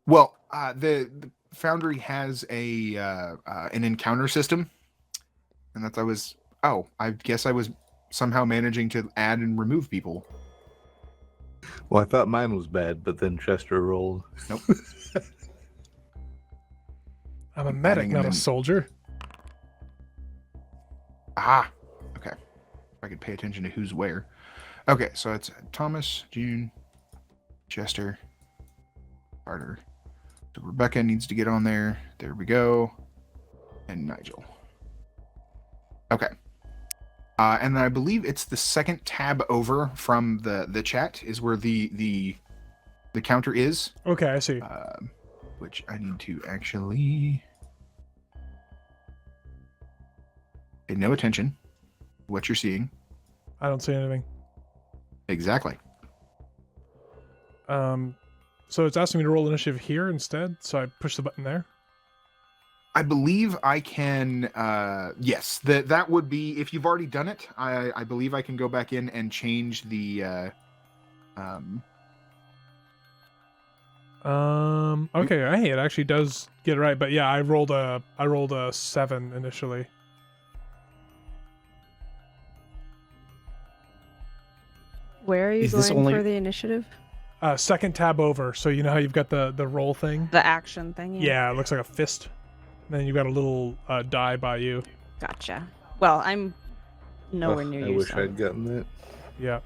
Well, the Foundry has an encounter system, and I guess I was somehow managing to add and remove people. Well, I thought mine was bad, but then Chester rolled. Nope. I'm a medic, not a soldier. Okay. If I could pay attention to who's where. Okay, so it's Thomas, June, Chester, Carter. So Rebecca needs to get on there. There we go. And Nigel. Okay. And I believe it's the second tab over from the chat is where the counter is. Okay, I see. Which I need to actually pay no attention to what you're seeing. I don't see anything. Exactly. So it's asking me to roll initiative here instead, so I push the button there. I believe I can. Yes, that would be if you've already done it. I believe I can go back in and change the. Okay, hey, it actually does get it right, but yeah, I rolled a 7 initially. Where are you Is this going only- for the initiative? Second tab over, so you know how you've got the roll thing? The action thing? Yeah, it looks like a fist. And then you've got a little die by you. Gotcha. Well, I'm nowhere near I you. wish so. I'd gotten that. Yeah.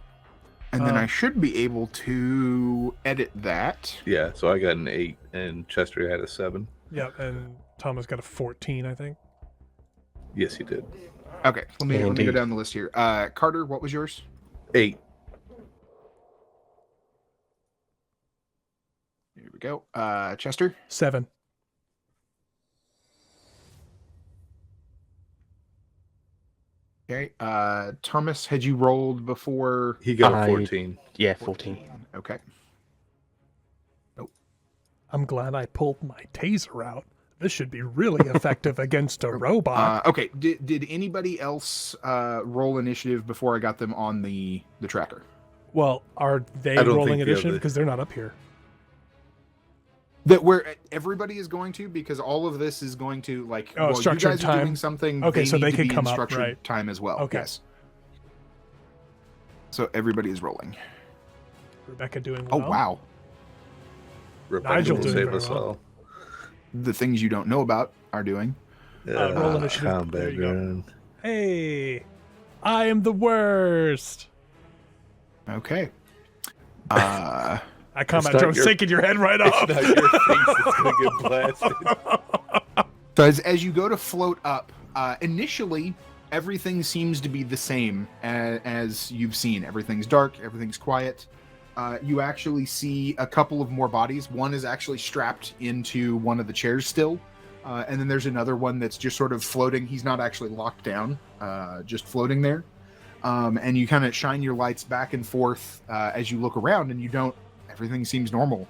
And then I should be able to edit that. Yeah, so I got an 8, and Chester had a 7. Yep, and Thomas got a 14, I think. Yes, he did. Okay, let me go Indeed. down the list here. Carter, what was yours? 8. Here we go. Chester? 7. Okay. Thomas, had you rolled before? He got I- a 14. Yeah, 14. Okay. I'm glad I pulled my taser out. This should be really effective against a robot. Okay. Did anybody else roll initiative before I got them on the tracker? Well, are they I don't rolling think the initiative other- because they're not up here? That where everybody is going to, because all of this is going to like. Oh, well, structured you guys time. are doing something. Okay, so need they to could be come in up, structured right. time as well. Okay. Yes. So everybody is rolling. Rebecca doing Oh well. wow, Rebecca Nigel will doing save very us well. all. the things you don't know about are doing. Roll initiative. There Combat you go. run. Hey, I am the worst. Okay. That combat not drone your- sinking your head right It's off. not your face that's gonna get blasted. So as you go to float up, initially everything seems to be the same as you've seen. Everything's dark, everything's quiet. You actually see a couple of more bodies. One is actually strapped into one of the chairs still, and then there's another one that's just sort of floating. He's not actually locked down, just floating there. And you kind of shine your lights back and forth as you look around, and you don't. Everything seems normal.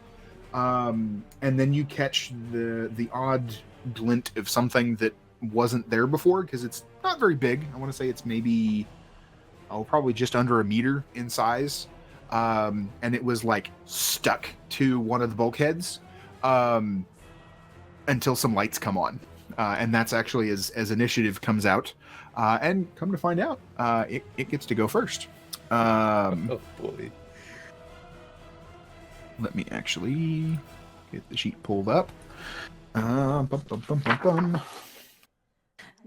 And then you catch the odd glint of something that wasn't there before, because it's not very big. I want to say it's maybe probably just under a meter in size. And it was like stuck to one of the bulkheads until some lights come on. And that's actually as initiative comes out. And come to find out, it gets to go first. Oh boy. Let me actually get the sheet pulled up. Bum, bum, bum, bum, bum.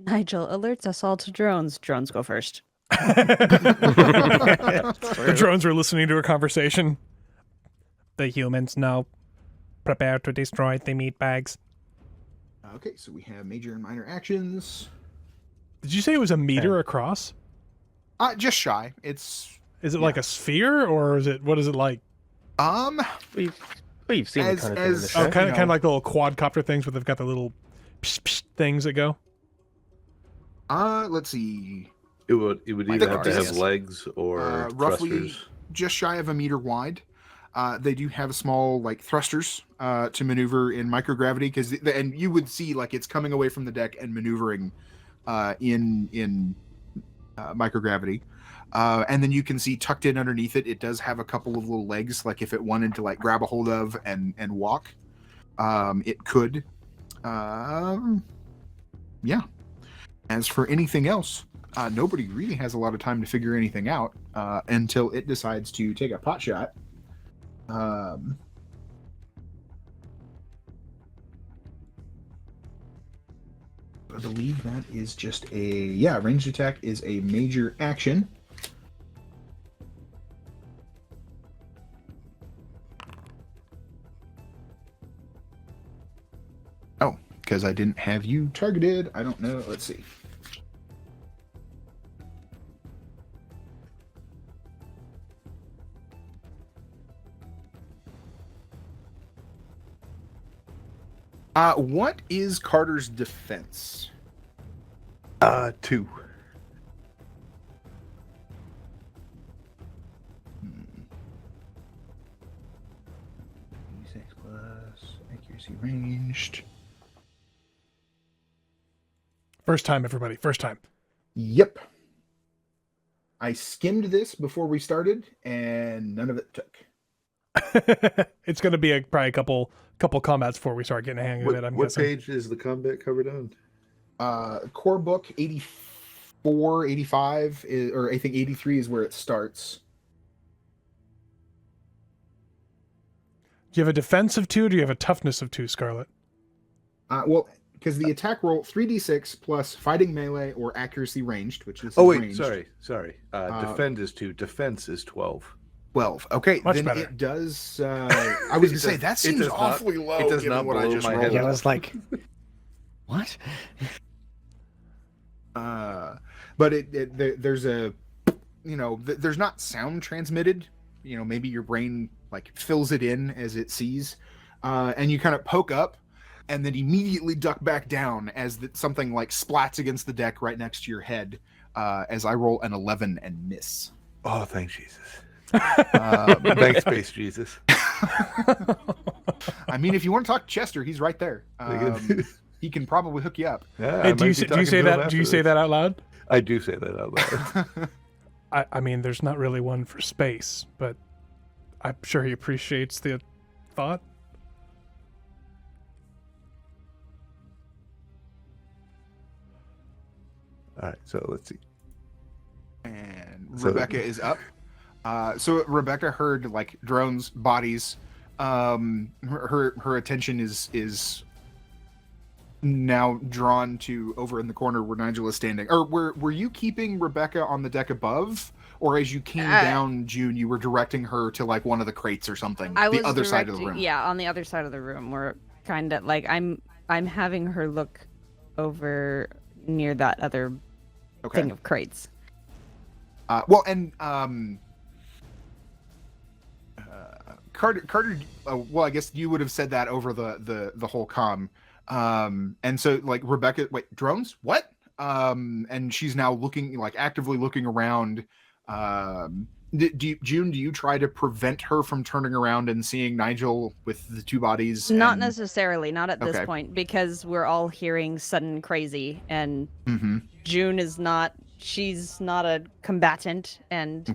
Nigel alerts us all to drones. Drones go first. The drones were listening to a conversation. The humans now prepare to destroy the meat bags. Okay, so we have major and minor actions. Did you say it was a meter across? Just shy. It's Is it like a sphere, or is it, what is it like? We've seen As- the kind of thing in the as- show. Oh, you kind know. of like the little quadcopter things where they've got the little psh, psh things that go. let's see. It would My either have to goodness. have legs or Roughly thrusters. just shy of a meter wide. They do have small like thrusters to maneuver in microgravity, because and you would see like it's coming away from the deck and maneuvering in microgravity. And then you can see tucked in underneath it, it does have a couple of little legs, like if it wanted to like grab a hold of and walk, it could. Yeah. As for anything else, nobody really has a lot of time to figure anything out until it decides to take a pot shot. I believe that is just a ranged attack is a major action. Oh, because I didn't have you targeted. I don't know. Let's see. What is Carter's defense? 2. D6 plus accuracy ranged. First time, everybody. First time. Yep. I skimmed this before we started, and none of it took. It's going to be probably a couple combats before we start getting a hang of it, I'm What guessing. page is the combat covered on? Core book 84, 85, or I think 83 is where it starts. Do you have a defense of 2, or do you have a toughness of 2, Scarlett? Well, because the attack roll 3d6 plus fighting melee or accuracy ranged, which is Oh wait, ranged, sorry. Defend is 2. Defense is 12. 12. Okay, Much then better. it does. I was gonna say that seems does not- awfully low. it does given not what I blow just my rolled. head Yeah, I up. was like, what? But there's a, there's not sound transmitted. Maybe your brain like fills it in as it sees, and you kind of poke up, and then immediately duck back down as something like splats against the deck right next to your head, as I roll an 11 and miss. Oh, thanks, Jesus. Thanks, Space Jesus. I mean, if you want to talk to Chester, he's right there. He can probably hook you up. Yeah, Hey, do you say that? Do you say that out loud? I do say that out loud. I mean, there's not really one for space, but I'm sure he appreciates the thought. All right, so let's see. And So- Rebecca is up. So Rebecca heard like drones, bodies. Her attention is now drawn to over in the corner where Nigel is standing. Or were you keeping Rebecca on the deck above, or as you came down, June, you were directing her to like one of the crates or something? I was the other side of the room. Yeah, on the other side of the room. We're kind of like I'm having her look over near that other thing of crates. Carter. Well, I guess you would have said that over the whole comm. And so like Rebecca, wait, drones? What? And she's now looking, like actively looking around. June, do you try to prevent her from turning around and seeing Nigel with the two bodies? Not necessarily, not at this point, because we're all hearing sudden crazy, and June is not. She's not a combatant, and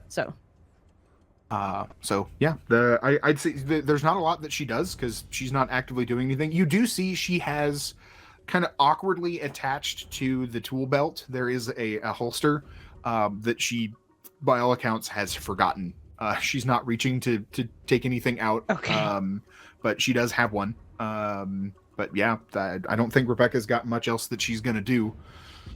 so. So yeah, I'd say there's not a lot that she does because she's not actively doing anything. You do see she has kind of awkwardly attached to the tool belt. There is a holster that she, by all accounts, has forgotten. She's not reaching to take anything out. But she does have one. But yeah, I don't think Rebecca's got much else that she's gonna do.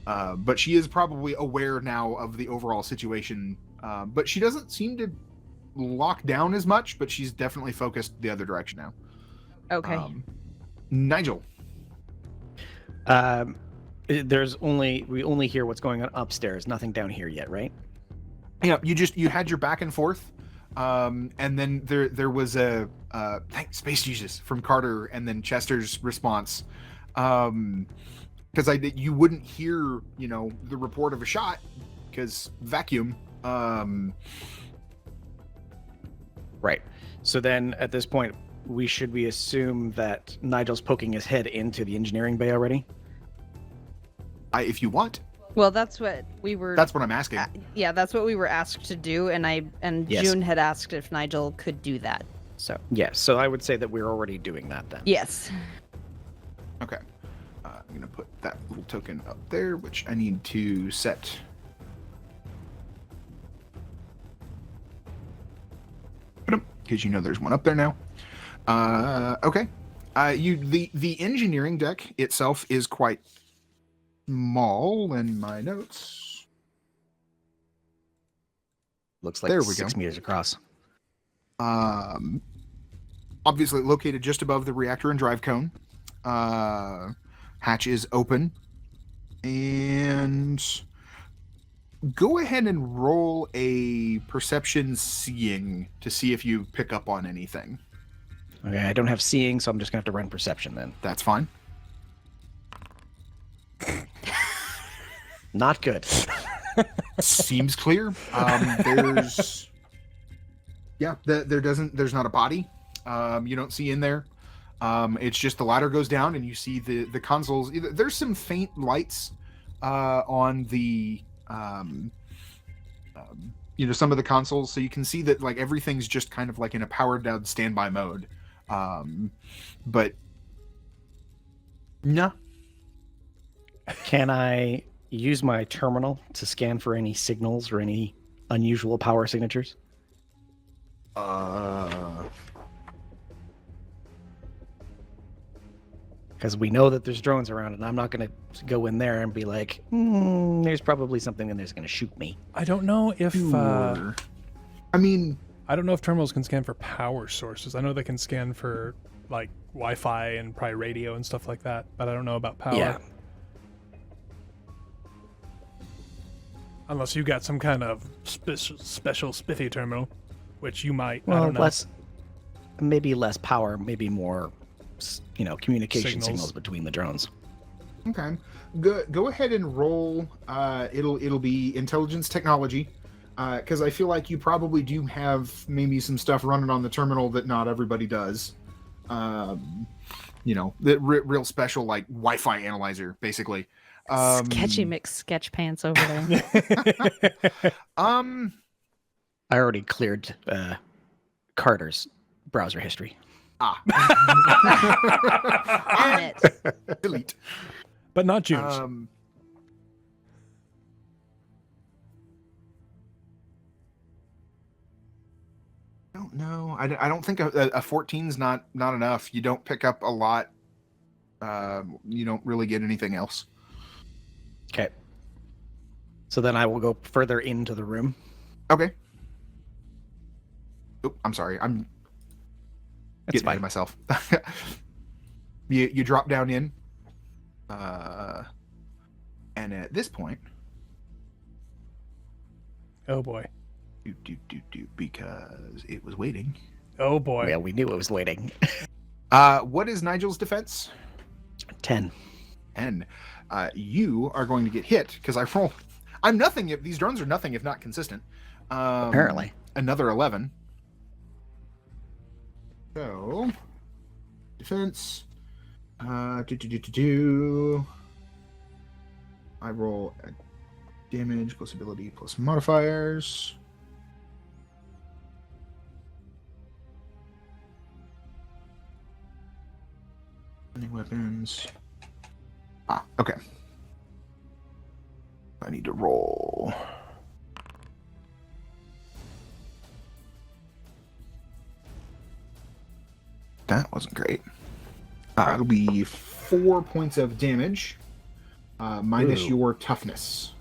But she is probably aware now of the overall situation. But she doesn't seem to lock down as much, but she's definitely focused the other direction now. Nigel. We only hear what's going on upstairs, nothing down here yet, right? Yeah, you had your back and forth, and then there was a thanks Space Jesus from Carter, and then Chester's response, because you wouldn't hear the report of a shot because vacuum. Right. So then at this point, we assume that Nigel's poking his head into the engineering bay already? If you want. Well, that's what we were. That's what I'm asking. Yeah, that's what we were asked to do, and Yes. June had asked if Nigel could do that. So. Yes. So I would say that we're already doing that then. Yes. Okay. I'm gonna put that little token up there, which I need to set. Because there's one up there now. Okay. The engineering deck itself is quite small in my notes. Looks like there we 6 meters across. Obviously located just above the reactor and drive cone. Hatch is open. And go ahead and roll a perception seeing to see if you pick up on anything. Okay, I don't have seeing, so I'm just gonna have to run perception then. That's fine. Not good. Seems clear. There's not a body. You don't see in there. It's just the ladder goes down and you see the consoles. There's some faint lights on the some of the consoles, so you can see that like everything's just kind of like in a powered down standby mode. But no. Can I use my terminal to scan for any signals or any unusual power signatures? Because we know that there's drones around, and I'm not going to go in there and be like, there's probably something in there's going to shoot me. I don't know if I don't know if terminals can scan for power sources. I know they can scan for like Wi-Fi and probably radio and stuff like that, but I don't know about power. Yeah. Unless you got some kind of special spiffy terminal, which you might. I Well, don't know. maybe less power, maybe more, communication Signals. signals between the drones. Okay. Go ahead and roll. It'll be intelligence technology, because I feel like you probably do have maybe some stuff running on the terminal that not everybody does. The real special like Wi-Fi analyzer, basically. Sketchy mix sketch pants over there. I already cleared Carter's browser history. On it. Delete. But not June's. I don't know. I don't think a 14's not enough. You don't pick up a lot. You don't really get anything else. Okay. So then I will go further into the room. Okay. Oh, I'm sorry. I'm getting ahead of myself. You drop down in. And at this point, Oh boy. because it was waiting. Oh boy. Yeah, we knew it was waiting. What is Nigel's defense? 10. And you are going to get hit because I roll. I'm nothing if these drones are nothing if not consistent. Apparently. Another 11. So defense. I roll damage plus ability plus modifiers. Any weapons? Okay. I need to roll. That wasn't great. It'll be 4 points of damage, minus your toughness.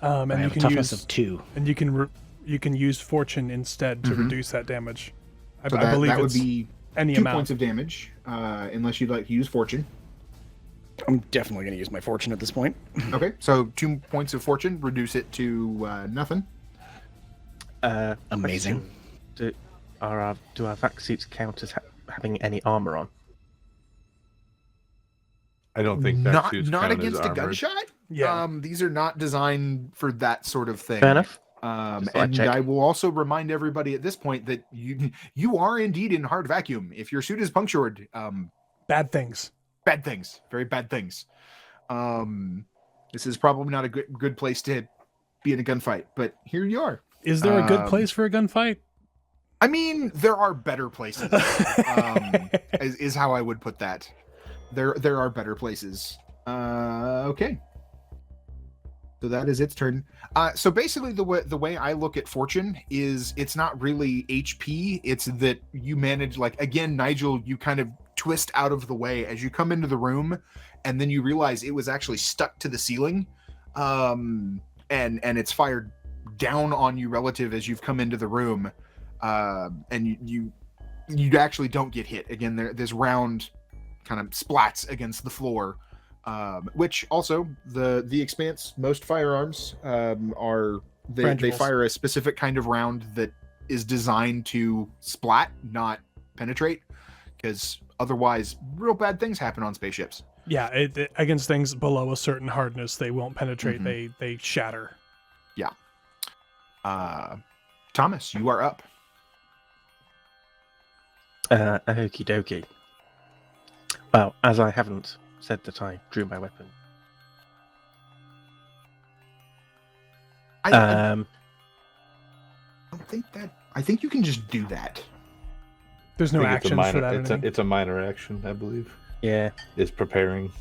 And I you have a can toughness use of 2. and you can use fortune instead to Mhm. reduce that damage. So I believe that would it's be any 2 amount. points of damage, unless you'd like to use fortune. I'm definitely going to use my fortune at this point. Okay, so 2 points of fortune, reduce it to nothing. Amazing. question. Do our vac suits count as having any armor on? I don't think that Not suits not count as against a armored. gunshot. Yeah. These are not designed for that sort of thing. Fair enough. And thought I'd check. I will also remind everybody at this point that you are indeed in hard vacuum. If your suit is punctured, Bad things. bad things, very bad things. This is probably not a good place to be in a gunfight, but here you are. Is there a good place for a gunfight? I mean, there are better places. Is how I would put that. There are better places. Okay. So that is its turn. So basically, the way I look at fortune is it's not really HP. It's that you manage, like, again, Nigel, you kind of twist out of the way as you come into the room, and then you realize it was actually stuck to the ceiling, and it's fired down on you relative as you've come into the room, and you actually don't get hit. Again, this round kind of splats against the floor. Which also the Expanse, most firearms are they Frangibles. fire a specific kind of round that is designed to splat, not penetrate, because otherwise real bad things happen on spaceships. Yeah, against things below a certain hardness, they won't penetrate. Mhm. They shatter. Thomas, you are up. Okie dokie. Well, as I haven't said that I drew my weapon. I don't think that. I think you can just do that. There's I no think it's a actions for minor- that. or anything? It's a minor action, I believe. Yeah. Is preparing.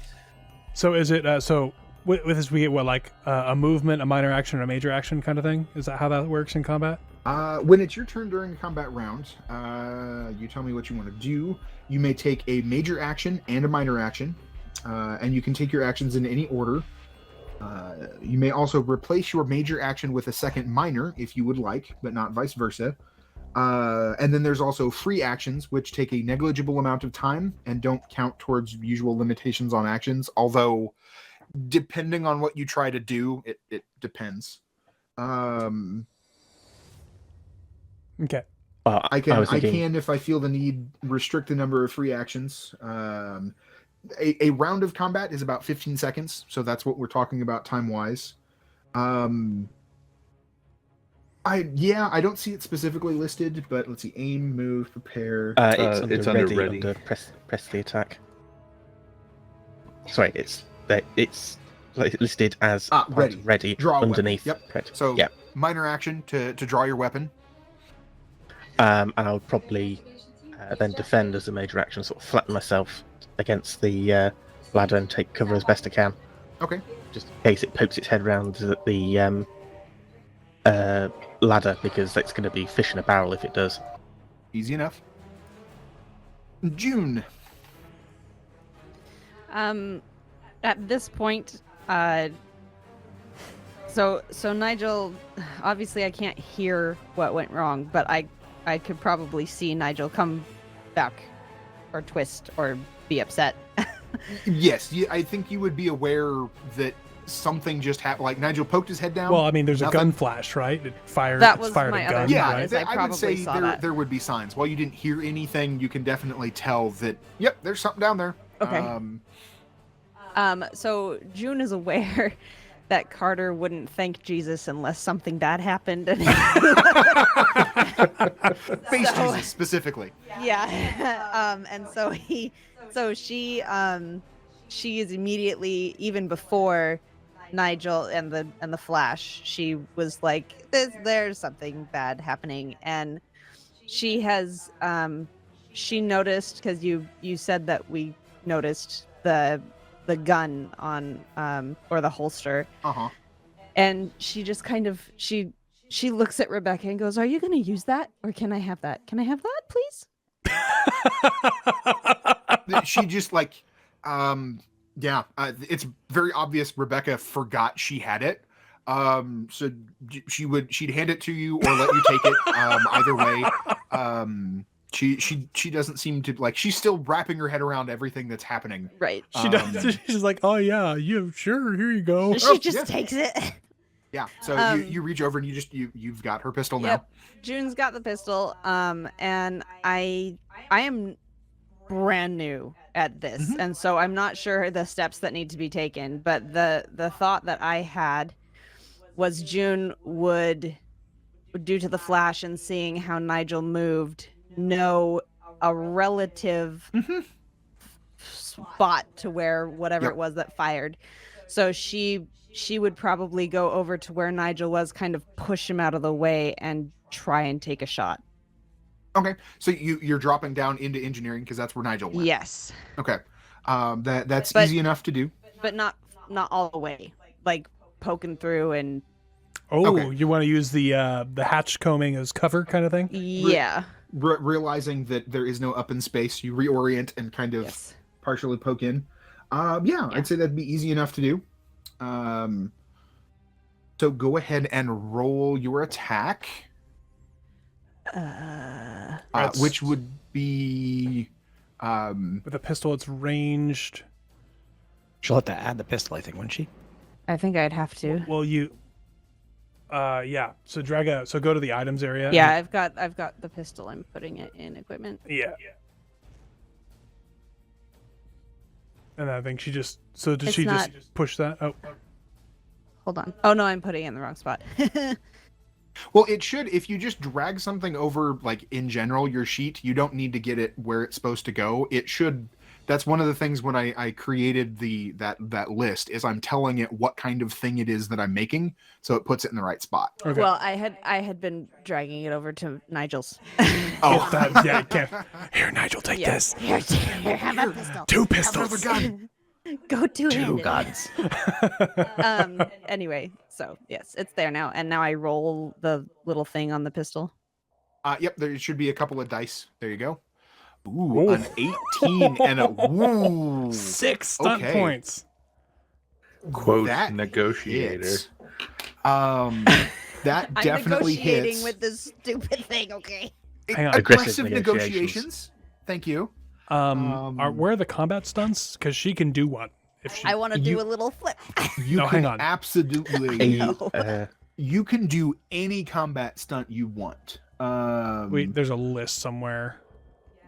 So is it so with this we get what, like a movement, a minor action, or a major action kind of thing? Is that how that works in combat? When it's your turn during a combat round, you tell me what you want to do. You may take a major action and a minor action, and you can take your actions in any order. You may also replace your major action with a second minor if you would like, but not vice versa. And then there's also free actions, which take a negligible amount of time and don't count towards usual limitations on actions, although depending on what you try to do, it depends. Okay. Well, I can, was thinking, if I feel the need, restrict the number of free actions. a round of combat is about 15 seconds, so that's what we're talking about time-wise. I don't see it specifically listed, but let's see. Aim, move, prepare. It's under ready. Under press the attack. Sorry, it's listed as ready Draw a weapon. underneath. Yep. Correct. So yeah. minor action to draw your weapon. And I would probably then defend as a major action, sort of flatten myself against the ladder and take cover as best I can. Okay. Just in case it pokes its head round the ladder, because that's going to be fish in a barrel if it does. Easy enough. June. At this point, so Nigel, obviously I can't hear what went wrong, but I could probably see Nigel come back or twist or be upset. Yes, I think you would be aware that something just happened. Like Nigel poked his head down. Well, I mean, there's a gun flash, right? It fired. That was fired my a other gun. Yeah, right? I would say there would be signs. While you didn't hear anything, you can definitely tell that. Yep, there's something down there. Okay. So June is aware that Carter wouldn't thank Jesus unless something bad happened. Face Jesus specifically. Yeah. And so she is immediately, even before Nigel and the Flash, she was like, there's something bad happening, and she has she noticed, because you said that we noticed the gun on or the holster. Uh-huh. And she just kind of she looks at Rebecca and goes, "Are you going to use that, or can I have that? Can I have that, please?" She just like it's very obvious Rebecca forgot she had it. So she'd hand it to you or let you take it. Either way. She doesn't seem to, like, she's still wrapping her head around everything that's happening. Right. She does. She's like, "Oh yeah, sure, here you go." She just takes it. Yeah. So you reach over and you've got her pistol now. Yep. June's got the pistol. And I am brand new at this, and so I'm not sure the steps that need to be taken. But the thought that I had was June would, due to the flash and seeing how Nigel moved, know a relative spot to where whatever it was that fired. So she would probably go over to where Nigel was, kind of push him out of the way and try and take a shot. Okay, so you're dropping down into engineering because that's where Nigel went. Yes. Okay, that's easy enough to do. But not all the way. Like poking through and. Oh, okay. You want to use the hatch combing as cover kind of thing? Yeah. Realizing that there is no up in space, you reorient and kind of partially poke in. Yeah, I'd say that'd be easy enough to do. So go ahead and roll your attack. Which would be with a pistol. It's ranged. She'll have to add the pistol, I think, wouldn't she? I think I'd have to. Well, yeah. So so go to the items area. Yeah, I've got the pistol. I'm putting it in equipment. Yeah. And I think she just. So did she just push that? Oh. Hold on. Oh no, I'm putting it in the wrong spot. Well, it should. If you just drag something over, like in general, your sheet, you don't need to get it where it's supposed to go. It should. That's one of the things when I created that list, is I'm telling it what kind of thing it is that I'm making, so it puts it in the right spot. Okay. Well, I had been dragging it over to Nigel's. Oh, yeah, can't. Here, Nigel, take this. Here, have a pistol. 2 pistols. Go to 2 guns. Anyway, so yes, it's there now, and now I roll the little thing on the pistol. Yep, there should be a couple of dice. There you go. Ooh, an 18 and a 6 stunt points. Quote that negotiator. Hits. That definitely I'm negotiating hits. with this stupid thing. Okay. Hang on. Aggressive negotiations. Thank you. Where are the combat stunts? Because she can do one. If she... I want to do a little flip. You hang on. Absolutely. You can do any combat stunt you want. Wait, there's a list somewhere.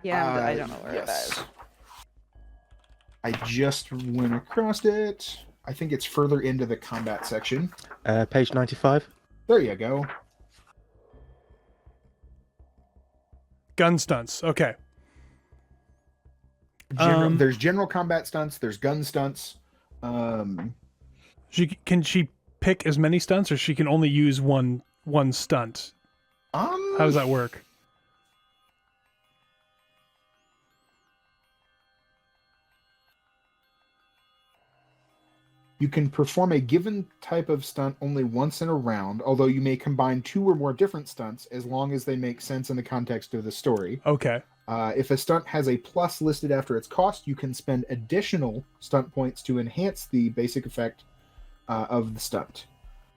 Yeah, I don't know where it is. I just went across it. I think it's further into the combat section. Page 95. There you go. Gun stunts. Okay. There's general combat stunts. There's gun stunts. Can she pick as many stunts, or she can only use one stunt? How does that work? You can perform a given type of stunt only once in a round, although you may combine 2 or more different stunts as long as they make sense in the context of the story. Okay. If a stunt has a plus listed after its cost, you can spend additional stunt points to enhance the basic effect of the stunt.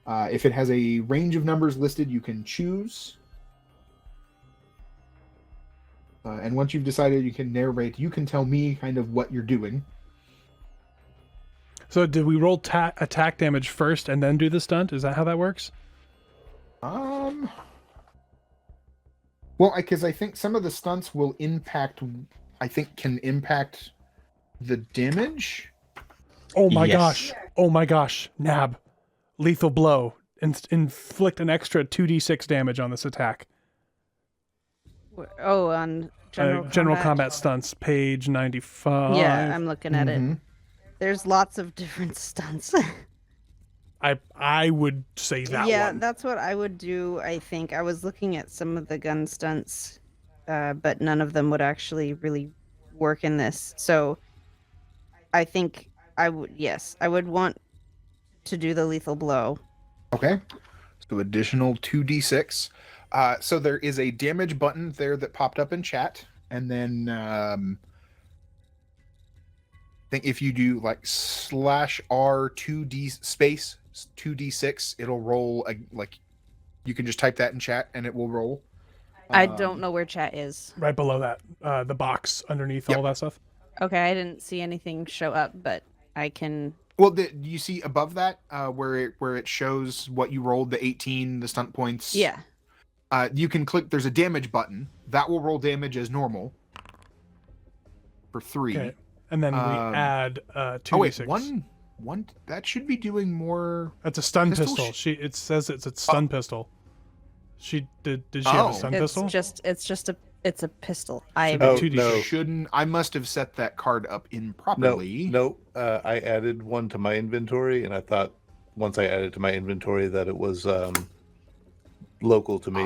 If it has a range of numbers listed, you can choose. And once you've decided, you can narrate. You can tell me kind of what you're doing. So did we roll attack damage first and then do the stunt? Is that how that works? Well, because I think some of the stunts will impact. I think can impact the damage. Oh my Yes. gosh! Oh my gosh! Nab, lethal blow. Inflict an extra 2d6 damage on this attack. Oh, on general combat stunts, page 95. Yeah, I'm looking at Mhm. it. There's lots of different stunts. I would say that yeah, one. that's what I would do. I think I was looking at some of the gun stunts, but none of them would actually really work in this. So I think I would want to do the lethal blow. Okay. So additional 2d6. So there is a damage button there that popped up in chat, and then I think if you do like /R2D space 2d6, it'll roll like you can just type that in chat and it will roll. I don't know where chat is. Right below that, the box underneath Yep. all that stuff. Okay, I didn't see anything show up, but I can. Well, you see above that where it shows what you rolled, the 18, the stunt points. Yeah. You can click. There's a damage button that will roll damage as normal for 3. Okay. And then we add 2d6. Oh wait, one that should be doing more. That's a stun Pistol? pistol. It says it's a stun pistol. Did she have a stun pistol? It's a pistol. I Oh, 2d6. no. Shouldn't I must have set that card up improperly. No. I added one to my inventory, and I thought once I added to my inventory that it was local to me.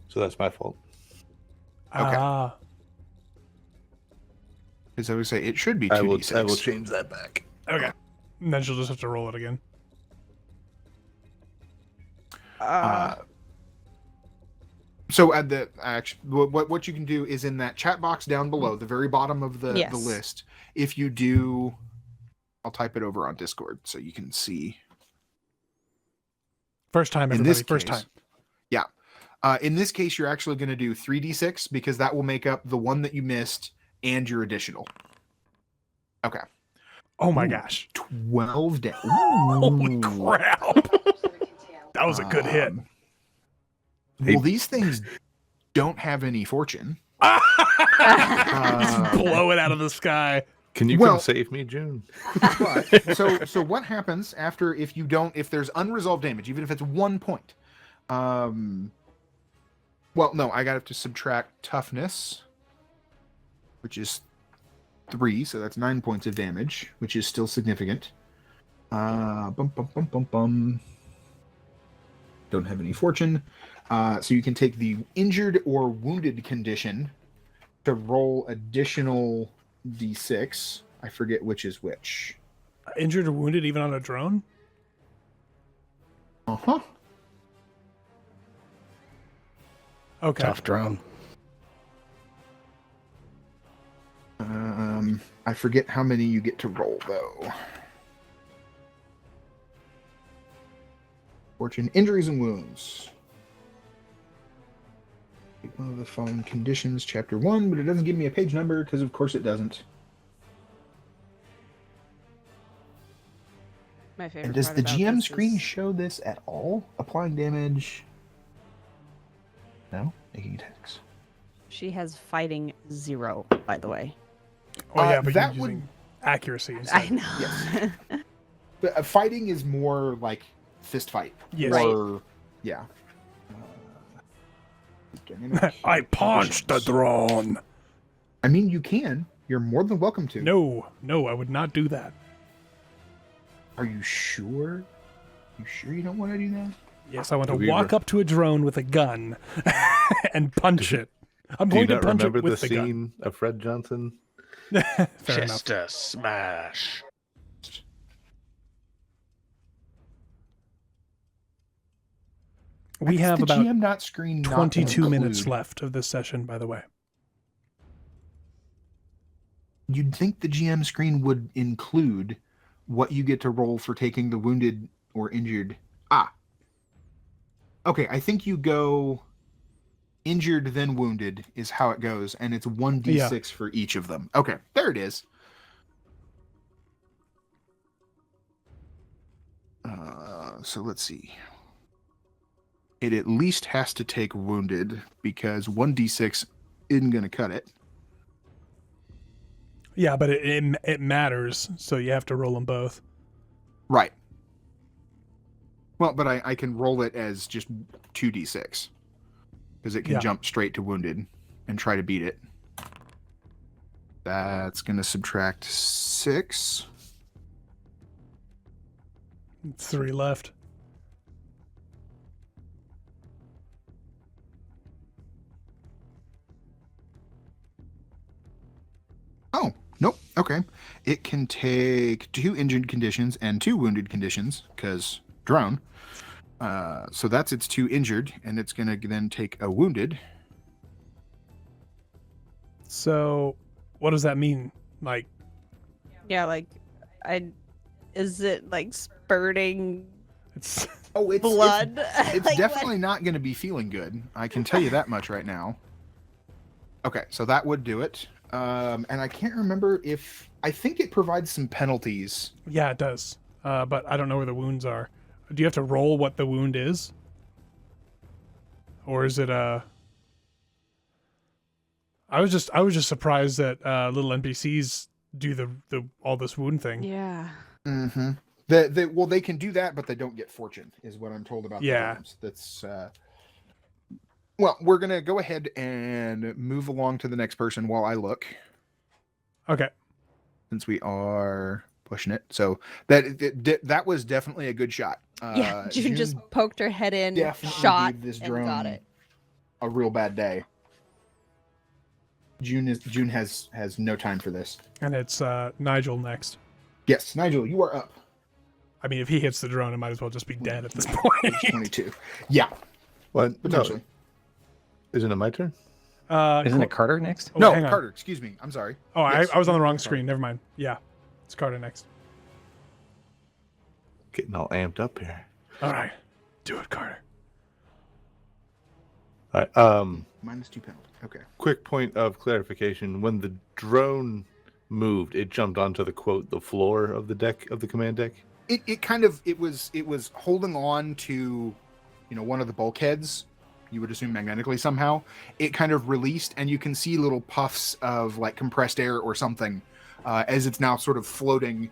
So that's my fault. Okay. Ah. As I would say, it should be I will 2d6. change that back. Okay. And then she'll just have to roll it again. So at the what you can do is in that chat box down below, the very bottom of the Yes. list. If you do, I'll type it over on Discord so you can see. First time, In everybody. this First case- time. Yeah. In this case, you're actually going to do 3d6 because that will make up the one that you missed and your additional. Okay. Oh my Ooh. gosh. 12 damage. Holy crap. That was a good hit. Well, these things don't have any fortune. Just blow it out of the sky. Can you Well- come save me, June? But, so what happens after if there's unresolved damage, even if it's 1 point? Well, no, I got to subtract toughness, which is 3, so that's 9 points of damage, which is still significant. Don't have any fortune. So you can take the injured or wounded condition to roll additional d6. I forget which is which. Injured or wounded even on a drone? Uh-huh. Okay. Tough drone. I forget how many you get to roll, though. Fortune, injuries, and wounds. One of the following conditions, chapter 1, but it doesn't give me a page number, because of course it doesn't. My favorite And does part the about GM this screen is- show this at all? Applying damage? No? Making attacks. She has fighting 0, by the way. Oh yeah, but that you're would using... accuracy. I Instead. know. Yes. But fighting is more like fist fight. Yes. Right. Or, yeah. I punched the drone. I mean, you can. You're more than welcome to. No, I would not do that. Are you sure? You sure you don't want to do that? Yes, I want to Have you walk ever- up to a drone with a gun and punch it. I'm Do you going to not punch it remember the with the gun. scene of Fred Johnson? Fair enough. a smash. We have the about GM not screen not 22 minutes include- left of this session, by the way. You'd think the GM screen would include what you get to roll for taking the wounded or injured. Okay, I think you go injured then wounded is how it goes, and it's 1d6 for each of them. Okay, there it is. So let's see. It at least has to take wounded because 1d6 isn't going to cut it. Yeah, but it matters, so you have to roll them both. Right. Well, but I can roll it as just 2d6 because it can Yeah. jump straight to wounded and try to beat it. That's going to subtract 6. 3 left. Oh, nope. Okay. It can take 2 injured conditions and 2 wounded conditions because drone. So that's its 2 injured, and it's going to then take a wounded. So, what does that mean? Like, Yeah, like, is it like spurting it's Oh, it's blood? It's Like, definitely not going to be feeling good. I can tell you that much right now. Okay, so that would do it. And I can't remember if I think it provides some penalties. yeah, it does. But I don't know where the wounds are. Do you have to roll what the wound is, or is it I was just surprised that little NPCs do the all this wound thing. Yeah. Mm-hmm. Well, they can do that, but they don't get fortune, is what I'm told about. Yeah. The games. That's. Well, we're gonna go ahead and move along to the next person while I look, Okay. since we are pushing it. So that was definitely a good shot. Yeah, June just poked her head in, definitely shot, gave this and drone got it. a real bad day. June has no time for this. And it's Nigel next. Yes, Nigel, you are up. I mean, if he hits the drone, it might as well just be dead at this point. 22. Yeah, What? No, potentially. isn't it my turn? Isn't it Carter next? Oh, No, hang on. Carter. Excuse me. I'm sorry. Oh, Yes, I was on the wrong Carter. screen. Never mind. Yeah, it's Carter next. Getting all amped up here. All right, do it, Carter. All right. -2 penalty. Okay. Quick point of clarification: when the drone moved, it jumped onto the floor of the deck of the command deck. It was holding on to, one of the bulkheads. You would assume magnetically somehow. It kind of released, and you can see little puffs of like compressed air or something as it's now sort of floating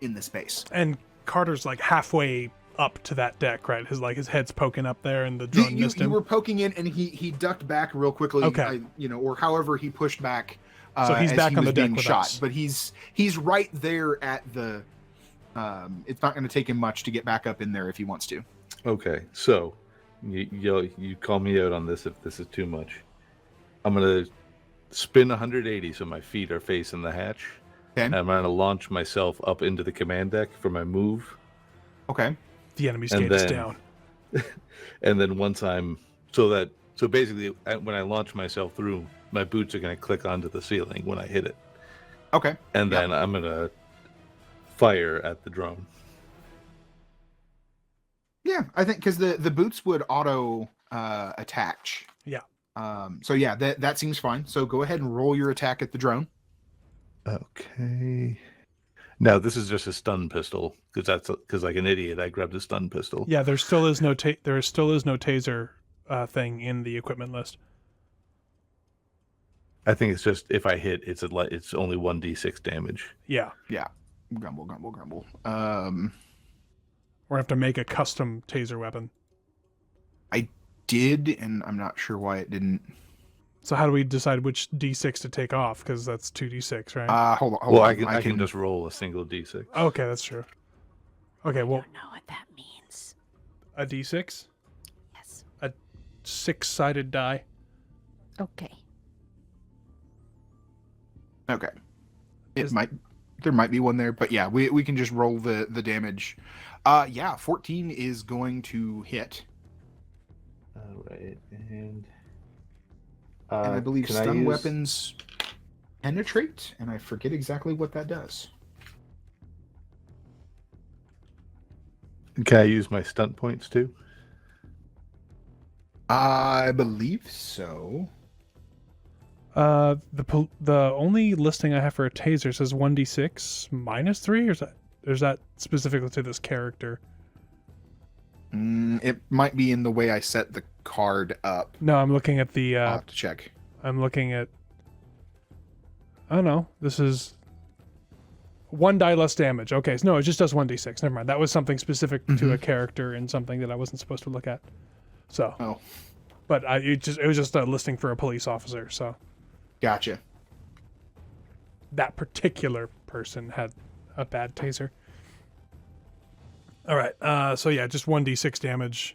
in the space. And Carter's like halfway up to that deck, right? His head's poking up there, and the drone missed You him. were poking in, and he ducked back real quickly. Okay. Or however he pushed back. So he's as back he on was the deck being with shot. us. But he's right there at the. It's not going to take him much to get back up in there if he wants to. Okay, so you call me out on this if this is too much. I'm gonna spin 180 so my feet are facing the hatch. Okay. And I'm gonna launch myself up into the command deck for my move. Okay. The enemy And skate is then- down. And then once so basically when I launch myself through, my boots are gonna click onto the ceiling when I hit it, Okay. and Yeah. then I'm gonna fire at the drone. Yeah, I think because the boots would auto attach. Yeah. So yeah, that seems fine. So go ahead and roll your attack at the drone. Okay. Now this is just a stun pistol because like an idiot I grabbed a stun pistol. Yeah, there still is no taser thing in the equipment list. I think it's just if I hit, it's only 1d6 damage. Yeah. Grumble. We're gonna have to make a custom taser weapon. Did, and I'm not sure why it didn't. So how do we decide which d6 to take off? Because that's 2d6, right? Hold on. Well, I can just roll a single d6. Okay, that's true. Okay, well, I don't know what that means. a d6, Yes. a 6-sided die. Okay. Okay. Is- There might be one there, but yeah, we can just roll the damage. 14 is going to hit. All right, and I believe can stun use... weapons penetrate, and I forget exactly what that does. Can I use my stunt points too? I believe so. The only listing I have for a taser says 1d6 minus 3, or is that specifically to this character? It might be in the way I set the card up. No, I'm looking at the. I'll have to check. I'm looking at. Oh no, this is 1 die less damage. Okay, so no, it just does 1d6. Never mind. That was something specific to a character and something that I wasn't supposed to look at. So. Oh. But it was just a listing for a police officer. So. Gotcha. That particular person had a bad taser. All right. So yeah, just 1d6 damage.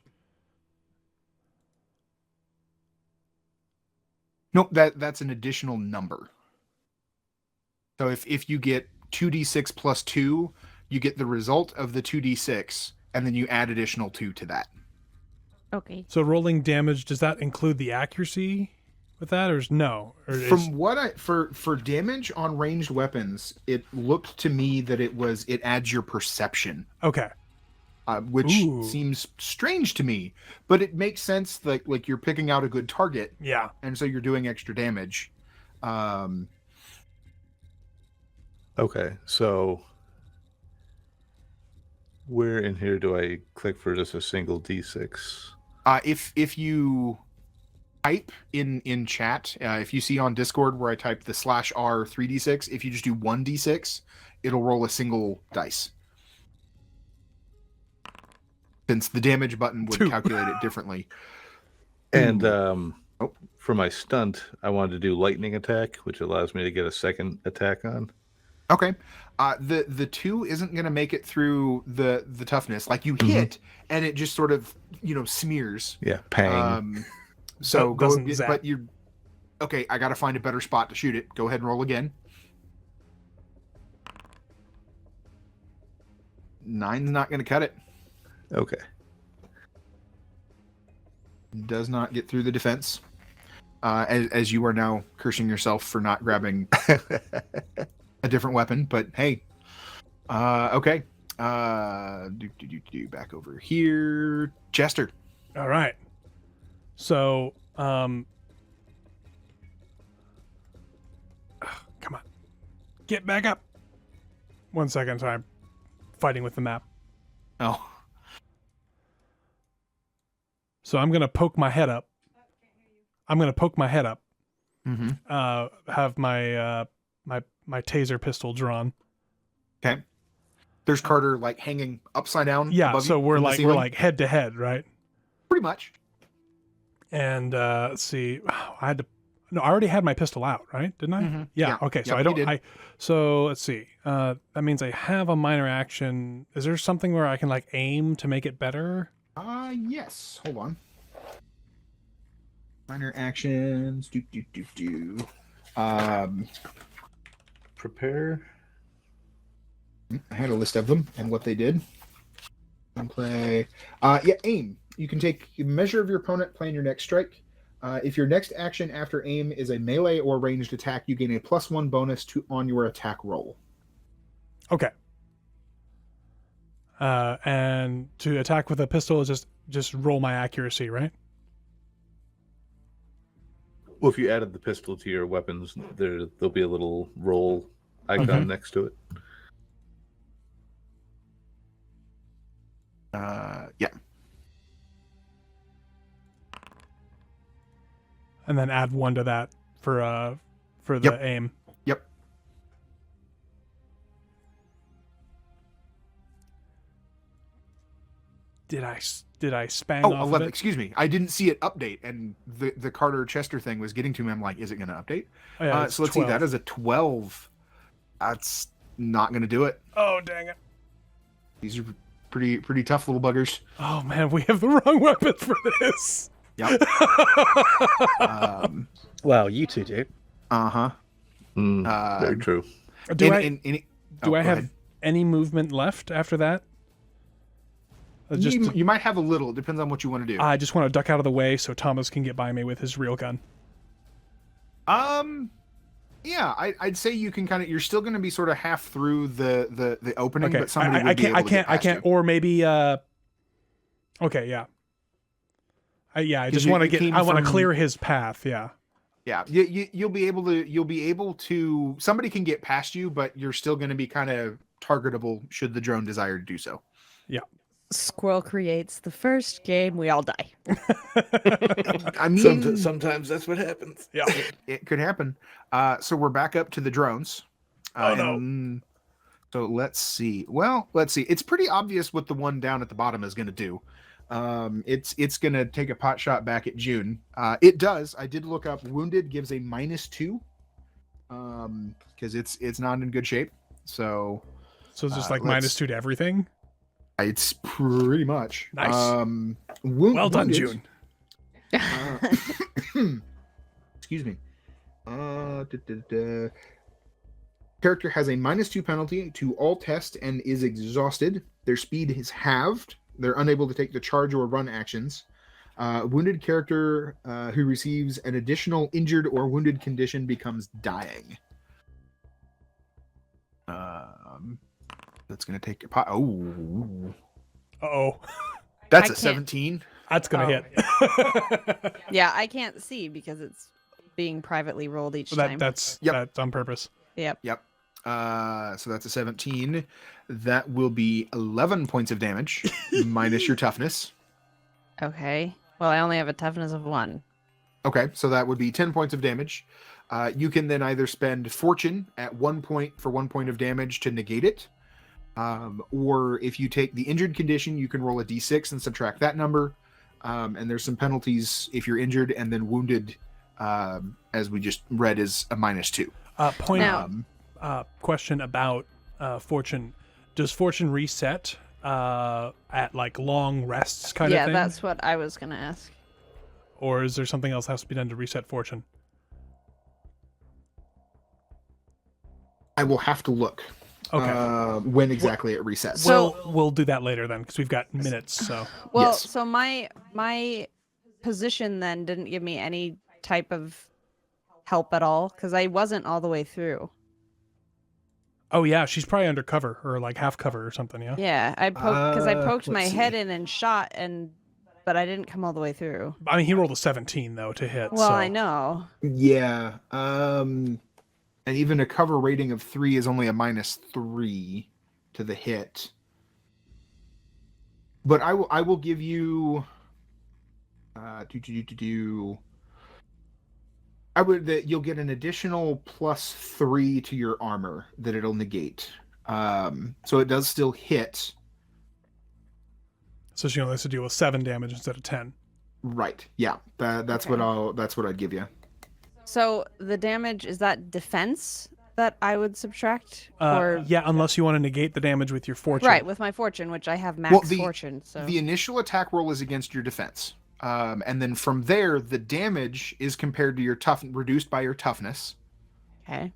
Nope, that's an additional number. So if you get 2d6 plus 2, you get the result of the 2d6, and then you add additional 2 to that. Okay. So rolling damage, does that include the accuracy with that, or no? Or From what for damage on ranged weapons, it looked to me that it adds your perception. Okay. Which Ooh. seems strange to me, but it makes sense. Like you're picking out a good target, Yeah. and so you're doing extra damage. Okay, so where in here do I click for just a single d6? If you type in chat, if you see on Discord where I type the /r 3d6, if you just do 1d6, it'll roll a single dice. Since the damage button would 2. calculate it differently. And for my stunt, I wanted to do lightning attack, which allows me to get a second attack on. Okay. The 2 isn't going to make it through the toughness. Like you hit, and it just sort of smears. Yeah, pang. So go, Doesn't zap. but you. Okay, I got to find a better spot to shoot it. Go ahead and roll again. 9's not going to cut it. Okay. Does not get through the defense. As you are now cursing yourself for not grabbing a different weapon, but hey. Okay. Back over here. Chester. All right. So, come on. Get back up. 1 second, so I'm fighting with the map. Oh. So I'm going to poke my head up. Mm-hmm. Have my my taser pistol drawn. Okay. There's Carter like hanging upside down. Yeah, above so you we're in the like ceiling. head to head, right? Pretty much. And let's see. I already had my pistol out, right? Didn't I? Mhm. Yeah. Yeah. Okay. So Yep, I you don't. did. So let's see. That means I have a minor action. Is there something where I can like aim to make it better? Yes. Hold on. Minor actions. Prepare. I had a list of them and what they did. And play. Aim. You can take a measure of your opponent, plan your next strike. If your next action after aim is a melee or ranged attack, you gain a +1 bonus on your attack roll. Okay. And to attack with a pistol is just roll my accuracy, right? Well, if you added the pistol to your weapons, there'll be a little roll icon next to it. Yeah. And then add 1 to that for for the Yep. aim. Yep. Did I spang Oh, off 11. of it? Excuse me. I didn't see it update, and the Carter Chester thing was getting to me. I'm like, is it going to update? Oh, yeah, it's So let's 12. see. That is a 12. That's not going to do it. Oh, dang it. These are pretty tough little buggers. Oh, man, we have the wrong weapon for this. Yep. Well, you two do. Uh-huh. Very true. Do I go have ahead. any movement left after that? You might have a little. It depends on what you want to do. I just want to duck out of the way so Thomas can get by me with his real gun. Yeah, I'd say you can you're still going to be sort of half through the opening, Okay, but somebody I would be able to get I past can't, you. or maybe, okay, yeah. I 'Cause just you- want to you get, came I want to from- clear his path, yeah. Yeah, you'll be able to. Somebody can get past you, but you're still going to be kind of targetable should the drone desire to do so. Squirrel creates the first game, we all die. I mean, Sometimes that's what happens. Yeah. it could happen. So we're back up to the drones. Oh, no. no! So let's see. Well, let's see. It's pretty obvious what the one down at the bottom is going to do. It's going to take a pot shot back at June. It does. I did look up. Wounded gives a -2. Because it's not in good shape. So So it's just like let's- -2 to everything? it's pretty much Nice. Well done, June. Excuse me. Character has a -2 penalty to all tests and is exhausted. Their speed is halved. They're unable to take the charge or run actions. Wounded character who receives an additional injured or wounded condition becomes dying. That's going to take a pot. Oh, Uh-oh. that's I a can't- 17. That's going to hit. Yeah, I can't see because it's being privately rolled each So time. that's on purpose. Yep. Yep. So that's a 17. That will be 11 points of damage minus your toughness. Okay. Well, I only have a toughness of 1. Okay, so that would be 10 points of damage. You can then either spend fortune at 1 point for 1 point of damage to negate it. Or if you take the injured condition, you can roll a d6 and subtract that number. And there's some penalties if you're injured, and then wounded, as we just read, is a -2. Question about fortune. Does fortune reset at like long rests kind of Yeah, thing? that's what I was going to ask. Or is there something else that has to be done to reset fortune? I will have to look Okay. when exactly it resets. So- we'll do that later then because we've got minutes. So Well, Yes. so my position then didn't give me any type of help at all because I wasn't all the way through. oh yeah, she's probably under cover or like half cover or something. Yeah. Yeah, I poked because I poked my let's head see. in and shot, but I didn't come all the way through. I mean, he rolled a 17 though to hit. Well, so. I know. Yeah. And even a cover rating of 3 is only a -3 to the hit. But I will give you you'll get an additional +3 to your armor that it'll negate. So it does still hit. So she only has to deal with 7 damage instead of 10. Right. Yeah. That's Okay. what I'd give you. So the damage, is that defense that I would subtract? Or Yeah, unless you want to negate the damage with your fortune. right, with my fortune, which I have max fortune. So The initial attack roll is against your defense. And then from there, the damage is compared to your reduced by your toughness. okay.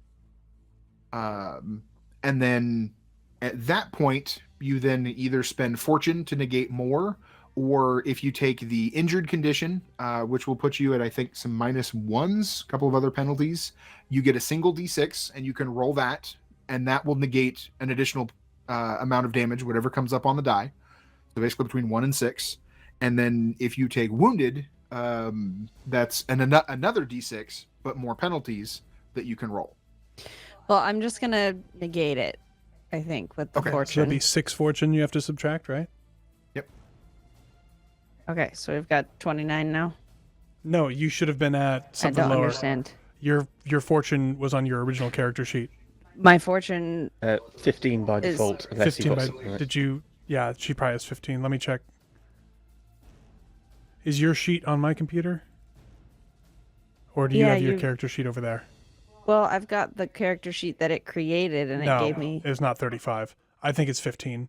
And then at that point, you then either spend fortune to negate more, or if you take the injured condition, which will put you at, I think, some -1s, a couple of other penalties, you get a single d6 and you can roll that, and that will negate an additional amount of damage, whatever comes up on the die. So basically between 1 and 6. And then if you take wounded, that's another d6, but more penalties that you can roll. Well, I'm just gonna negate it, I think, with the Okay, so So fortune. that'd be 6 fortune you have to subtract, right? Okay, so we've got 29 now. No, you should have been at I something don't lower. understand. Your fortune was on your original character sheet. My fortune 15 by Is default, unless 15 you've got by. something that- Did you? Yeah, she probably has 15. Let me check. Is your sheet on my computer? Or do you Yeah, have your you- character sheet over there? well, I've got the character sheet that it created, and No, it gave me. it's not 35. I think it's 15.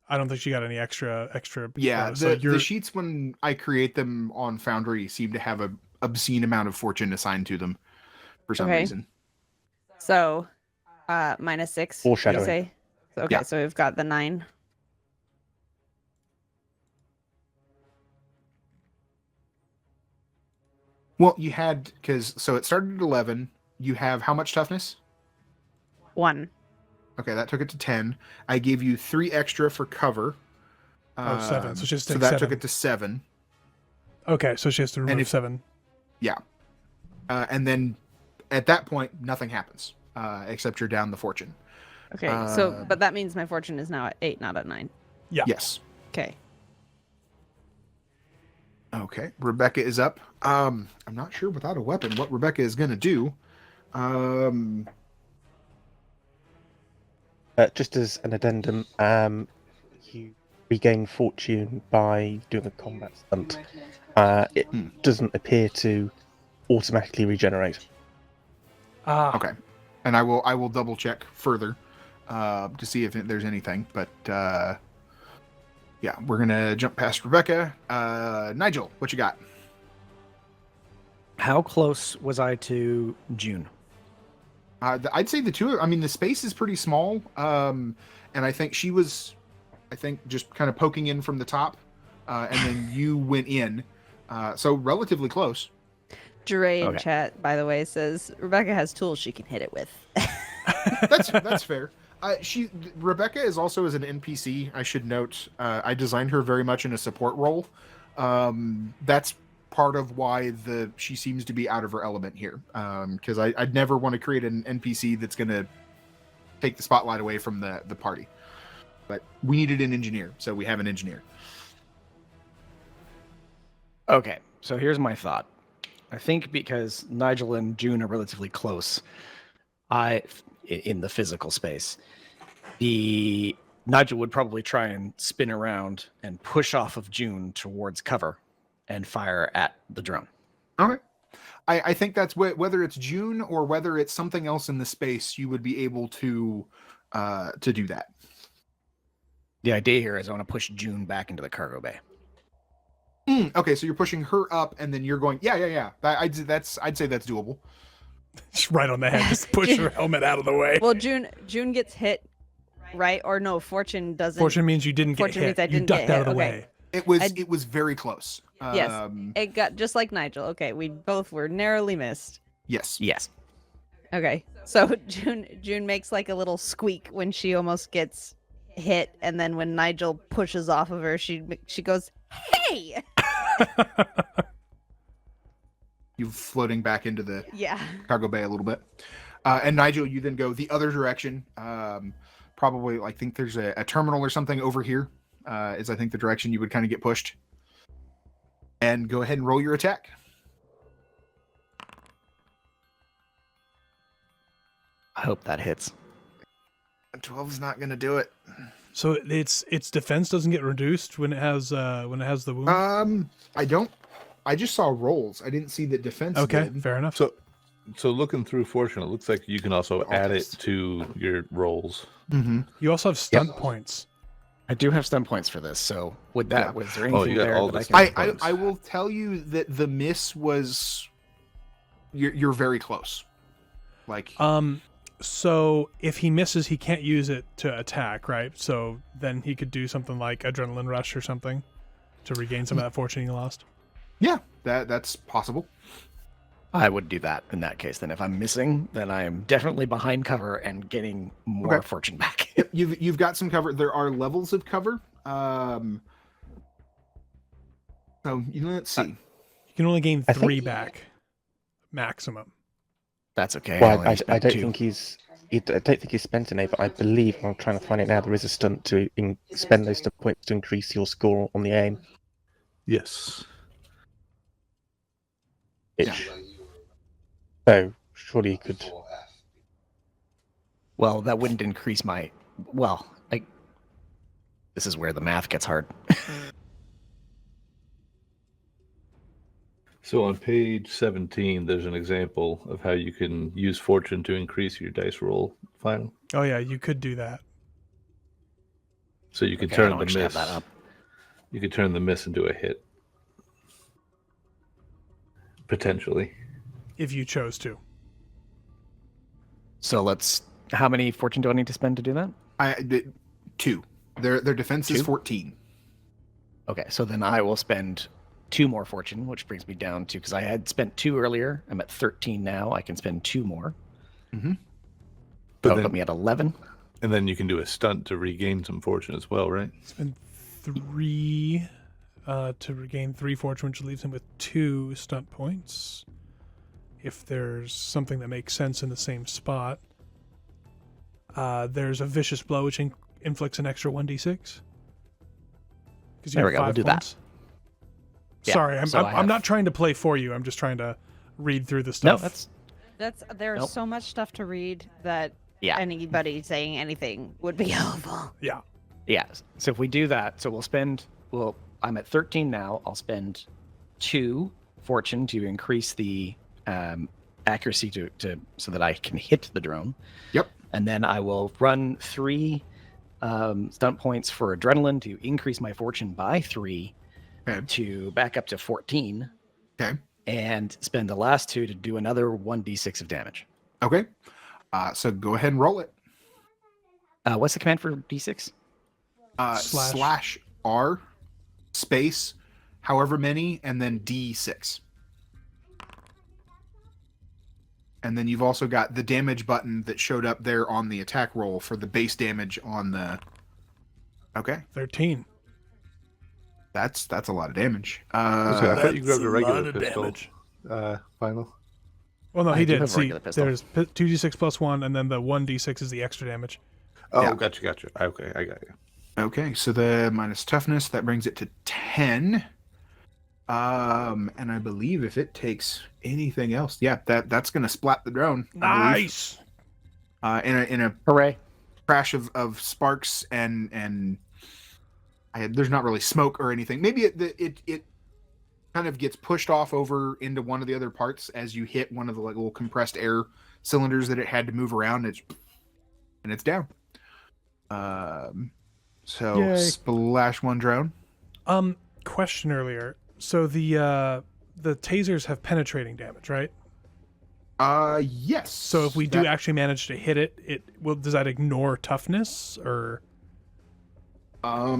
I don't think she got any extra. Yeah, so the sheets when I create them on Foundry seem to have an obscene amount of fortune assigned to them for some Okay. reason. So, -6. Did you Foreshadowing. say? Okay, Yeah. so we've got the 9. Well, you had so it started at 11. You have how much toughness? 1. Okay, that took it to 10. I gave you 3 extra for cover. 7. So she has to so take that 7. took it to 7. Okay, so she has to remove if- 7. And then at that point, nothing happens except you're down the fortune. Okay, so but that means my fortune is now at 8, not at 9. Yeah. Yes. Okay. Okay, Rebecca is up. I'm not sure without a weapon what Rebecca is going to do. Just as an addendum, you regain fortune by doing a combat stunt. It doesn't appear to automatically regenerate. Okay, and I will double check further to see if there's anything. But yeah, we're gonna jump past Rebecca. Nigel, what you got? How close was I to June? I'd say the two. I mean, the space is pretty small, and I think she was, just kind of poking in from the top, and then you went in, so relatively close. Dre in Okay. chat, by the way, says Rebecca has tools she can hit it with. That's fair. Rebecca is also as an NPC. I should note, I designed her very much in a support role. That's part of why she seems to be out of her element here. Because I'd never want to create an NPC that's going to take the spotlight away from the party. But we needed an engineer, so we have an engineer. Okay, so here's my thought. I think because Nigel and June are relatively close, in the physical space, Nigel would probably try and spin around and push off of June towards cover and fire at the drone. Okay. I think that's whether it's June or whether it's something else in the space, you would be able to do that. The idea here is I want to push June back into the cargo bay. Okay, so you're pushing her up, and then you're going, yeah. I'd say that's doable. Just right on the head. Just push her helmet out of the way. Well, June gets hit, right? Or no, Fortune doesn't. Fortune means you didn't get Fortune hit. means I You didn't ducked get out of hit, the okay. way. It was very close. Yes, it got just like Nigel. Okay, we both were narrowly missed. Yes. Yes. Okay, so June makes like a little squeak when she almost gets hit, and then when Nigel pushes off of her, she goes, "Hey!" You floating back into the Yeah. cargo bay a little bit. And Nigel, you then go the other direction. Probably, I think there's a terminal or something over here. Is I think the direction you would kind of get pushed. And go ahead and roll your attack. I hope that hits. 12 is not going to do it. So its defense doesn't get reduced when it has the wound. I just saw rolls. I didn't see that defense. Okay, did. fair enough. So looking through fortune, it looks like you can also add it Almost. to your rolls. Mm-hmm. You also have stunt points. I do have stun points for this, so was there Oh, anything you got there all that the I stun can... points. I will tell you that the miss was. You're very close. Like So if he misses, he can't use it to attack, right? So then he could do something like adrenaline rush or something to regain some of that fortune he lost. yeah, that's possible. I would do that in that case. Then if I'm missing, then I am definitely behind cover and getting more Okay. fortune back. Yep, you've got some cover. There are levels of cover. So let's see. You can only gain I 3 think- back, maximum. That's okay. Well, only I spent don't 2. think I don't think he's spent any, but I believe, I'm trying to find it now, there is a stunt to spend those stunt points to increase your score on the aim. Yes. Which, Yeah. so surely you could. Well, that wouldn't increase my. Well, this is where the math gets hard. So on page 17, there's an example of how you can use fortune to increase your dice roll final. Oh yeah, you could do that. So you could Okay, I turn don't the actually have miss. that up. You could turn the miss into a hit. Potentially. If you chose to. So let's. How many fortune do I need to spend to do that? 2. Their defense is 2? 14. Okay, so then I will spend 2 more fortune, which brings me down to, because I had spent 2 earlier. I'm at 13 now. I can spend 2 more. Mm-hmm. That'll put me at 11. And then you can do a stunt to regain some fortune as well, right? Spend 3 to regain 3 fortune, which leaves him with 2 stunt points. If there's something that makes sense in the same spot. There's a vicious blow, which inflicts an extra 1d6. There we go, we'll do that. Yeah, Sorry, so I'm not trying to play for you. I'm just trying to read through the stuff. No, There's Nope. so much stuff to read that Yeah. anybody saying anything would be helpful. Yeah. Yeah. So if we do that, so I'm at 13 now. I'll spend 2 fortune to increase the accuracy to so that I can hit the drone. Yep. And then I will run 3 stunt points for adrenaline to increase my fortune by 3 to back up to 14. Okay. And spend the last 2 to do another 1d6 of damage. Okay. So go ahead and roll it. What's the command for d6? Slash R space however many and then D6. And then you've also got the damage button that showed up there on the attack roll for the base damage on the. Okay. 13. That's a lot of damage. I thought you grabbed a regular lot of pistol. damage. Final. Well, no, I he do did. have a See, regular pistol. there's 2d6 plus 1, and then the 1d6 is the extra damage. Oh, Yeah. gotcha. Okay, I got you. Okay, so the minus toughness, that brings it to 10. And I believe if it takes anything else, yeah, that's gonna splat the drone. I believe. Nice. In a Hooray. crash of sparks and there's not really smoke or anything. Maybe it kind of gets pushed off over into one of the other parts as you hit one of the little compressed air cylinders that it had to move around. And it's down. So Yay. splash 1 drone. Question earlier. So the tasers have penetrating damage, right? Yes. So if we do actually manage to hit it, does that ignore toughness or? I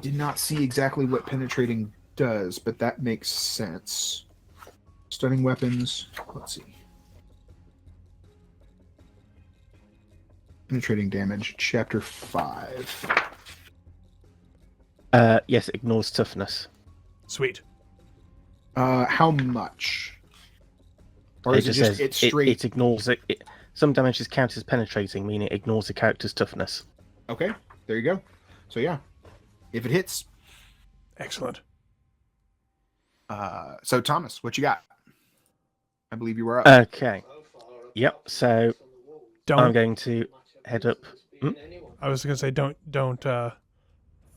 did not see exactly what penetrating does, but that makes sense. Stunning weapons. Let's see. Penetrating damage, chapter 5. Yes, it ignores toughness. Sweet. How much? Or is it just says it's straight? it ignores it. Some damage is counted as penetrating, meaning it ignores the character's toughness. Okay, there you go. So yeah, if it hits. Excellent. So Thomas, what you got? I believe you were up. Okay. Yep. So I'm Don't. going to head up. I was gonna say don't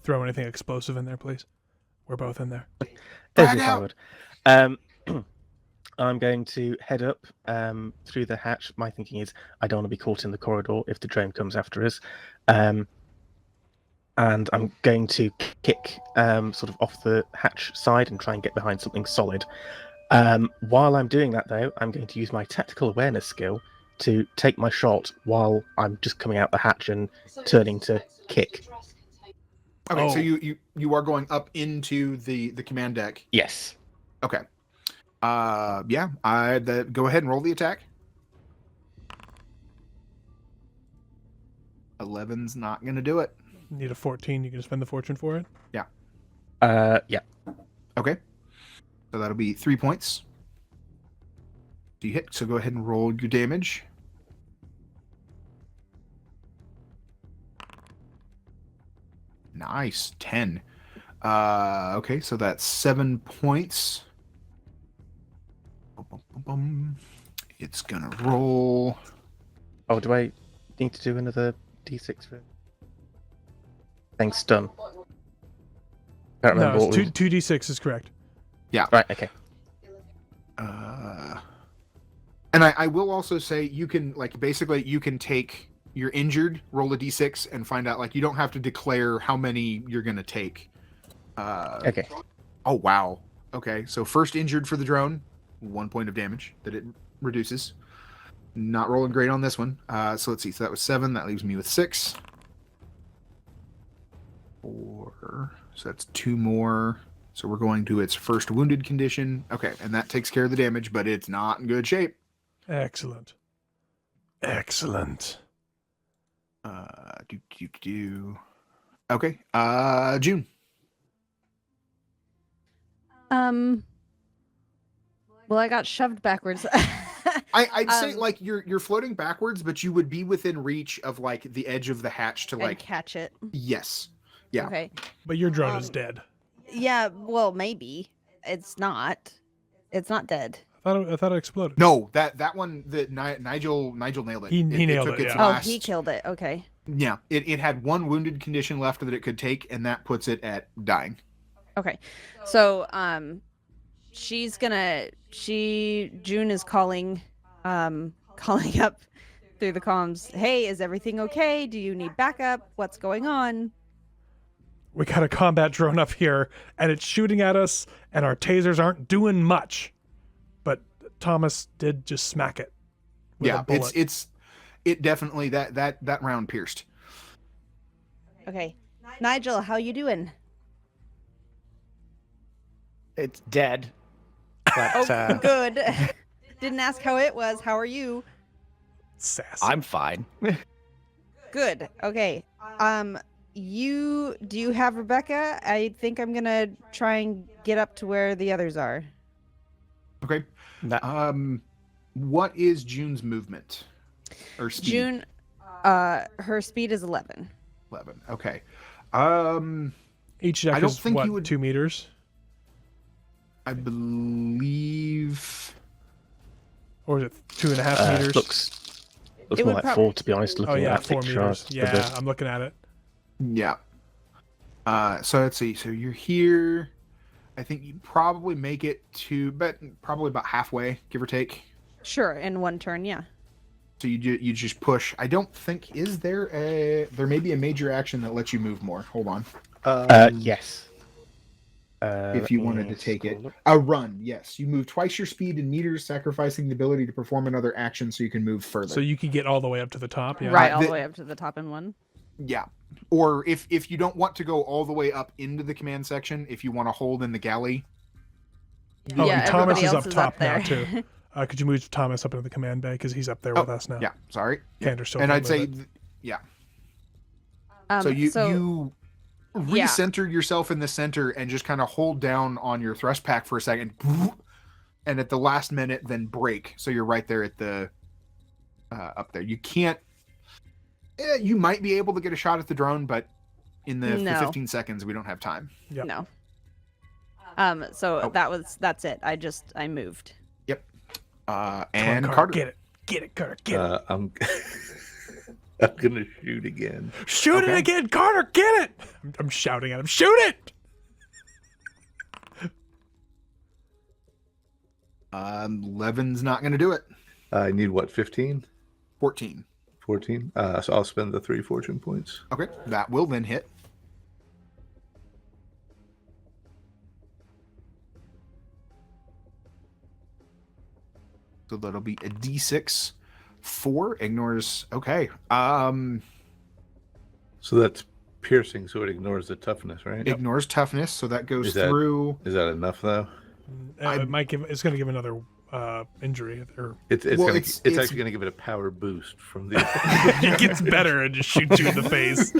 throw anything explosive in there, please. We're both in there. Frag As out. I would. I'm going to head up through the hatch. My thinking is I don't want to be caught in the corridor if the drone comes after us. And I'm going to kick sort of off the hatch side and try and get behind something solid. While I'm doing that, though, I'm going to use my tactical awareness skill to take my shot while I'm just coming out the hatch and turning to kick. Okay, so Oh. you are going up into the command deck. Yes. Okay. Yeah. Go ahead and roll the attack. 11's not gonna do it. Need a 14. You can spend the fortune for it. Yeah. Okay. So that'll be 3 points. So you hit. So go ahead and roll your damage. Nice. 10. Okay, so that's 7 points. It's gonna roll. Oh, do I need to do another d6 for things done? Can't remember No, what it's 2d6 is correct. Right, okay. And I will also say you can basically you can take you're injured, roll a d6 and find out you don't have to declare how many you're gonna take. Okay. Oh wow. Okay, so first injured for the drone, 1 point of damage that it reduces. Not rolling great on this one. So let's see. So that was 7. That leaves me with 6. 4. So that's 2 more. So we're going to its first wounded condition. Okay, and that takes care of the damage, but it's not in good shape. Excellent. Excellent. Okay. June. Well, I got shoved backwards. I'd say you're floating backwards, but you would be within reach of the edge of the hatch to and catch it. Yes. Yeah. Okay. But your drone is dead. Yeah. Well, maybe it's not. It's not dead. I thought it exploded. No, that one that Nigel nailed it. He nailed took it, its yeah. last- Oh, he killed it. Okay. Yeah. It had 1 wounded condition left that it could take, and that puts it at dying. Okay. So, June is calling up through the comms. Hey, is everything okay? Do you need backup? What's going on? We got a combat drone up here, and it's shooting at us, and our tasers aren't doing much. But Thomas did just smack it. With a bullet. It definitely that round pierced. Okay. Nigel, how you doing? It's dead. But Oh, good. Didn't ask how it was. How are you? Sassy. I'm fine. Good. Okay. Do you have Rebecca? I think I'm gonna try and get up to where the others are. Okay. What is June's movement or speed? June, her speed is 11. 11. Okay. Each deck I don't is think what, you would- 2 meters? I believe. Or is it 2.5 meters? Looks It more would like 4, to be honest, looking Oh yeah, at that 4 picture. meters. of Yeah, the- I'm looking at it. Yeah. So let's see. So you're here. I think you probably make it to, but probably about halfway, give or take. Sure, in one turn, yeah. So you just push. I don't think there may be a major action that lets you move more. Hold on. Yes. If you wanted to take it. A run, yes. You move twice your speed in meters, sacrificing the ability to perform another action so you can move further. So you could get all the way up to the top. Yeah. Right, all the- the way up to the top in one. Yeah. Or if you don't want to go all the way up into the command section, if you want to hold in the galley. Oh, Yeah, and Thomas everybody is else up is top up now there. too. Could you move Thomas up into the command bay because he's up there with us now? Yeah, sorry. Candor still And can't I'd say, move it. yeah. Um, So you yeah. recenter yourself in the center and just kind of hold down on your thrust pack for a second, and at the last minute then break. So you're right there at the up there. You can't. You might be able to get a shot at the drone, but in the No. 15 seconds we don't have time. Yep. No. So that's it. I moved. Come on, And Carter, Carter. get it, Carter, get it. I'm I'm gonna shoot again. Shoot it Okay. again, Carter, get it! I'm shouting at him. Shoot it! 11's not going to do it. I need what, 15? 14. 14? So I'll spend the 3 fortune points. Okay, that will then hit. So that'll be a D6. 4 ignores. Okay. So that's piercing, so it ignores the toughness, right? Ignores toughness, so that goes Is that- through. Is that enough though? It might give. It's going to give another injury. Or It's Well, gonna, it's- it's actually gonna give it a power boost from the. it gets better and just shoots you in the face.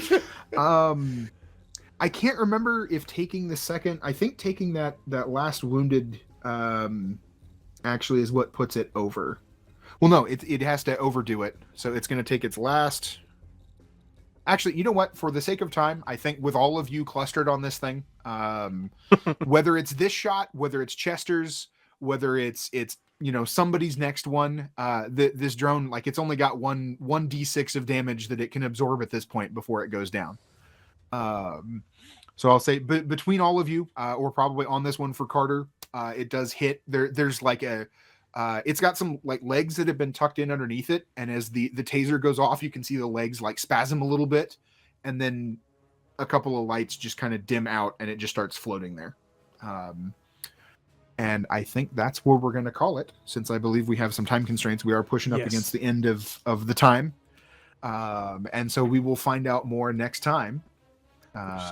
I can't remember if taking the second. I think taking that last wounded actually is what puts it over. Well, no, it has to overdo it. So it's going to take its last. Actually, you know what? For the sake of time, I think with all of you clustered on this thing, whether it's this shot, whether it's Chester's, whether it's somebody's next one. This drone, like, it's only got one d6 of damage that it can absorb at this point before it goes down. So I'll say, between all of you, or probably on this one for Carter, it does hit. There's like it's got some like legs that have been tucked in underneath it, and as the taser goes off, you can see the legs like spasm a little bit, and then a couple of lights just kind of dim out, and it just starts floating there. And I think that's where we're going to call it, since I believe we have some time constraints. We are pushing up against the end of the time. And so we will find out more next time.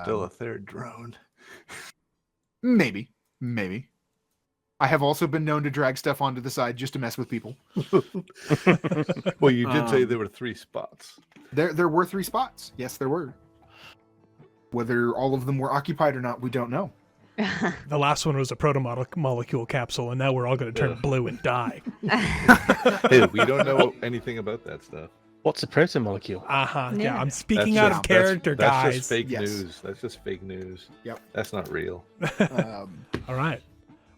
Still a third drone. Maybe. I have also been known to drag stuff onto the side just to mess with people. Well, you did say there were 3 spots. There were 3 spots. Yes, there were. Whether all of them were occupied or not, we don't know. The last one was a proto-molecule capsule, and now we're all going to turn blue and die. Hey, we don't know anything about that stuff. What's a proto-molecule? Yeah, I'm speaking out of character, guys. That's just fake news. That's just fake news. Yep. That's not real. All right.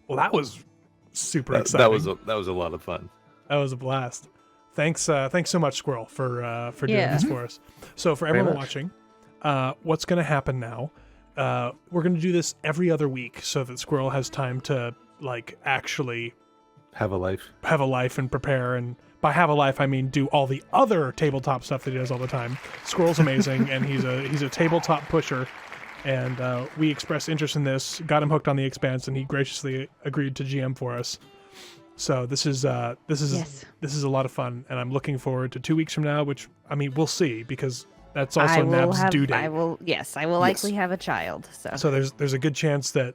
Well, that was super exciting. That was a lot of fun. That was a blast. Thanks so much, Squirrel, for doing this for us. So for everyone watching, what's going to happen now? We're going to do this every other week so that Squirrel has time to like actually have a life and prepare. And by have a life, I mean do all the other tabletop stuff that he does all the time. Squirrel's amazing, and he's a tabletop pusher. And we expressed interest in this, got him hooked on the Expanse, and he graciously agreed to GM for us. So this is a lot of fun, and I'm looking forward to 2 weeks from now, which I mean we'll see, because that's also Nab's due date. I will likely have a child. So there's a good chance that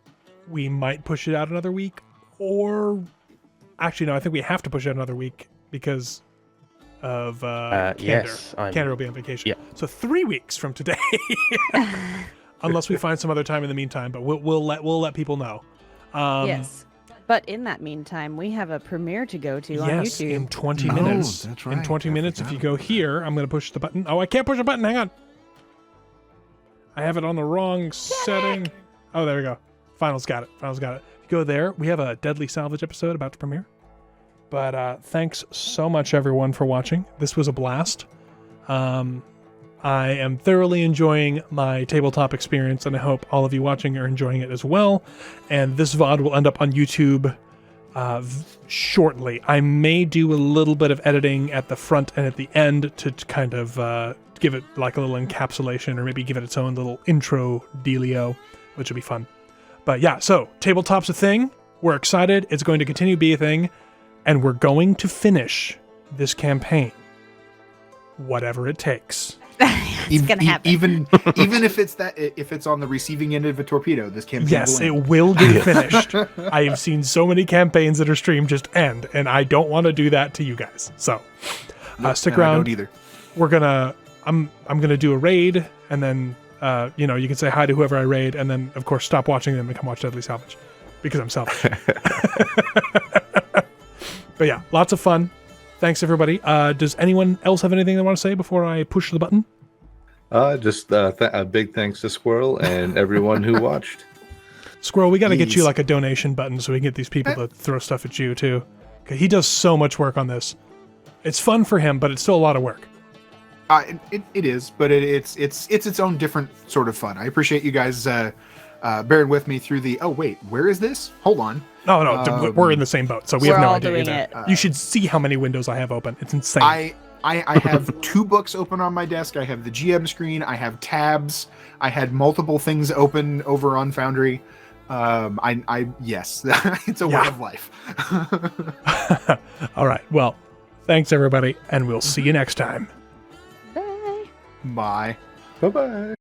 we might push it out another week, or actually no, I think we have to push it out another week because of Candor. Yes, Candor will be on vacation. Yeah. So 3 weeks from today, unless we find some other time in the meantime. But we'll let people know. Yes. But in that meantime, we have a premiere to go to on YouTube. In 20 minutes. That's right. In 20 minutes, if you go here, I'm going to push the button. Oh, I can't push a button. Hang on. I have it on the wrong setting. Oh, there we go. Finals got it. If you go there, we have a Deadly Salvage episode about to premiere. But thanks so much, everyone, for watching. This was a blast. I am thoroughly enjoying my tabletop experience, and I hope all of you watching are enjoying it as well. And this VOD will end up on YouTube shortly. I may do a little bit of editing at the front and at the end to kind of give it like a little encapsulation, or maybe give it its own little intro dealio, which will be fun. But yeah, so tabletop's a thing. We're excited. It's going to continue to be a thing. And we're going to finish this campaign, whatever it takes. It's gonna happen. Even if it's on the receiving end of a torpedo, this campaign. Yes, it will get finished. I have seen so many campaigns that are streamed just end, and I don't want to do that to you guys. So stick around. I don't either. I'm gonna do a raid, and then you can say hi to whoever I raid, and then of course stop watching them and come watch Deadly Salvage, because I'm selfish. But yeah, lots of fun. Thanks, everybody. Does anyone else have anything they want to say before I push the button? Just a big thanks to Squirrel and everyone who watched. Squirrel, we got to get you like a donation button so we can get these people to throw stuff at you too. He does so much work on this. It's fun for him, but it's still a lot of work. It is, but it's its own different sort of fun. I appreciate you guys bearing with me through the. Oh wait, where is this? Hold on. No, we're in the same boat, so we have no idea doing either. it. You should see how many windows I have open. It's insane. I have 2 books open on my desk. I have the GM screen. I have tabs. I had multiple things open over on Foundry. Yes, it's a way of life. All right. Well, thanks everybody, and we'll see you next time. Bye. Bye. Bye-bye.